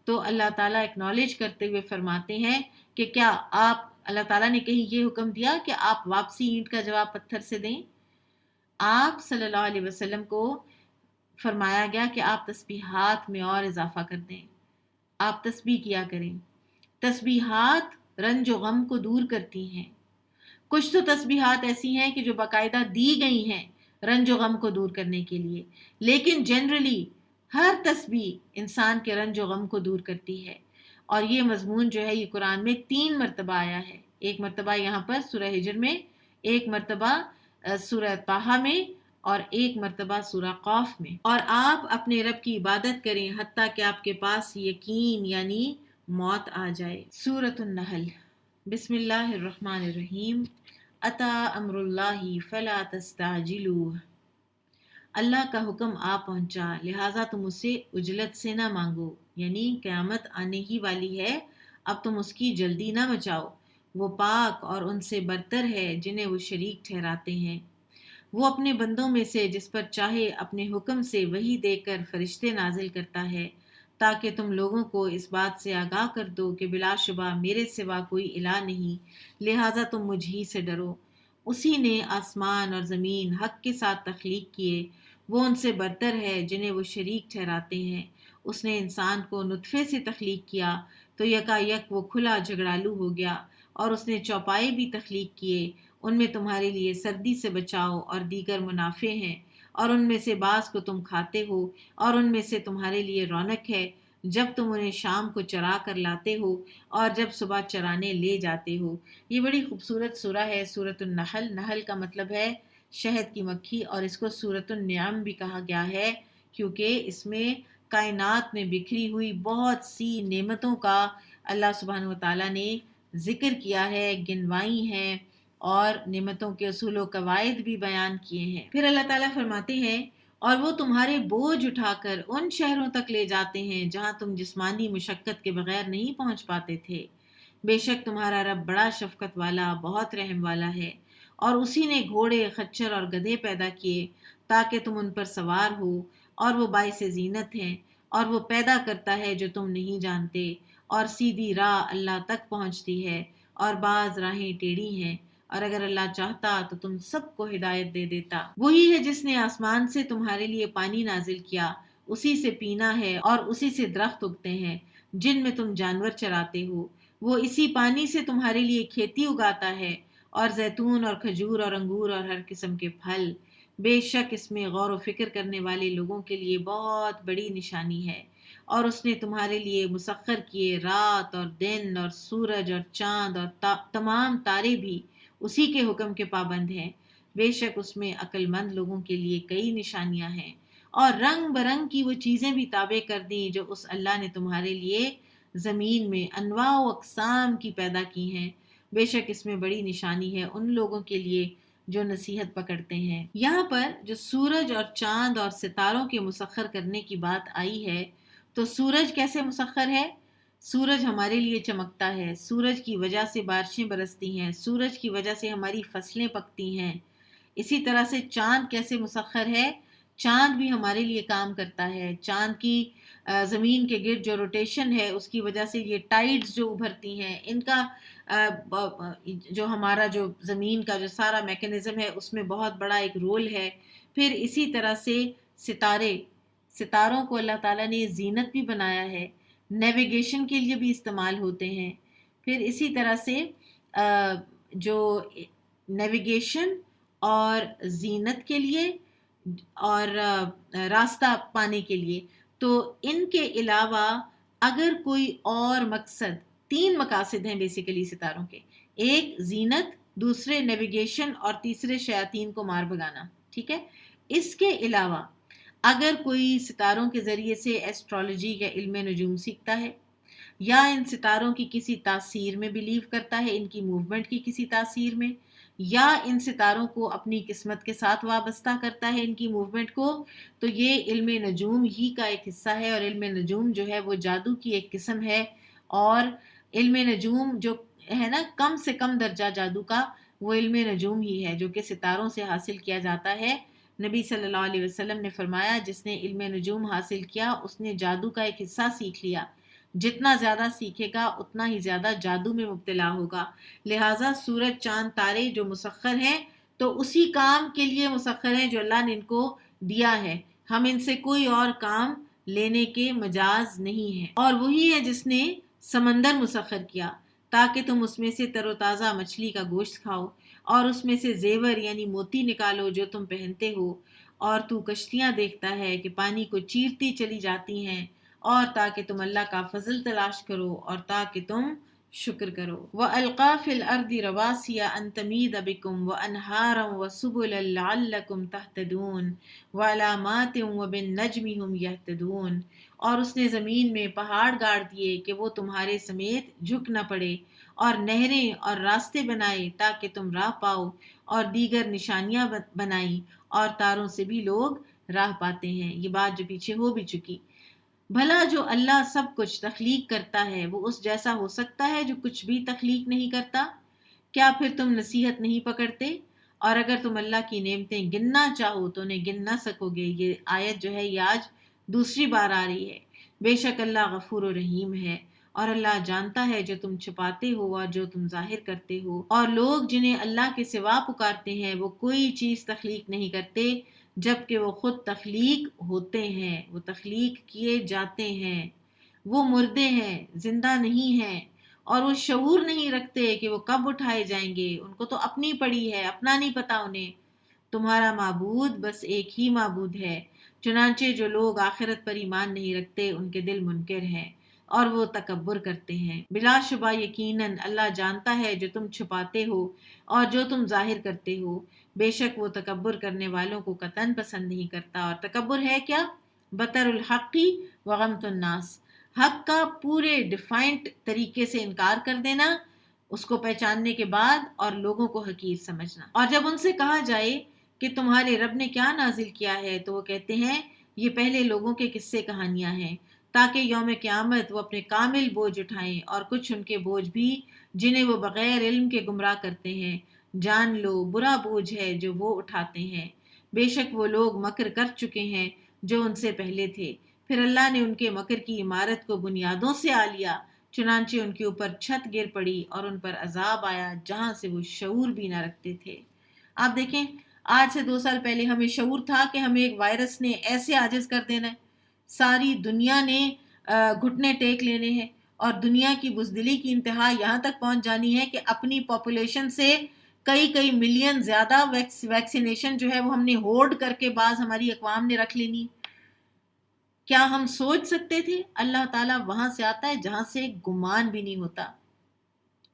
تو اللہ تعالیٰ ایکنالج کرتے ہوئے فرماتے ہیں کہ کیا اللہ تعالیٰ نے کہیں یہ حکم دیا کہ آپ واپسی اینٹ کا جواب پتھر سے دیں؟ آپ صلی اللہ علیہ وسلم کو فرمایا گیا کہ آپ تسبیحات میں اور اضافہ کر دیں، آپ تسبیح کیا کریں۔ تسبیحات رنج و غم کو دور کرتی ہیں۔ کچھ تو تسبیحات ایسی ہیں کہ جو باقاعدہ دی گئی ہیں رنج و غم کو دور کرنے کے لیے، لیکن جنرلی ہر تسبیح انسان کے رنج و غم کو دور کرتی ہے، اور یہ مضمون جو ہے یہ قرآن میں 3 مرتبہ آیا ہے، ایک مرتبہ یہاں پر سورہ ہجر میں، ایک مرتبہ سورہ طٰہٰ میں، اور ایک مرتبہ سورہ قاف میں۔ اور آپ اپنے رب کی عبادت کریں حتیٰ کہ آپ کے پاس یقین یعنی موت آ جائے۔ سورۃ النحل۔ بسم اللہ الرحمن الرحیم۔ اتی امر اللہ فلا تستعجلوہ۔ اللہ کا حکم آ پہنچا، لہٰذا تم اسے عجلت سے نہ مانگو، یعنی قیامت آنے ہی والی ہے، اب تم اس کی جلدی نہ مچاؤ۔ وہ پاک اور ان سے برتر ہے جنہیں وہ شریک ٹھہراتے ہیں۔ وہ اپنے بندوں میں سے جس پر چاہے اپنے حکم سے وحی دے کر فرشتے نازل کرتا ہے، تاکہ تم لوگوں کو اس بات سے آگاہ کر دو کہ بلا شبہ میرے سوا کوئی الہ نہیں، لہٰذا تم مجھ ہی سے ڈرو۔ اسی نے آسمان اور زمین حق کے ساتھ تخلیق کیے، وہ ان سے برتر ہے جنہیں وہ شریک ٹھہراتے ہیں۔ اس نے انسان کو نطفے سے تخلیق کیا تو یکا یک وہ کھلا جھگڑالو ہو گیا، اور اس نے چوپائے بھی تخلیق کیے، ان میں تمہارے لیے سردی سے بچاؤ اور دیگر منافع ہیں، اور ان میں سے بعض کو تم کھاتے ہو، اور ان میں سے تمہارے لیے رونق ہے جب تم انہیں شام کو چرا کر لاتے ہو اور جب صبح چرانے لے جاتے ہو۔ یہ بڑی خوبصورت سورہ ہے، سورۃ النحل۔ نحل کا مطلب ہے شہد کی مکھی، اور اس کو سورۃ النعم بھی کہا گیا ہے کیونکہ اس میں کائنات میں بکھری ہوئی بہت سی نعمتوں کا اللہ سبحانہ وتعالیٰ نے ذکر کیا ہے، گنوائی ہیں، اور نعمتوں کے اصول و قواعد بھی بیان کیے ہیں۔ پھر اللہ تعالیٰ فرماتے ہیں، اور وہ تمہارے بوجھ اٹھا کر ان شہروں تک لے جاتے ہیں جہاں تم جسمانی مشقت کے بغیر نہیں پہنچ پاتے تھے۔ بے شک تمہارا رب بڑا شفقت والا، بہت رحم والا ہے، اور اسی نے گھوڑے، خچر اور گدھے پیدا کیے تاکہ تم ان پر سوار ہو، اور وہ باعث زینت ہیں، اور وہ پیدا کرتا ہے جو تم نہیں جانتے، اور سیدھی راہ اللہ تک پہنچتی ہے، اور بعض راہیں ٹیڑھی ہیں، اور اگر اللہ چاہتا تو تم سب کو ہدایت دے دیتا۔ وہی ہے جس نے آسمان سے تمہارے لیے پانی نازل کیا، اسی سے پینا ہے، اور اسی سے درخت اگتے ہیں جن میں تم جانور چراتے ہو۔ وہ اسی پانی سے تمہارے لیے کھیتی اگاتا ہے، اور زیتون اور کھجور اور انگور اور ہر قسم کے پھل۔ بے شک اس میں غور و فکر کرنے والے لوگوں کے لیے بہت بڑی نشانی ہے۔ اور اس نے تمہارے لیے مسخر کیے رات اور دن، اور سورج اور چاند اور تمام تارے بھی اسی کے حکم کے پابند ہیں۔ بے شک اس میں عقل مند لوگوں کے لیے کئی نشانیاں ہیں، اور رنگ برنگ کی وہ چیزیں بھی تابع کر دیں جو اس اللہ نے تمہارے لیے زمین میں انواع و اقسام کی پیدا کی ہیں۔ بے شک اس میں بڑی نشانی ہے ان لوگوں کے لیے جو نصیحت پکڑتے ہیں۔ یہاں پر جو سورج اور چاند اور ستاروں کے مسخر کرنے کی بات آئی ہے، تو سورج کیسے مسخر ہے؟ سورج ہمارے لیے چمکتا ہے، سورج کی وجہ سے بارشیں برستی ہیں، سورج کی وجہ سے ہماری فصلیں پکتی ہیں۔ اسی طرح سے چاند کیسے مسخر ہے؟ چاند بھی ہمارے لیے کام کرتا ہے. چاند کی زمین کے گرد جو روٹیشن ہے اس کی وجہ سے یہ ٹائیڈز جو ابھرتی ہیں ان کا جو ہمارا جو زمین کا جو سارا میکینزم ہے اس میں بہت بڑا ایک رول ہے. پھر اسی طرح سے ستاروں کو اللہ تعالیٰ نے زینت بھی بنایا ہے، نیویگیشن کے لیے بھی استعمال ہوتے ہیں. پھر اسی طرح سے جو نیویگیشن اور زینت کے لیے اور راستہ پانے کے لیے، تو ان کے علاوہ اگر کوئی اور مقصد، 3 مقاصد ہیں بیسیکلی ستاروں کے، ایک زینت، دوسرے نیویگیشن اور تیسرے شیاطین کو مار بھگانا. ٹھیک ہے. اس کے علاوہ اگر کوئی ستاروں کے ذریعے سے ایسٹرالوجی یا علم نجوم سیکھتا ہے، یا ان ستاروں کی کسی تاثیر میں بلیو کرتا ہے، ان کی موومنٹ کی کسی تاثیر میں، یا ان ستاروں کو اپنی قسمت کے ساتھ وابستہ کرتا ہے ان کی موومنٹ کو، تو یہ علم نجوم ہی کا ایک حصہ ہے. اور علم نجوم جو ہے وہ جادو کی ایک قسم ہے. اور علم نجوم جو ہے نا کم سے کم درجہ جادو کا، وہ علم نجوم ہی ہے جو کہ ستاروں سے حاصل کیا جاتا ہے. نبی صلی اللہ علیہ وسلم نے فرمایا جس نے علم نجوم حاصل کیا اس نے جادو کا ایک حصہ سیکھ لیا. جتنا زیادہ سیکھے گا اتنا ہی زیادہ جادو میں مبتلا ہوگا. لہٰذا سورج، چاند، تارے جو مسخر ہیں تو اسی کام کے لیے مسخر ہیں جو اللہ نے ان کو دیا ہے. ہم ان سے کوئی اور کام لینے کے مجاز نہیں ہے. اور وہی ہے جس نے سمندر مسخر کیا تاکہ تم اس میں سے تر و تازہ مچھلی کا گوشت کھاؤ، اور اس میں سے زیور یعنی موتی نکالو جو تم پہنتے ہو. اور تو کشتیاں دیکھتا ہے کہ پانی کو چیرتی چلی جاتی ہیں، اور تاکہ تم اللہ کا فضل تلاش کرو اور تاکہ تم شکر کرو. وَأَلْقَى فِي الْأَرْضِ رَوَاسِيَ أَن تَمِيدَ بِكُمْ وَأَنْهَارًا وَسُبُلًا لَعَلَّكُمْ تَهْتَدُونَ وَعَلَامَاتٍ وَبِالنَّجْمِ هُمْ يَهْتَدُونَ. اور اس نے زمین میں پہاڑ گاڑ دیے کہ وہ تمہارے سمیت جھک نہ پڑے، اور نہریں اور راستے بنائے تاکہ تم راہ پاؤ، اور دیگر نشانیاں بنائی، اور تاروں سے بھی لوگ راہ پاتے ہیں. یہ بات جو پیچھے ہو بھی چکی. بھلا جو اللہ سب کچھ تخلیق کرتا ہے وہ اس جیسا ہو سکتا ہے جو کچھ بھی تخلیق نہیں کرتا؟ کیا پھر تم نصیحت نہیں پکڑتے؟ اور اگر تم اللہ کی نعمتیں گننا چاہو تو انہیں گن نہ سکو گے. یہ آیت جو ہے یہ آج دوسری بار آ رہی ہے. بے شک اللہ غفور و رحیم ہے، اور اللہ جانتا ہے جو تم چھپاتے ہو اور جو تم ظاہر کرتے ہو. اور لوگ جنہیں اللہ کے سوا پکارتے ہیں وہ کوئی چیز تخلیق نہیں کرتے جبکہ وہ خود تخلیق ہوتے ہیں، وہ تخلیق کیے جاتے ہیں. وہ مردے ہیں، زندہ نہیں ہیں، اور وہ شعور نہیں رکھتے کہ وہ کب اٹھائے جائیں گے. ان کو تو اپنی پڑی ہے، اپنا نہیں پتا انہیں. تمہارا معبود بس ایک ہی معبود ہے، چنانچہ جو لوگ آخرت پر ایمان نہیں رکھتے ان کے دل منکر ہیں اور وہ تکبر کرتے ہیں. بلا شبہ یقیناً اللہ جانتا ہے جو تم چھپاتے ہو اور جو تم ظاہر کرتے ہو. بے شک وہ تکبر کرنے والوں کو قطعاً پسند نہیں کرتا. اور تکبر ہے کیا؟ بطر الحقی وغمت الناس، حق کا پورے ڈیفائنڈ طریقے سے انکار کر دینا اس کو پہچاننے کے بعد، اور لوگوں کو حقیر سمجھنا. اور جب ان سے کہا جائے کہ تمہارے رب نے کیا نازل کیا ہے تو وہ کہتے ہیں یہ پہلے لوگوں کے قصے کہانیاں ہیں، تاکہ یوم قیامت وہ اپنے کامل بوجھ اٹھائیں، اور کچھ ان کے بوجھ بھی جنہیں وہ بغیر علم کے گمراہ کرتے ہیں. جان لو برا بوجھ ہے جو وہ اٹھاتے ہیں. بے شک وہ لوگ مکر کر چکے ہیں جو ان سے پہلے تھے، پھر اللہ نے ان کے مکر کی عمارت کو بنیادوں سے آ لیا، چنانچہ ان کے اوپر چھت گر پڑی اور ان پر عذاب آیا جہاں سے وہ شعور بھی نہ رکھتے تھے. آپ دیکھیں آج سے 2 سال پہلے ہمیں شعور تھا کہ ہمیں ایک وائرس نے ایسے عاجز کر دینا ہے، ساری دنیا نے گھٹنے ٹیک لینے ہیں، اور دنیا کی بزدلی کی انتہا یہاں تک پہنچ جانی ہے کہ اپنی پاپولیشن سے کئی ملین زیادہ ویکسینیشن جو ہے وہ ہم نے ہولڈ کر کے بعض ہماری اقوام نے رکھ لینی. کیا ہم سوچ سکتے تھے؟ اللہ تعالیٰ وہاں سے آتا ہے جہاں سے گمان بھی نہیں ہوتا.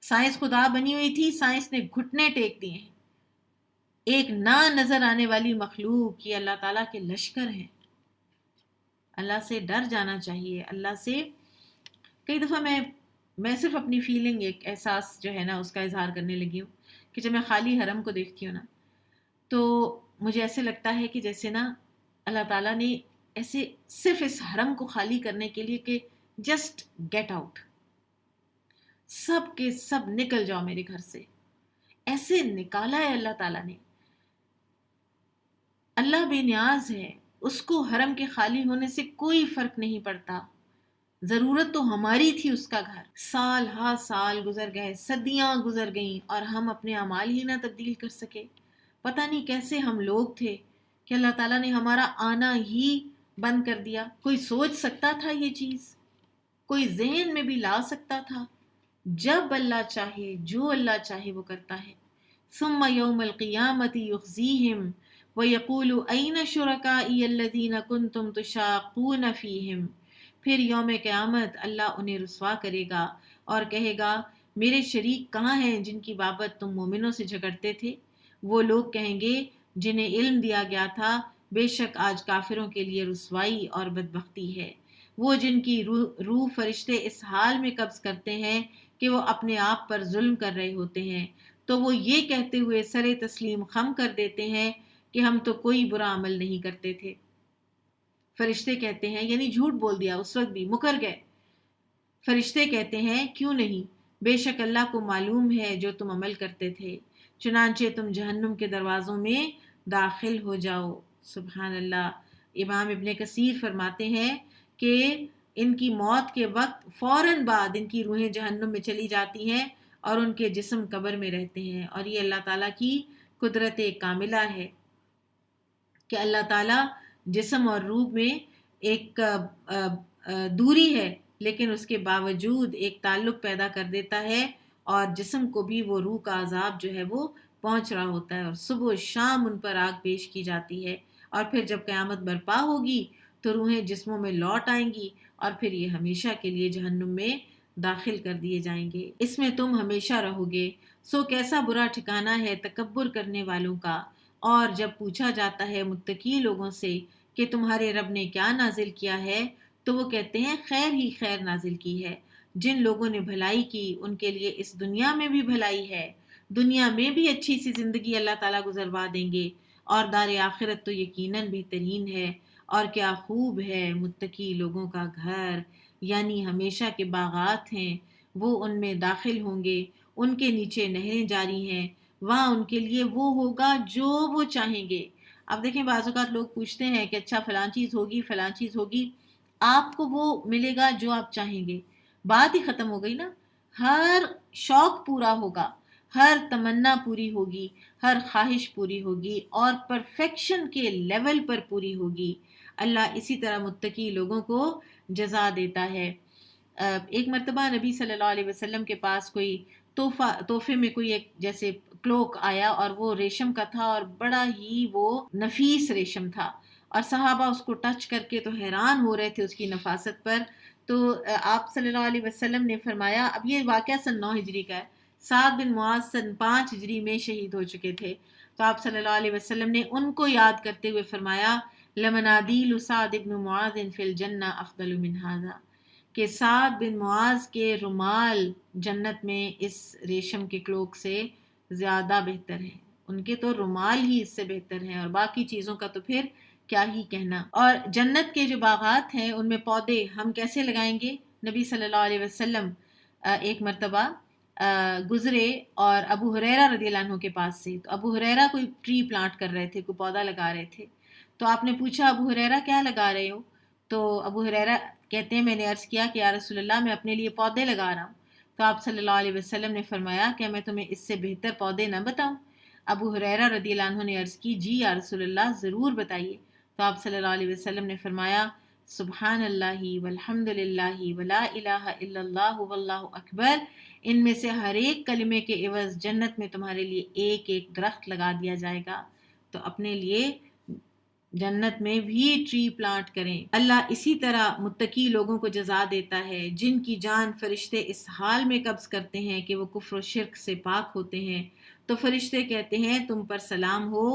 سائنس خدا بنی ہوئی تھی، سائنس نے گھٹنے ٹیک دیے ہیں. ایک نہ نظر آنے والی مخلوق یہ اللہ تعالیٰ کے لشکر ہیں. اللہ سے ڈر جانا چاہیے. اللہ سے کئی دفعہ میں صرف اپنی فیلنگ، ایک احساس جو ہے نا اس کا اظہار کرنے لگی ہوں کہ جب میں خالی حرم کو دیکھتی ہوں نا تو مجھے ایسے لگتا ہے کہ جیسے نا اللہ تعالیٰ نے ایسے صرف اس حرم کو خالی کرنے کے لیے کہ جسٹ گیٹ آؤٹ، سب کے سب نکل جاؤ میرے گھر سے، ایسے نکالا ہے اللہ تعالیٰ نے. اللہ بے نیاز ہے، اس کو حرم کے خالی ہونے سے کوئی فرق نہیں پڑتا، ضرورت تو ہماری تھی اس کا گھر۔ سال ہا سال گزر گئے، صدیاں گزر گئیں اور ہم اپنے اعمال ہی نہ تبدیل کر سکے۔ پتہ نہیں کیسے ہم لوگ تھے کہ اللہ تعالیٰ نے ہمارا آنا ہی بند کر دیا۔ کوئی سوچ سکتا تھا یہ چیز؟ کوئی ذہن میں بھی لا سکتا تھا؟ جب اللہ چاہے، جو اللہ چاہے وہ کرتا ہے۔ ثم یوم القیامت یخزیہم ویقول این شرکائی الذین کنتم تشاقون فیہم، پھر یوم قیامت اللہ انہیں رسوا کرے گا اور کہے گا میرے شریک کہاں ہیں جن کی بابت تم مومنوں سے جھگڑتے تھے؟ وہ لوگ کہیں گے جنہیں علم دیا گیا تھا بے شک آج کافروں کے لیے رسوائی اور بدبختی ہے، وہ جن کی روح فرشتے اس حال میں قبض کرتے ہیں کہ وہ اپنے آپ پر ظلم کر رہے ہوتے ہیں، تو وہ یہ کہتے ہوئے سر تسلیم خم کر دیتے ہیں کہ ہم تو کوئی برا عمل نہیں کرتے تھے۔ فرشتے کہتے ہیں، یعنی جھوٹ بول دیا، اس وقت بھی مکر گئے۔ فرشتے کہتے ہیں کیوں نہیں، بے شک اللہ کو معلوم ہے جو تم عمل کرتے تھے، چنانچہ تم جہنم کے دروازوں میں داخل ہو جاؤ۔ سبحان اللہ۔ امام ابن کثیر فرماتے ہیں کہ ان کی موت کے وقت فوراً بعد ان کی روحیں جہنم میں چلی جاتی ہیں اور ان کے جسم قبر میں رہتے ہیں، اور یہ اللہ تعالیٰ کی قدرت کاملہ ہے کہ اللہ تعالیٰ جسم اور روح میں ایک دوری ہے، لیکن اس کے باوجود ایک تعلق پیدا کر دیتا ہے، اور جسم کو بھی وہ روح کا عذاب جو ہے وہ پہنچ رہا ہوتا ہے، اور صبح و شام ان پر آگ پیش کی جاتی ہے، اور پھر جب قیامت برپا ہوگی تو روحیں جسموں میں لوٹ آئیں گی، اور پھر یہ ہمیشہ کے لیے جہنم میں داخل کر دیے جائیں گے، اس میں تم ہمیشہ رہو گے، سو کیسا برا ٹھکانہ ہے تکبر کرنے والوں کا۔ اور جب پوچھا جاتا ہے متقی لوگوں سے کہ تمہارے رب نے کیا نازل کیا ہے، تو وہ کہتے ہیں خیر ہی خیر نازل کی ہے، جن لوگوں نے بھلائی کی ان کے لیے اس دنیا میں بھی بھلائی ہے، دنیا میں بھی اچھی سی زندگی اللہ تعالیٰ گزروا دیں گے، اور دار آخرت تو یقیناً بہترین ہے، اور کیا خوب ہے متقی لوگوں کا گھر، یعنی ہمیشہ کے باغات ہیں، وہ ان میں داخل ہوں گے، ان کے نیچے نہریں جاری ہیں، وہاں ان کے لیے وہ ہوگا جو وہ چاہیں گے۔ اب دیکھیں بعض اوقات لوگ پوچھتے ہیں کہ اچھا فلاں چیز ہوگی، فلاں چیز ہوگی، آپ کو وہ ملے گا جو آپ چاہیں گے، بات ہی ختم ہو گئی نا۔ ہر شوق پورا ہوگا، ہر تمنا پوری ہوگی، ہر خواہش پوری ہوگی، اور پرفیکشن کے لیول پر پوری ہوگی۔ اللہ اسی طرح متقی لوگوں کو جزا دیتا ہے۔ ایک مرتبہ نبی صلی اللہ علیہ وسلم کے پاس کوئی تحفے میں کوئی ایک جیسے کلوک آیا، اور وہ ریشم کا تھا اور بڑا ہی وہ نفیس ریشم تھا، اور صحابہ اس کو ٹچ کر کے تو حیران ہو رہے تھے اس کی نفاست پر۔ تو آپ صلی اللہ علیہ وسلم نے فرمایا، اب یہ واقعہ سن 9 ہجری کا ہے، سعد بن معاذ سن 5 ہجری میں شہید ہو چکے تھے، تو آپ صلی اللہ علیہ وسلم نے ان کو یاد کرتے ہوئے فرمایا لمنادیل سعد بن معاذ فی الجنہ افضل من ھذا، کہ سعد بن معاذ کے رومال جنت میں اس ریشم کے کلوک سے زیادہ بہتر ہیں، ان کے تو رومال ہی اس سے بہتر ہیں، اور باقی چیزوں کا تو پھر کیا ہی کہنا۔ اور جنت کے جو باغات ہیں ان میں پودے ہم کیسے لگائیں گے؟ نبی صلی اللہ علیہ وسلم ایک مرتبہ گزرے اور ابو ہریرہ رضی اللہ عنہ کے پاس سے، تو ابو ہریرہ کوئی ٹری پلانٹ کر رہے تھے، کوئی پودا لگا رہے تھے، تو آپ نے پوچھا ابو ہریرہ کیا لگا رہے ہو؟ تو ابو ہریرہ کہتے ہیں میں نے عرض کیا کہ یا رسول اللہ میں اپنے لیے پودے لگا رہا ہوں، تو آپ صلی اللہ علیہ وسلم نے فرمایا کہ میں تمہیں اس سے بہتر پودے نہ بتاؤں؟ ابو ہریرہ رضی اللہ عنہ نے عرض کی جی یا رسول اللہ ضرور بتائیے، تو آپ صلی اللہ علیہ وسلم نے فرمایا سبحان اللہ والحمد للہ ولا الہ الا اللہ واللہ اکبر، ان میں سے ہر ایک کلمے کے عوض جنت میں تمہارے لیے ایک ایک درخت لگا دیا جائے گا، تو اپنے لیے جنت میں بھی ٹری پلانٹ کریں۔ اللہ اسی طرح متقی لوگوں کو جزا دیتا ہے جن کی جان فرشتے اس حال میں قبض کرتے ہیں کہ وہ کفر و شرک سے پاک ہوتے ہیں، تو فرشتے کہتے ہیں تم پر سلام ہو،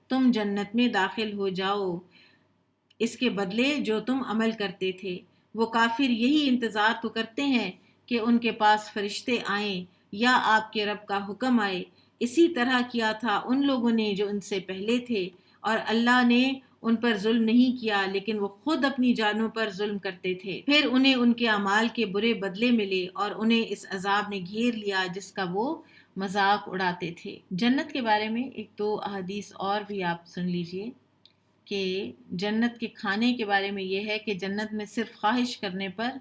تم جنت میں داخل ہو جاؤ اس کے بدلے جو تم عمل کرتے تھے۔ وہ کافر یہی انتظار تو کرتے ہیں کہ ان کے پاس فرشتے آئیں یا آپ کے رب کا حکم آئے، اسی طرح کیا تھا ان لوگوں نے جو ان سے پہلے تھے، اور اللہ نے ان پر ظلم نہیں کیا لیکن وہ خود اپنی جانوں پر ظلم کرتے تھے، پھر انہیں ان کے اعمال کے برے بدلے ملے اور انہیں اس عذاب نے گھیر لیا جس کا وہ مذاق اڑاتے تھے۔ جنت کے بارے میں ایک دو احادیث اور بھی آپ سن لیجئے۔ کہ جنت کے کھانے کے بارے میں یہ ہے کہ جنت میں صرف خواہش کرنے پر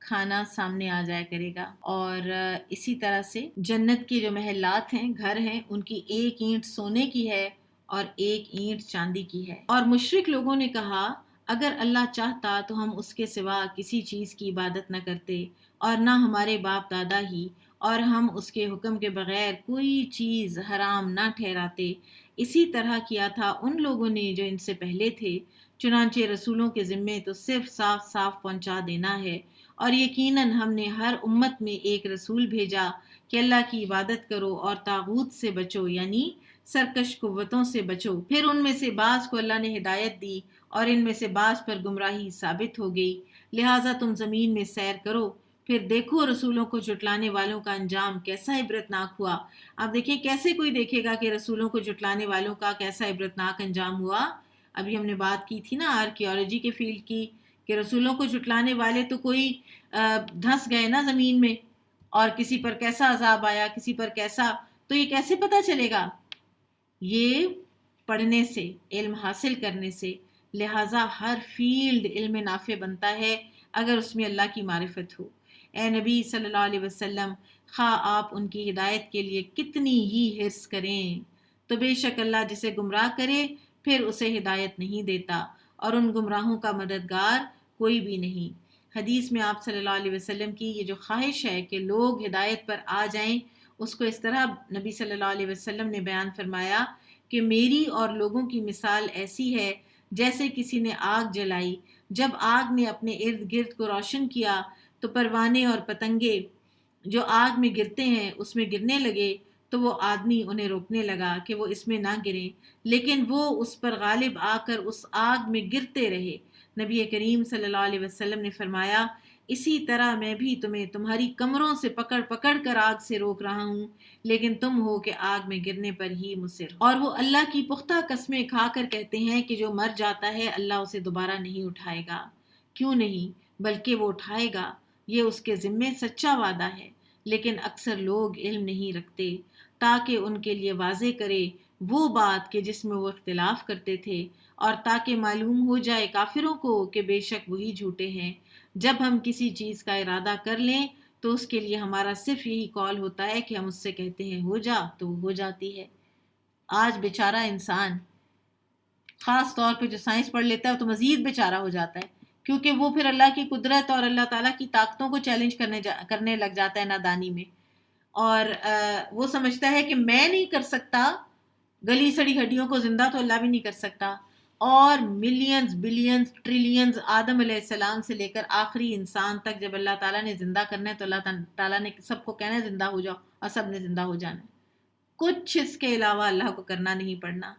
کھانا سامنے آ جایا کرے گا، اور اسی طرح سے جنت کی جو محلات ہیں، گھر ہیں، ان کی ایک اینٹ سونے کی ہے اور ایک اینٹ چاندی کی ہے۔ اور مشرک لوگوں نے کہا اگر اللہ چاہتا تو ہم اس کے سوا کسی چیز کی عبادت نہ کرتے اور نہ ہمارے باپ دادا ہی، اور ہم اس کے حکم کے بغیر کوئی چیز حرام نہ ٹھہراتے۔ اسی طرح کیا تھا ان لوگوں نے جو ان سے پہلے تھے، چنانچہ رسولوں کے ذمے تو صرف صاف صاف پہنچا دینا ہے، اور یقیناً ہم نے ہر امت میں ایک رسول بھیجا کہ اللہ کی عبادت کرو اور طاغوت سے بچو، یعنی سرکش قوتوں سے بچو۔ پھر ان میں سے بعض کو اللہ نے ہدایت دی اور ان میں سے بعض پر گمراہی ثابت ہو گئی، لہٰذا تم زمین میں سیر کرو، پھر دیکھو رسولوں کو جھٹلانے والوں کا انجام کیسا عبرتناک ہوا۔ اب دیکھیں کیسے کوئی دیکھے گا کہ رسولوں کو جھٹلانے والوں کا کیسا عبرتناک انجام ہوا۔ ابھی ہم نے بات کی تھی نا آرکیالوجی کے فیلڈ کی، کہ رسولوں کو جھٹلانے والے تو کوئی دھنس گئے نا زمین میں، اور کسی پر کیسا عذاب آیا، کسی پر کیسا، تو یہ کیسے پتہ چلے گا؟ یہ پڑھنے سے، علم حاصل کرنے سے۔ لہٰذا ہر فیلڈ علم نافع بنتا ہے اگر اس میں اللہ کی معرفت ہو۔ اے نبی صلی اللہ علیہ وسلم، خواہ آپ ان کی ہدایت کے لیے کتنی ہی حرص کریں تو بے شک اللہ جسے گمراہ کرے پھر اسے ہدایت نہیں دیتا، اور ان گمراہوں کا مددگار کوئی بھی نہیں۔ حدیث میں آپ صلی اللہ علیہ وسلم کی یہ جو خواہش ہے کہ لوگ ہدایت پر آ جائیں، اس کو اس طرح نبی صلی اللہ علیہ وسلم نے بیان فرمایا کہ میری اور لوگوں کی مثال ایسی ہے جیسے کسی نے آگ جلائی، جب آگ نے اپنے ارد گرد کو روشن کیا تو پروانے اور پتنگے جو آگ میں گرتے ہیں اس میں گرنے لگے، تو وہ آدمی انہیں روکنے لگا کہ وہ اس میں نہ گریں، لیکن وہ اس پر غالب آ کر اس آگ میں گرتے رہے۔ نبی کریم صلی اللہ علیہ وسلم نے فرمایا اسی طرح میں بھی تمہیں تمہاری کمروں سے پکڑ پکڑ کر آگ سے روک رہا ہوں، لیکن تم ہو کہ آگ میں گرنے پر ہی مصر۔ اور وہ اللہ کی پختہ قسمیں کھا کر کہتے ہیں کہ جو مر جاتا ہے اللہ اسے دوبارہ نہیں اٹھائے گا۔ کیوں نہیں، بلکہ وہ اٹھائے گا، یہ اس کے ذمے سچا وعدہ ہے، لیکن اکثر لوگ علم نہیں رکھتے تاکہ ان کے لیے واضح کرے وہ بات کہ جس میں وہ اختلاف کرتے تھے، اور تاکہ معلوم ہو جائے کافروں کو کہ بے شک وہی جھوٹے ہیں۔ جب ہم کسی چیز کا ارادہ کر لیں تو اس کے لیے ہمارا صرف یہی قول ہوتا ہے کہ ہم اس سے کہتے ہیں ہو جا تو وہ ہو جاتی ہے۔ آج بیچارہ انسان، خاص طور پہ جو سائنس پڑھ لیتا ہے تو مزید بیچارہ ہو جاتا ہے، کیونکہ وہ پھر اللہ کی قدرت اور اللہ تعالیٰ کی طاقتوں کو چیلنج کرنے لگ جاتا ہے نادانی میں، اور وہ سمجھتا ہے کہ میں نہیں کر سکتا، گلی سڑی ہڈیوں کو زندہ تو اللہ بھی نہیں کر سکتا۔ اور ملینز بلینز ٹریلینز آدم علیہ السلام سے لے کر آخری انسان تک جب اللہ تعالیٰ نے زندہ کرنا ہے تو اللہ تعالیٰ نے سب کو کہنا ہے زندہ ہو جاؤ، اور سب نے زندہ ہو جانا ہے، کچھ اس کے علاوہ اللہ کو کرنا نہیں پڑنا۔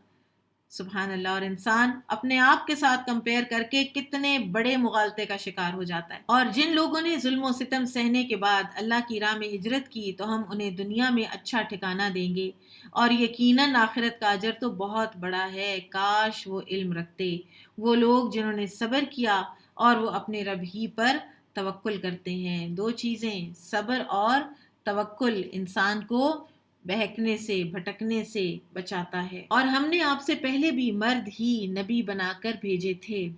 سبحان اللہ۔ اور انسان اپنے آپ کے ساتھ کمپیئر کر کے کتنے بڑے مغالطے کا شکار ہو جاتا ہے۔ اور جن لوگوں نے ظلم و ستم سہنے کے بعد اللہ کی راہ میں ہجرت کی تو ہم انہیں دنیا میں اچھا ٹھکانہ دیں گے، اور یقیناً آخرت کا اجر تو بہت بڑا ہے، کاش وہ علم رکھتے۔ وہ لوگ جنہوں نے صبر کیا اور وہ اپنے رب ہی پر توکل کرتے ہیں۔ دو چیزیں، صبر اور توکل، انسان کو بہکنے سے، بھٹکنے سے بچاتا ہے۔ اور ہم نے آپ سے پہلے بھی مرد ہی نبی بنا کر بھیجے تھے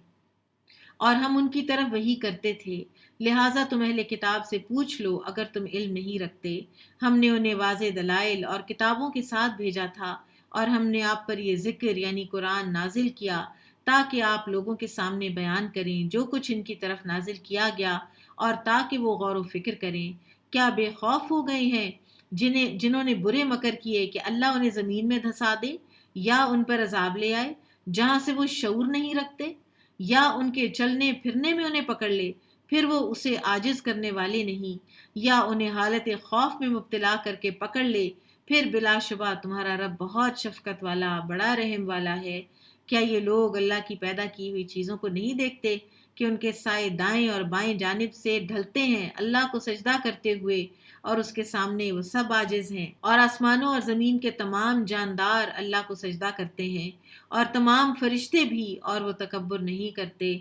اور ہم ان کی طرف وحی کرتے تھے، لہٰذا تم اہل کتاب سے پوچھ لو اگر تم علم نہیں رکھتے۔ ہم نے انہیں واضح دلائل اور کتابوں کے ساتھ بھیجا تھا، اور ہم نے آپ پر یہ ذکر یعنی قرآن نازل کیا تاکہ آپ لوگوں کے سامنے بیان کریں جو کچھ ان کی طرف نازل کیا گیا، اور تاکہ وہ غور و فکر کریں۔ کیا بے خوف ہو گئے ہیں جنہوں نے برے مکر کیے کہ اللہ انہیں زمین میں دھسا دے یا ان پر عذاب لے آئے جہاں سے وہ شعور نہیں رکھتے، یا ان کے چلنے پھرنے میں انہیں پکڑ لے پھر وہ اسے عاجز کرنے والے نہیں، یا انہیں حالت خوف میں مبتلا کر کے پکڑ لے پھر بلا شبہ تمہارا رب بہت شفقت والا بڑا رحم والا ہے۔ کیا یہ لوگ اللہ کی پیدا کی ہوئی چیزوں کو نہیں دیکھتے کہ ان کے سائے دائیں اور بائیں جانب سے ڈھلتے ہیں اللہ کو سجدہ کرتے ہوئے، اور اس کے سامنے وہ سب عاجز ہیں، اور آسمانوں اور زمین کے تمام جاندار اللہ کو سجدہ کرتے ہیں، اور تمام فرشتے بھی، اور وہ تکبر نہیں کرتے،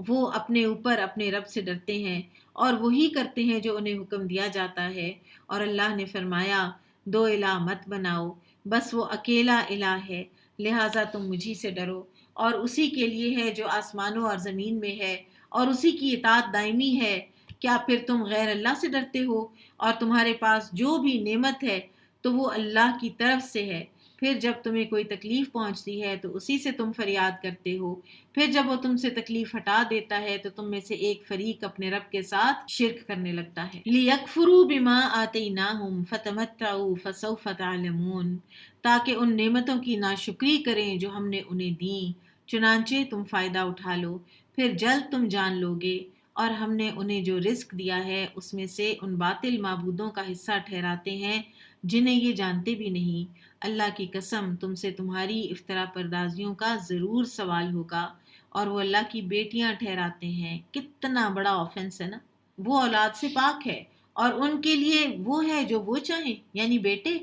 وہ اپنے اوپر اپنے رب سے ڈرتے ہیں اور وہی کرتے ہیں جو انہیں حکم دیا جاتا ہے۔ اور اللہ نے فرمایا دو الہ مت بناؤ، بس وہ اکیلا الہ ہے، لہٰذا تم مجھی سے ڈرو اور اسی کے لیے ہے جو آسمانوں اور زمین میں ہے، اور اسی کی اطاعت دائمی ہے، کیا پھر تم غیر اللہ سے ڈرتے ہو؟ اور تمہارے پاس جو بھی نعمت ہے تو وہ اللہ کی طرف سے ہے۔ پھر جب تمہیں کوئی تکلیف پہنچتی ہے تو اسی سے تم فریاد کرتے ہو، پھر جب وہ تم سے تکلیف ہٹا دیتا ہے تو تم میں سے ایک فریق اپنے رب کے ساتھ شرک کرنے لگتا ہے۔ لِيَكْفُرُوا بِمَا آتَيْنَاهُمْ فَتَمَتَّعُوا فَسَوْفَ تَعْلَمُونَ، تاکہ ان نعمتوں کی ناشکری کریں جو ہم نے انہیں دیں، چنانچہ تم فائدہ اٹھا لو، پھر جلد تم جان لو گے۔ اور ہم نے انہیں جو رزق دیا ہے اس میں سے ان باطل معبودوں کا حصہ ٹھہراتے ہیں جنہیں یہ جانتے بھی نہیں۔ اللہ کی قسم تم سے تمہاری افترا پردازیوں کا ضرور سوال ہوگا، اور وہ اللہ کی بیٹیاں ٹھہراتے ہیں۔ کتنا بڑا آفنس ہے نا۔ وہ اولاد سے پاک ہے اور ان کے لیے وہ ہے جو وہ چاہیں، یعنی بیٹے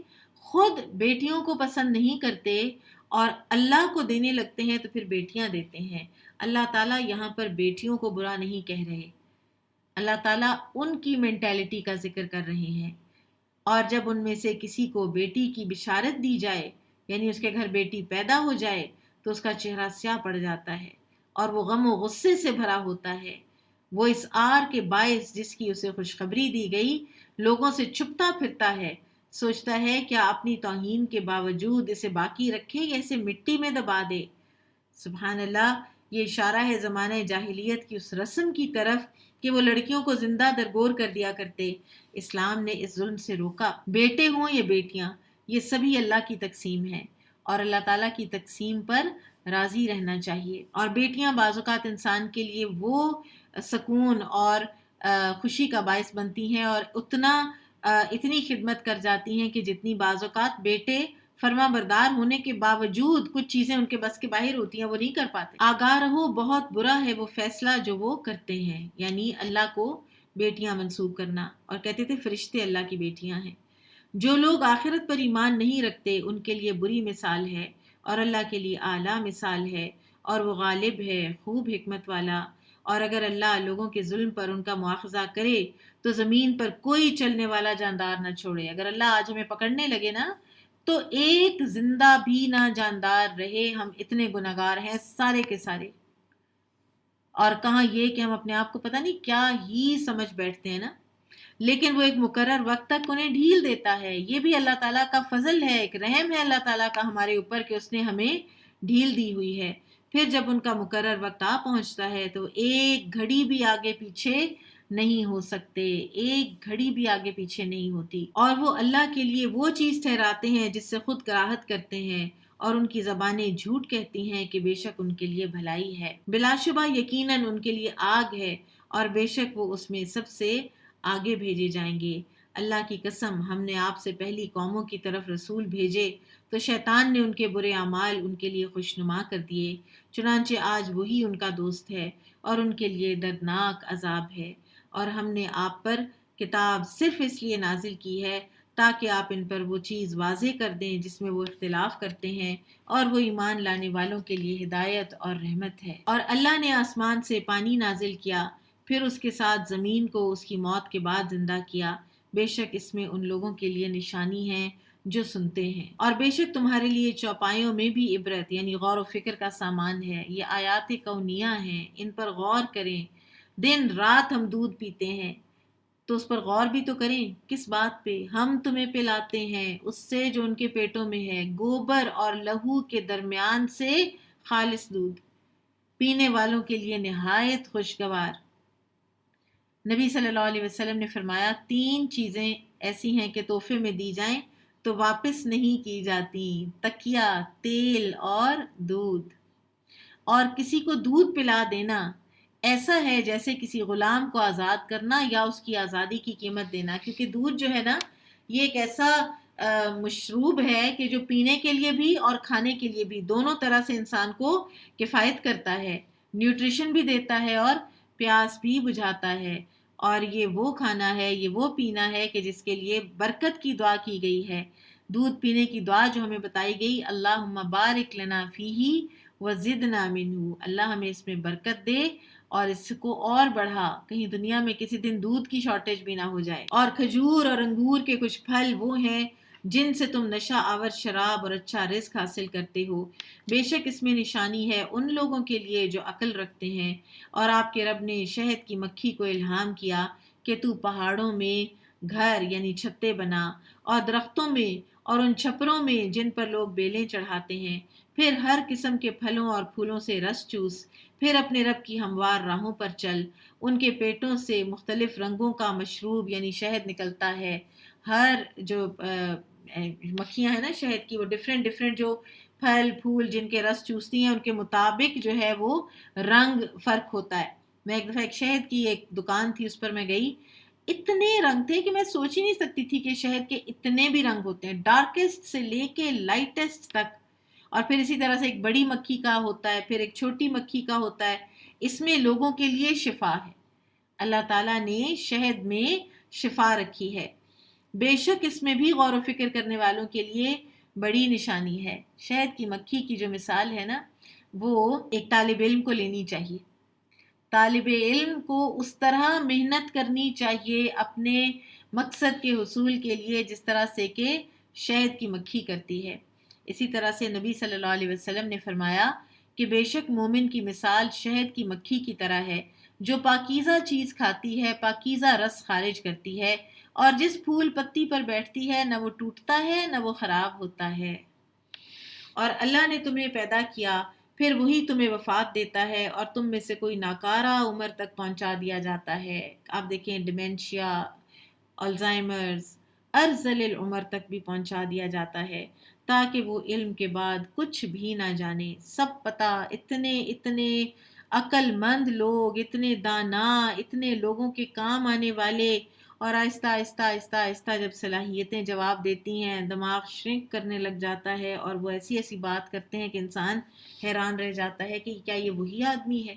خود بیٹیوں کو پسند نہیں کرتے اور اللہ کو دینے لگتے ہیں تو پھر بیٹیاں دیتے ہیں۔ اللہ تعالیٰ یہاں پر بیٹیوں کو برا نہیں کہہ رہے، اللہ تعالیٰ ان کی مینٹیلٹی کا ذکر کر رہے ہیں۔ اور جب ان میں سے کسی کو بیٹی کی بشارت دی جائے، یعنی اس کے گھر بیٹی پیدا ہو جائے، تو اس کا چہرہ سیاہ پڑ جاتا ہے اور وہ غم و غصے سے بھرا ہوتا ہے۔ وہ اس آر کے باعث جس کی اسے خوشخبری دی گئی لوگوں سے چھپتا پھرتا ہے، سوچتا ہے کیا اپنی توہین کے باوجود اسے باقی رکھے یا اسے مٹی میں دبا دے۔ سبحان اللہ، یہ اشارہ ہے زمانہ جاہلیت کی اس رسم کی طرف کہ وہ لڑکیوں کو زندہ درگور کر دیا کرتے۔ اسلام نے اس ظلم سے روکا۔ بیٹے ہوں یا بیٹیاں، یہ سبھی اللہ کی تقسیم ہے اور اللہ تعالیٰ کی تقسیم پر راضی رہنا چاہیے۔ اور بیٹیاں بعض اوقات انسان کے لیے وہ سکون اور خوشی کا باعث بنتی ہیں اور اتنی خدمت کر جاتی ہیں کہ جتنی بعض اوقات بیٹے فرما بردار ہونے کے باوجود کچھ چیزیں ان کے بس کے باہر ہوتی ہیں وہ نہیں کر پاتے۔ آگاہ رہو، بہت برا ہے وہ فیصلہ جو وہ کرتے ہیں، یعنی اللہ کو بیٹیاں منسوب کرنا، اور کہتے تھے فرشتے اللہ کی بیٹیاں ہیں۔ جو لوگ آخرت پر ایمان نہیں رکھتے ان کے لیے بری مثال ہے اور اللہ کے لیے اعلیٰ مثال ہے، اور وہ غالب ہے، خوب حکمت والا۔ اور اگر اللہ لوگوں کے ظلم پر ان کا مواخذہ کرے تو زمین پر کوئی چلنے والا جاندار نہ چھوڑے۔ اگر اللہ آج ہمیں پکڑنے لگے نا تو ایک زندہ بھی نہ جاندار رہے، ہم اتنے گناہگار ہیں سارے کے سارے۔ اور کہاں یہ کہ ہم اپنے آپ کو پتہ نہیں کیا ہی سمجھ بیٹھتے ہیں نا، لیکن وہ ایک مقرر وقت تک انہیں ڈھیل دیتا ہے۔ یہ بھی اللہ تعالیٰ کا فضل ہے، ایک رحم ہے اللہ تعالیٰ کا ہمارے اوپر کہ اس نے ہمیں ڈھیل دی ہوئی ہے۔ پھر جب ان کا مقرر وقت آ پہنچتا ہے تو ایک گھڑی بھی آگے پیچھے نہیں ہو سکتے، ایک گھڑی بھی آگے پیچھے نہیں ہوتی۔ اور وہ اللہ کے لیے وہ چیز ٹھہراتے ہیں جس سے خود کراہت کرتے ہیں، اور ان کی زبانیں جھوٹ کہتی ہیں کہ بے شک ان کے لیے بھلائی ہے۔ بلا شبہ یقیناً ان کے لیے آگ ہے اور بے شک وہ اس میں سب سے آگے بھیجے جائیں گے۔ اللہ کی قسم ہم نے آپ سے پہلی قوموں کی طرف رسول بھیجے تو شیطان نے ان کے برے اعمال ان کے لیے خوشنما کر دیے، چنانچہ آج وہی ان کا دوست ہے اور ان کے لیے دردناک عذاب ہے۔ اور ہم نے آپ پر کتاب صرف اس لیے نازل کی ہے تاکہ آپ ان پر وہ چیز واضح کر دیں جس میں وہ اختلاف کرتے ہیں، اور وہ ایمان لانے والوں کے لیے ہدایت اور رحمت ہے۔ اور اللہ نے آسمان سے پانی نازل کیا، پھر اس کے ساتھ زمین کو اس کی موت کے بعد زندہ کیا، بے شک اس میں ان لوگوں کے لیے نشانی ہے جو سنتے ہیں۔ اور بے شک تمہارے لیے چوپایوں میں بھی عبرت، یعنی غور و فکر کا سامان ہے۔ یہ آیات کونیہ ہیں، ان پر غور کریں۔ دن رات ہم دودھ پیتے ہیں تو اس پر غور بھی تو کریں۔ کس بات پہ؟ ہم تمہیں پلاتے ہیں اس سے جو ان کے پیٹوں میں ہے، گوبر اور لہو کے درمیان سے خالص دودھ، پینے والوں کے لیے نہایت خوشگوار۔ نبی صلی اللہ علیہ وسلم نے فرمایا 3 چیزیں ایسی ہیں کہ تحفے میں دی جائیں تو واپس نہیں کی جاتی، تکیہ، تیل اور دودھ۔ اور کسی کو دودھ پلا دینا ایسا ہے جیسے کسی غلام کو آزاد کرنا یا اس کی آزادی کی قیمت دینا، کیونکہ دودھ جو ہے نا یہ ایک ایسا مشروب ہے کہ جو پینے کے لیے بھی اور کھانے کے لیے بھی دونوں طرح سے انسان کو کفایت کرتا ہے، نیوٹریشن بھی دیتا ہے اور پیاس بھی بجھاتا ہے۔ اور یہ وہ کھانا ہے، یہ وہ پینا ہے کہ جس کے لیے برکت کی دعا کی گئی ہے۔ دودھ پینے کی دعا جو ہمیں بتائی گئی، اللہم بارک لنا فیہ وزدنا منہ، اللہ ہمیں اس میں برکت دے اور اس کو اور بڑھا، کہیں دنیا میں کسی دن دودھ کی شارٹیج بھی نہ ہو جائے۔ اور کھجور اور انگور کے کچھ پھل وہ ہیں جن سے تم نشہ آور شراب اور اچھا رزق حاصل کرتے ہو، بے شک اس میں نشانی ہے ان لوگوں کے لیے جو عقل رکھتے ہیں۔ اور آپ کے رب نے شہد کی مکھی کو الہام کیا کہ تو پہاڑوں میں گھر یعنی چھتے بنا، اور درختوں میں اور ان چھپروں میں جن پر لوگ بیلیں چڑھاتے ہیں، پھر ہر قسم کے پھلوں اور پھولوں سے رس چوس، پھر اپنے رب کی ہموار راہوں پر چل۔ ان کے پیٹوں سے مختلف رنگوں کا مشروب یعنی شہد نکلتا ہے۔ ہر جو مکھیاں ہیں نا شہد کی، وہ ڈفرینٹ جو پھل پھول جن کے رس چوستی ہیں ان کے مطابق جو ہے وہ رنگ فرق ہوتا ہے۔ میں ایک دفعہ ایک شہد کی ایک دکان تھی، اس پر میں گئی، اتنے رنگ تھے کہ میں سوچ ہی نہیں سکتی تھی کہ شہد کے اتنے بھی رنگ ہوتے ہیں، ڈارکسٹ سے لے کے لائٹسٹ تک۔ اور پھر اسی طرح سے ایک بڑی مکھی کا ہوتا ہے، پھر ایک چھوٹی مکھی کا ہوتا ہے۔ اس میں لوگوں کے لیے شفا ہے، اللہ تعالیٰ نے شہد میں شفا رکھی ہے۔ بے شک اس میں بھی غور و فکر کرنے والوں کے لیے بڑی نشانی ہے۔ شہد کی مکھی کی جو مثال ہے نا، وہ ایک طالب علم کو لینی چاہیے۔ طالب علم کو اس طرح محنت کرنی چاہیے اپنے مقصد کے حصول کے لیے جس طرح سے کہ شہد کی مکھی کرتی ہے۔ اسی طرح سے نبی صلی اللہ علیہ وسلم نے فرمایا کہ بے شک مومن کی مثال شہد کی مکھی کی طرح ہے، جو پاکیزہ چیز کھاتی ہے، پاکیزہ رس خارج کرتی ہے، اور جس پھول پتی پر بیٹھتی ہے نہ وہ ٹوٹتا ہے نہ وہ خراب ہوتا ہے۔ اور اللہ نے تمہیں پیدا کیا، پھر وہی تمہیں وفات دیتا ہے، اور تم میں سے کوئی ناکارہ عمر تک پہنچا دیا جاتا ہے۔ آپ دیکھیں ڈیمنشیا، الزائمرز، ارذل العمر تک بھی پہنچا دیا جاتا ہے، تاکہ وہ علم کے بعد کچھ بھی نہ جانے۔ سب پتہ، اتنے عقل مند لوگ، اتنے دانا، اتنے لوگوں کے کام آنے والے، اور آہستہ آہستہ آہستہ آہستہ جب صلاحیتیں جواب دیتی ہیں، دماغ شرنک کرنے لگ جاتا ہے، اور وہ ایسی بات کرتے ہیں کہ انسان حیران رہ جاتا ہے کہ کیا یہ وہی آدمی ہے۔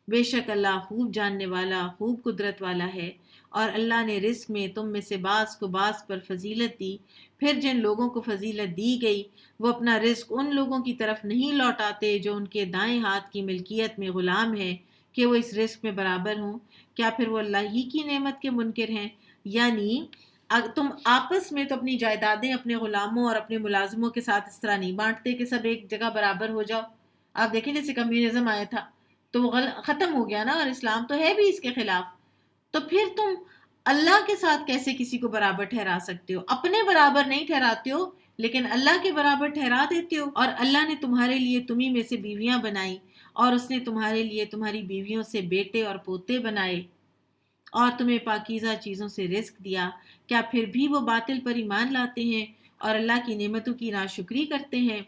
بے شک اللہ خوب جاننے والا، خوب قدرت والا ہے۔ اور اللہ نے رزق میں تم میں سے بعض کو بعض پر فضیلت دی، پھر جن لوگوں کو فضیلت دی گئی وہ اپنا رزق ان لوگوں کی طرف نہیں لوٹاتے جو ان کے دائیں ہاتھ کی ملکیت میں غلام ہے کہ وہ اس رزق میں برابر ہوں۔ کیا پھر وہ اللہ ہی کی نعمت کے منکر ہیں؟ یعنی تم آپس میں تو اپنی جائیدادیں اپنے غلاموں اور اپنے ملازموں کے ساتھ اس طرح نہیں بانٹتے کہ سب ایک جگہ برابر ہو جاؤ۔ آپ دیکھیں جیسے کمیونزم آیا تھا تو وہ ختم ہو گیا نا، اور اسلام تو ہے بھی اس کے خلاف۔ تو پھر تم اللہ کے ساتھ کیسے کسی کو برابر ٹھہرا سکتے ہو؟ اپنے برابر نہیں ٹھہراتے ہو لیکن اللہ کے برابر ٹھہرا دیتے ہو۔ اور اللہ نے تمہارے لیے تمہیں میں سے بیویاں بنائی، اور اس نے تمہارے لیے تمہاری بیویوں سے بیٹے اور پوتے بنائے، اور تمہیں پاکیزہ چیزوں سے رزق دیا۔ کیا پھر بھی وہ باطل پر ایمان لاتے ہیں اور اللہ کی نعمتوں کی ناشکری کرتے ہیں؟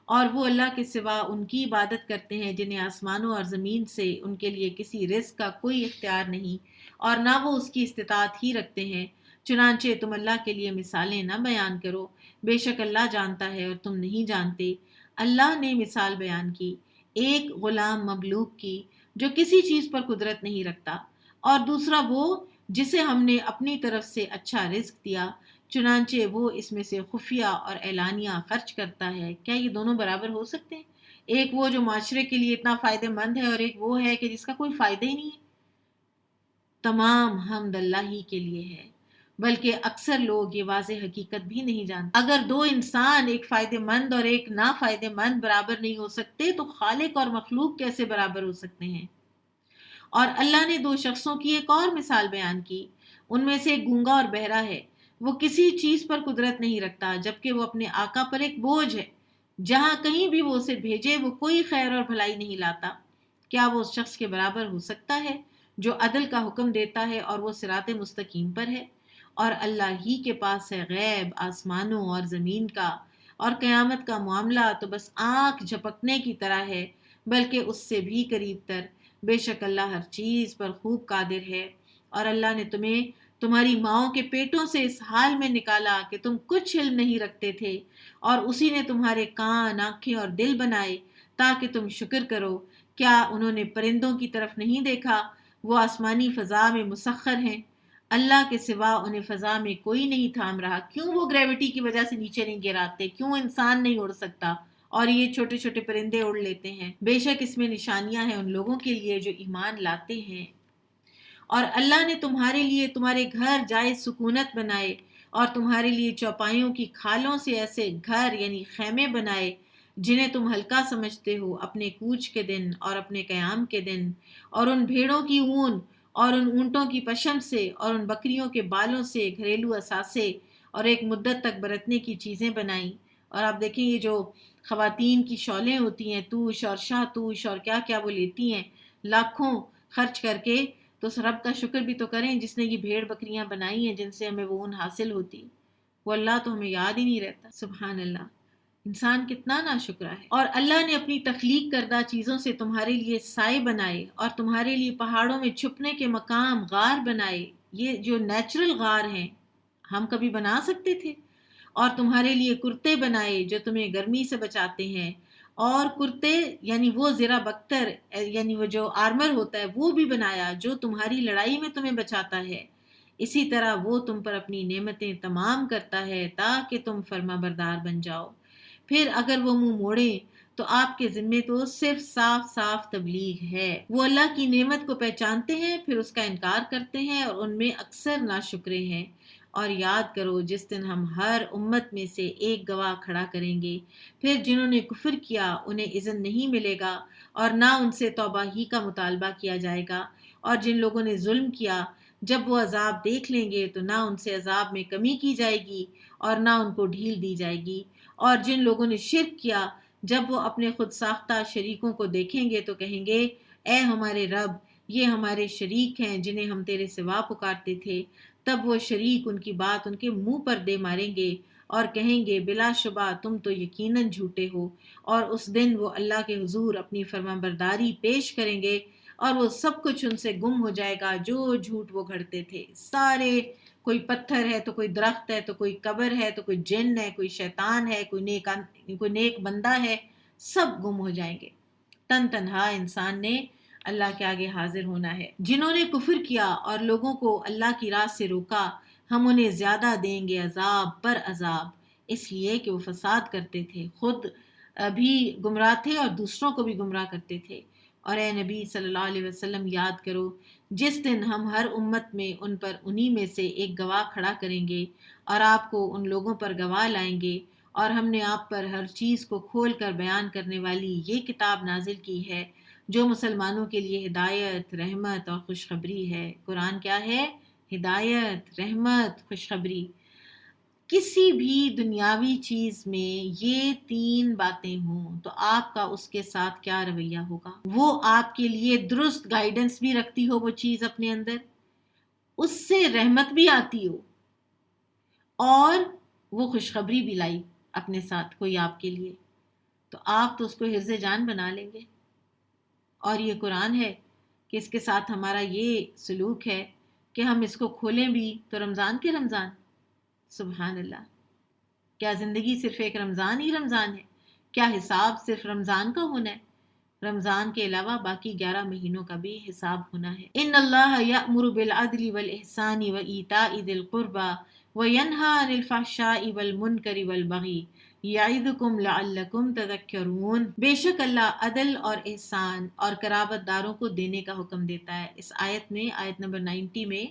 اور وہ اللہ کے سوا ان کی عبادت کرتے ہیں جنہیں آسمانوں اور زمین سے ان کے لیے کسی رزق کا کوئی اختیار نہیں، اور نہ وہ اس کی استطاعت ہی رکھتے ہیں۔ چنانچہ تم اللہ کے لیے مثالیں نہ بیان کرو، بے شک اللہ جانتا ہے اور تم نہیں جانتے۔ اللہ نے مثال بیان کی ایک غلام مملوک کی جو کسی چیز پر قدرت نہیں رکھتا، اور دوسرا وہ جسے ہم نے اپنی طرف سے اچھا رزق دیا، چنانچہ وہ اس میں سے خفیہ اور اعلانیہ خرچ کرتا ہے۔ کیا یہ دونوں برابر ہو سکتے ہیں؟ ایک وہ جو معاشرے کے لیے اتنا فائدہ مند ہے، اور ایک وہ ہے کہ جس کا کوئی فائدہ ہی نہیں ہے۔ تمام حمد اللہ ہی کے لیے ہے، بلکہ اکثر لوگ یہ واضح حقیقت بھی نہیں جانتے۔ اگر دو انسان، ایک فائدہ مند اور ایک نا فائدہ مند، برابر نہیں ہو سکتے تو خالق اور مخلوق کیسے برابر ہو سکتے ہیں؟ اور اللہ نے دو شخصوں کی ایک اور مثال بیان کی، ان میں سے ایک گونگا اور بہرا ہے، وہ کسی چیز پر قدرت نہیں رکھتا جبکہ وہ اپنے آقا پر ایک بوجھ ہے، جہاں کہیں بھی وہ اسے بھیجے وہ کوئی خیر اور بھلائی نہیں لاتا۔ کیا وہ اس شخص کے برابر ہو سکتا ہے جو عدل کا حکم دیتا ہے اور وہ صراط مستقیم پر ہے؟ اور اللہ ہی کے پاس ہے غیب آسمانوں اور زمین کا، اور قیامت کا معاملہ تو بس آنکھ جھپکنے کی طرح ہے، بلکہ اس سے بھی قریب تر۔ بے شک اللہ ہر چیز پر خوب قادر ہے۔ اور اللہ نے تمہیں تمہاری ماؤں کے پیٹوں سے اس حال میں نکالا کہ تم کچھ علم نہیں رکھتے تھے، اور اسی نے تمہارے کان، آنکھیں اور دل بنائے تاکہ تم شکر کرو۔ کیا انہوں نے پرندوں کی طرف نہیں دیکھا؟ وہ آسمانی فضا میں مسخر ہیں، اللہ کے سوا انہیں فضا میں کوئی نہیں تھام رہا۔ کیوں وہ گریوٹی کی وجہ سے نیچے نہیں گراتے؟ کیوں انسان نہیں اڑ سکتا اور یہ چھوٹے چھوٹے پرندے اڑ لیتے ہیں؟ بے شک اس میں نشانیاں ہیں ان لوگوں کے لیے جو ایمان لاتے ہیں۔ اور اللہ نے تمہارے لیے تمہارے گھر جائے سکونت بنائے، اور تمہارے لیے چوپایوں کی کھالوں سے ایسے گھر یعنی خیمے بنائے جنہیں تم ہلکا سمجھتے ہو اپنے کوچ کے دن اور اپنے قیام کے دن، اور ان بھیڑوں کی اون اور ان اونٹوں کی پشم سے اور ان بکریوں کے بالوں سے گھریلو اثاثے اور ایک مدت تک برتنے کی چیزیں بنائیں۔ اور آپ دیکھیں یہ جو خواتین کی شعلیں ہوتی ہیں، توش اور شاہ توش اور کیا کیا وہ لیتی ہیں لاکھوں خرچ کر کے، تو اس رب کا شکر بھی تو کریں جس نے یہ بھیڑ بکریاں بنائی ہیں جن سے ہمیں وہ اون حاصل ہوتی۔ وہ اللہ تو ہمیں یاد ہی نہیں رہتا، سبحان اللہ، انسان کتنا ناشکرا ہے۔ اور اللہ نے اپنی تخلیق کردہ چیزوں سے تمہارے لیے سائے بنائے اور تمہارے لیے پہاڑوں میں چھپنے کے مقام غار بنائے، یہ جو نیچرل غار ہیں ہم کبھی بنا سکتے تھے، اور تمہارے لیے کرتے بنائے جو تمہیں گرمی سے بچاتے ہیں، اور کرتے یعنی وہ زرہ بختر یعنی وہ جو آرمر ہوتا ہے وہ بھی بنایا جو تمہاری لڑائی میں تمہیں بچاتا ہے۔ اسی طرح وہ تم پر اپنی نعمتیں تمام کرتا ہے تاکہ تم فرما بردار بن جاؤ۔ پھر اگر وہ منہ موڑیں تو آپ کے ذمے تو صرف صاف صاف تبلیغ ہے۔ وہ اللہ کی نعمت کو پہچانتے ہیں پھر اس کا انکار کرتے ہیں اور ان میں اکثر ناشکرے ہیں۔ اور یاد کرو جس دن ہم ہر امت میں سے ایک گواہ کھڑا کریں گے، پھر جنہوں نے کفر کیا انہیں اذن نہیں ملے گا اور نہ ان سے توبہ ہی کا مطالبہ کیا جائے گا، اور جن لوگوں نے ظلم کیا جب وہ عذاب دیکھ لیں گے تو نہ ان سے عذاب میں کمی کی جائے گی اور نہ ان کو ڈھیل دی جائے گی، اور جن لوگوں نے شرک کیا جب وہ اپنے خود ساختہ شریکوں کو دیکھیں گے تو کہیں گے اے ہمارے رب، یہ ہمارے شریک ہیں جنہیں ہم تیرے سوا پکارتے تھے۔ تب وہ شریک ان کی بات ان کے منہ پر دے ماریں گے اور کہیں گے بلا شبہ تم تو یقیناً جھوٹے ہو، اور اس دن وہ اللہ کے حضور اپنی فرمانبرداری پیش کریں گے اور وہ سب کچھ ان سے گم ہو جائے گا جو جھوٹ وہ گھڑتے تھے، سارے، کوئی پتھر ہے تو کوئی درخت ہے تو کوئی قبر ہے تو کوئی جن ہے، کوئی شیطان ہے، کوئی نیک بندہ ہے، سب گم ہو جائیں گے۔ تن تنہا انسان نے اللہ کے آگے حاضر ہونا ہے۔ جنہوں نے کفر کیا اور لوگوں کو اللہ کی راہ سے روکا، ہم انہیں زیادہ دیں گے عذاب پر عذاب، اس لیے کہ وہ فساد کرتے تھے، خود بھی گمراہ تھے اور دوسروں کو بھی گمراہ کرتے تھے۔ اور اے نبی صلی اللہ علیہ وسلم یاد کرو جس دن ہم ہر امت میں ان پر انہی میں سے ایک گواہ کھڑا کریں گے اور آپ کو ان لوگوں پر گواہ لائیں گے، اور ہم نے آپ پر ہر چیز کو کھول کر بیان کرنے والی یہ کتاب نازل کی ہے جو مسلمانوں کے لیے ہدایت، رحمت اور خوشخبری ہے۔ قرآن کیا ہے؟ ہدایت، رحمت، خوشخبری۔ کسی بھی دنیاوی چیز میں یہ تین باتیں ہوں تو آپ کا اس کے ساتھ کیا رویہ ہوگا؟ وہ آپ کے لیے درست گائیڈنس بھی رکھتی ہو وہ چیز اپنے اندر، اس سے رحمت بھی آتی ہو، اور وہ خوشخبری بھی لائی اپنے ساتھ کوئی آپ کے لیے، تو آپ تو اس کو حرز جان بنا لیں گے۔ اور یہ قرآن ہے کہ اس کے ساتھ ہمارا یہ سلوک ہے کہ ہم اس کو کھولیں بھی تو رمضان کے رمضان، سبحان اللہ، کیا زندگی صرف ایک رمضان ہی رمضان ہے؟ کیا حساب صرف رمضان کا ہونا ہے؟ رمضان کے علاوہ باقی 11 مہینوں کا بھی حساب ہونا ہے۔ ان اللہ یأمر بالعدل والاحسان وایتاء ذی القربى وینہی عن الفحشاء والمنکر والبغی یعظکم لعلکم تذکرون۔ بے شک اللہ عدل اور احسان اور قرابت داروں کو دینے کا حکم دیتا ہے۔ اس آیت میں، آیت نمبر 90 میں،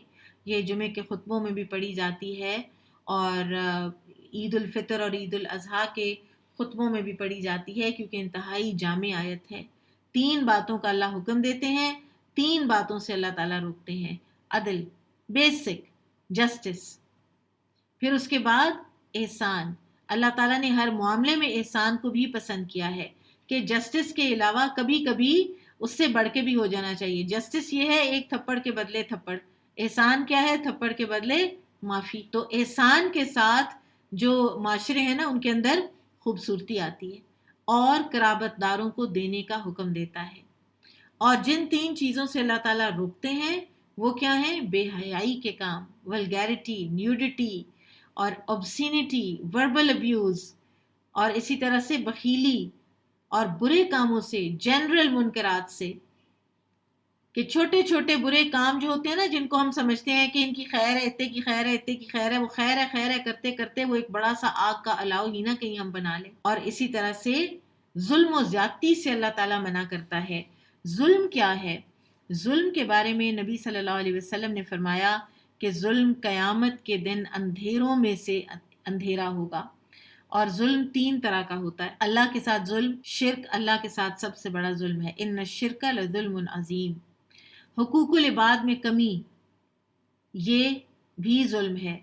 یہ جمعے کے خطبوں میں بھی پڑھی جاتی ہے اور عید الفطر اور عید الاضحیٰ کے خطبوں میں بھی پڑھی جاتی ہے کیونکہ انتہائی جامع آیت ہے۔ 3 باتوں کا اللہ حکم دیتے ہیں، 3 باتوں سے اللہ تعالیٰ روکتے ہیں۔ عدل، بیسک جسٹس، پھر اس کے بعد احسان۔ اللہ تعالیٰ نے ہر معاملے میں احسان کو بھی پسند کیا ہے کہ جسٹس کے علاوہ کبھی کبھی اس سے بڑھ کے بھی ہو جانا چاہیے۔ جسٹس یہ ہے ایک تھپڑ کے بدلے تھپڑ، احسان کیا ہے؟ تھپڑ کے بدلے معافی۔ تو احسان کے ساتھ جو معاشرے ہیں نا ان کے اندر خوبصورتی آتی ہے، اور قرابت داروں کو دینے کا حکم دیتا ہے۔ اور جن 3 چیزوں سے اللہ تعالیٰ روکتے ہیں وہ کیا ہیں؟ بے حیائی کے کام، ولگیرٹی، نیوڈیٹی اور obscenity، وربل ابیوز، اور اسی طرح سے بخیلی اور برے کاموں سے، جنرل منکرات سے، کہ چھوٹے چھوٹے برے کام جو ہوتے ہیں نا جن کو ہم سمجھتے ہیں کہ ان کی خیر ہے، اتے کی خیر ہے، اتے کی خیر ہے، وہ خیر ہے کرتے کرتے وہ ایک بڑا سا آگ کا الاؤ ہی نہ کہیں ہم بنا لیں۔ اور اسی طرح سے ظلم و زیادتی سے اللہ تعالیٰ منع کرتا ہے۔ ظلم کیا ہے؟ ظلم کے بارے میں نبی صلی اللہ علیہ وسلم نے فرمایا کہ ظلم قیامت کے دن اندھیروں میں سے اندھیرا ہوگا۔ اور ظلم 3 طرح کا ہوتا ہے۔ اللہ کے ساتھ ظلم، شرک اللہ کے ساتھ سب سے بڑا ظلم ہے، ان الشرک لظلم عظیم۔ حقوق العباد میں کمی، یہ بھی ظلم ہے۔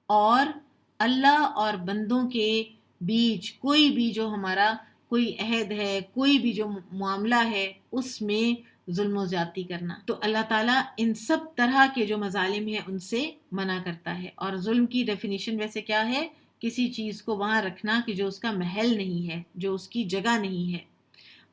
اور اللہ اور بندوں کے بیچ کوئی بھی جو ہمارا کوئی عہد ہے، کوئی بھی جو معاملہ ہے، اس میں ظلم و زیادتی کرنا، تو اللہ تعالیٰ ان سب طرح کے جو مظالم ہیں ان سے منع کرتا ہے۔ اور ظلم کی ڈیفینیشن ویسے کیا ہے؟ کسی چیز کو وہاں رکھنا کہ جو اس کا محل نہیں ہے، جو اس کی جگہ نہیں ہے،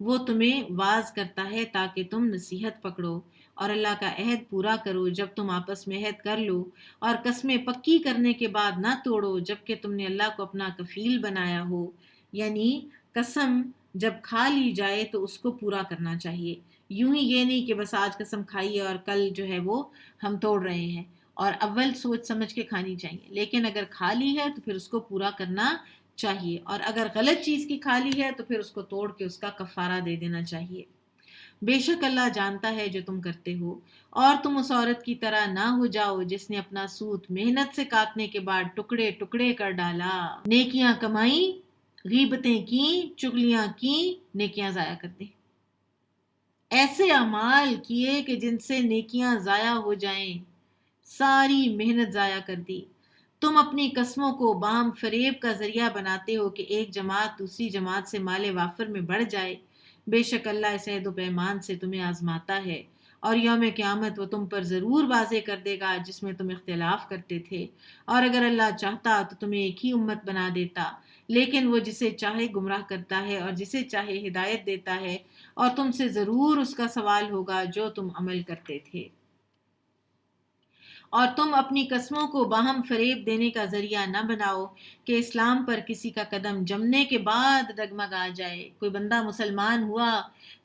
وہ تمہیں واز کرتا ہے تاکہ تم نصیحت پکڑو اور اللہ کا عہد پورا کرو جب تم آپس میں عہد کر لو، اور قسمیں پکی کرنے کے بعد نہ توڑو جبکہ تم نے اللہ کو اپنا کفیل بنایا ہو۔ یعنی قسم جب کھا لی جائے تو اس کو پورا کرنا چاہیے، یوں ہی یہ نہیں کہ بس آج قسم کھائی ہے اور کل جو ہے وہ ہم توڑ رہے ہیں، اور اول سوچ سمجھ کے کھانی چاہیے، لیکن اگر کھا لی ہے تو پھر اس کو پورا کرنا چاہیے، اور اگر غلط چیز کی کھا لی ہے تو پھر اس کو توڑ کے اس کا کفارہ دے دینا چاہیے۔ بے شک اللہ جانتا ہے جو تم کرتے ہو، اور تم اس عورت کی طرح نہ ہو جاؤ جس نے اپنا سوت محنت سے کاٹنے کے بعد ٹکڑے ٹکڑے کر ڈالا۔ نیکیاں کمائیں، غیبتیں کیں، چغلیاں کیں، نیکیاں ضائع کر دیں۔ ایسے اعمال کیے کہ جن سے نیکیاں ضائع ہو جائیں، ساری محنت ضائع کر دی۔ تم اپنی قسموں کو باہم فریب کا ذریعہ بناتے ہو کہ ایک جماعت دوسری جماعت سے مال وافر میں بڑھ جائے۔ بے شک اللہ اس عہد و پیمان سے تمہیں آزماتا ہے، اور یوم قیامت وہ تم پر ضرور واضح کر دے گا جس میں تم اختلاف کرتے تھے۔ اور اگر اللہ چاہتا تو تمہیں ایک ہی امت بنا دیتا، لیکن وہ جسے چاہے گمراہ کرتا ہے اور جسے چاہے ہدایت دیتا ہے، اور تم سے ضرور اس کا سوال ہوگا جو تم عمل کرتے تھے۔ اور تم اپنی قسموں کو باہم فریب دینے کا ذریعہ نہ بناؤ کہ اسلام پر کسی کا قدم جمنے کے بعد ڈگمگا جائے۔ کوئی بندہ مسلمان ہوا،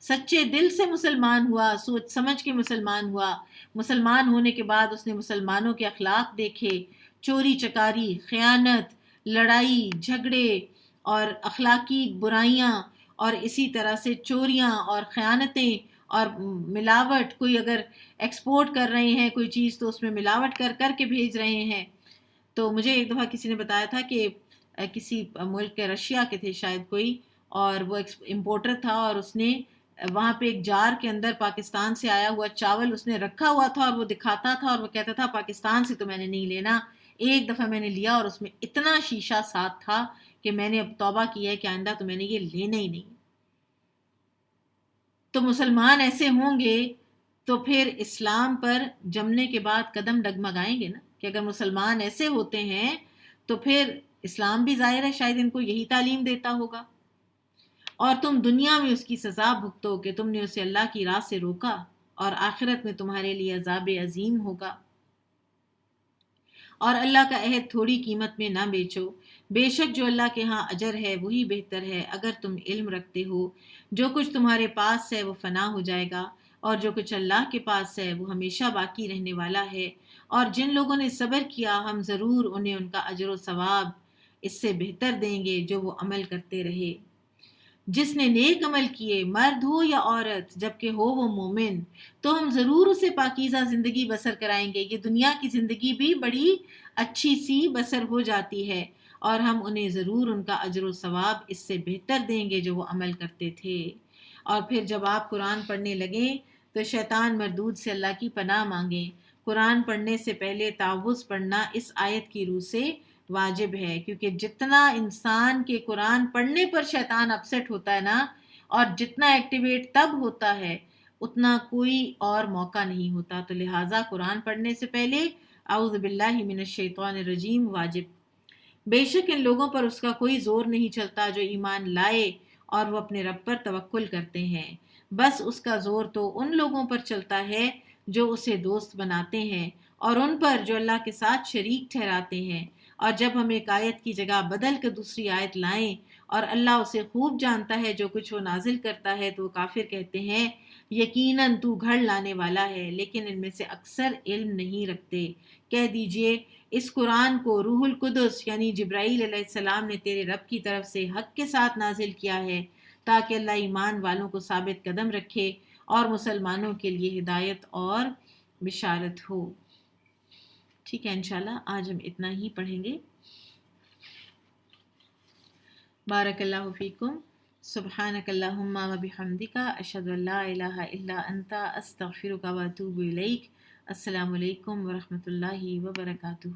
سچے دل سے مسلمان ہوا، سوچ سمجھ کے مسلمان ہوا، مسلمان ہونے کے بعد اس نے مسلمانوں کے اخلاق دیکھے، چوری چکاری، خیانت، لڑائی جھگڑے اور اخلاقی برائیاں، اور اسی طرح سے چوریاں اور خیانتیں اور ملاوٹ، کوئی اگر ایکسپورٹ کر رہے ہیں کوئی چیز تو اس میں ملاوٹ کر کر کے بھیج رہے ہیں۔ تو مجھے ایک دفعہ کسی نے بتایا تھا کہ کسی ملک کے رشیا کے تھے شاید کوئی، اور وہ امپورٹر تھا، اور اس نے وہاں پہ ایک جار کے اندر پاکستان سے آیا ہوا چاول اس نے رکھا ہوا تھا، اور وہ دکھاتا تھا اور وہ کہتا تھا پاکستان سے تو میں نے نہیں لینا۔ ایک دفعہ میں نے لیا اور اس میں اتنا شیشہ ساتھ تھا کہ میں نے اب توبہ کی ہے کہ آئندہ تو میں نے یہ لینا ہی نہیں۔ تو مسلمان ایسے ہوں گے تو پھر اسلام پر جمنے کے بعد قدم ڈگمگائیں گے نا، کہ اگر مسلمان ایسے ہوتے ہیں تو پھر اسلام بھی ظاہر ہے شاید ان کو یہی تعلیم دیتا ہوگا۔ اور تم دنیا میں اس کی سزا بھگتو کہ تم نے اسے اللہ کی راہ سے روکا، اور آخرت میں تمہارے لیے عذاب عظیم ہوگا۔ اور اللہ کا عہد تھوڑی قیمت میں نہ بیچو، بے شک جو اللہ کے ہاں اجر ہے وہی بہتر ہے اگر تم علم رکھتے ہو۔ جو کچھ تمہارے پاس ہے وہ فنا ہو جائے گا، اور جو کچھ اللہ کے پاس ہے وہ ہمیشہ باقی رہنے والا ہے۔ اور جن لوگوں نے صبر کیا ہم ضرور انہیں ان کا اجر و ثواب اس سے بہتر دیں گے جو وہ عمل کرتے رہے۔ جس نے نیک عمل کیے، مرد ہو یا عورت، جبکہ ہو وہ مومن، تو ہم ضرور اسے پاکیزہ زندگی بسر کرائیں گے۔ یہ دنیا کی زندگی بھی بڑی اچھی سی بسر ہو جاتی ہے، اور ہم انہیں ضرور ان کا اجر و ثواب اس سے بہتر دیں گے جو وہ عمل کرتے تھے۔ اور پھر جب آپ قرآن پڑھنے لگیں تو شیطان مردود سے اللہ کی پناہ مانگیں۔ قرآن پڑھنے سے پہلے تعوذ پڑھنا اس آیت کی روح سے واجب ہے، کیونکہ جتنا انسان کے قرآن پڑھنے پر شیطان اپسیٹ ہوتا ہے نا، اور جتنا ایکٹیویٹ تب ہوتا ہے اتنا کوئی اور موقع نہیں ہوتا۔ تو لہٰذا قرآن پڑھنے سے پہلے اعوذ باللہ من الشیطان الرجیم واجب۔ بے شک ان لوگوں پر اس کا کوئی زور نہیں چلتا جو ایمان لائے اور وہ اپنے رب پر توکل کرتے ہیں، بس اس کا زور تو ان لوگوں پر چلتا ہے جو اسے دوست بناتے ہیں، اور ان پر جو اللہ کے ساتھ شریک ٹھہراتے ہیں۔ اور جب ہم ایک آیت کی جگہ بدل کر دوسری آیت لائیں اور اللہ اسے خوب جانتا ہے جو کچھ وہ نازل کرتا ہے، تو وہ کافر کہتے ہیں یقیناً تو گھڑ لانے والا ہے، لیکن ان میں سے اکثر علم نہیں رکھتے۔ کہہ دیجئے اس قرآن کو روح القدس یعنی جبرائیل علیہ السلام نے تیرے رب کی طرف سے حق کے ساتھ نازل کیا ہے تاکہ اللہ ایمان والوں کو ثابت قدم رکھے اور مسلمانوں کے لیے ہدایت اور بشارت ہو۔ ٹھیک ہے، انشاءاللہ آج ہم اتنا ہی پڑھیں گے. بارک اللہ فیکم. سبحانک اللہم و بحمدک اشہد ان لا الہ الا انت استغفرک و اتوب الیک. السلام علیکم ورحمۃ اللہ وبرکاتہ.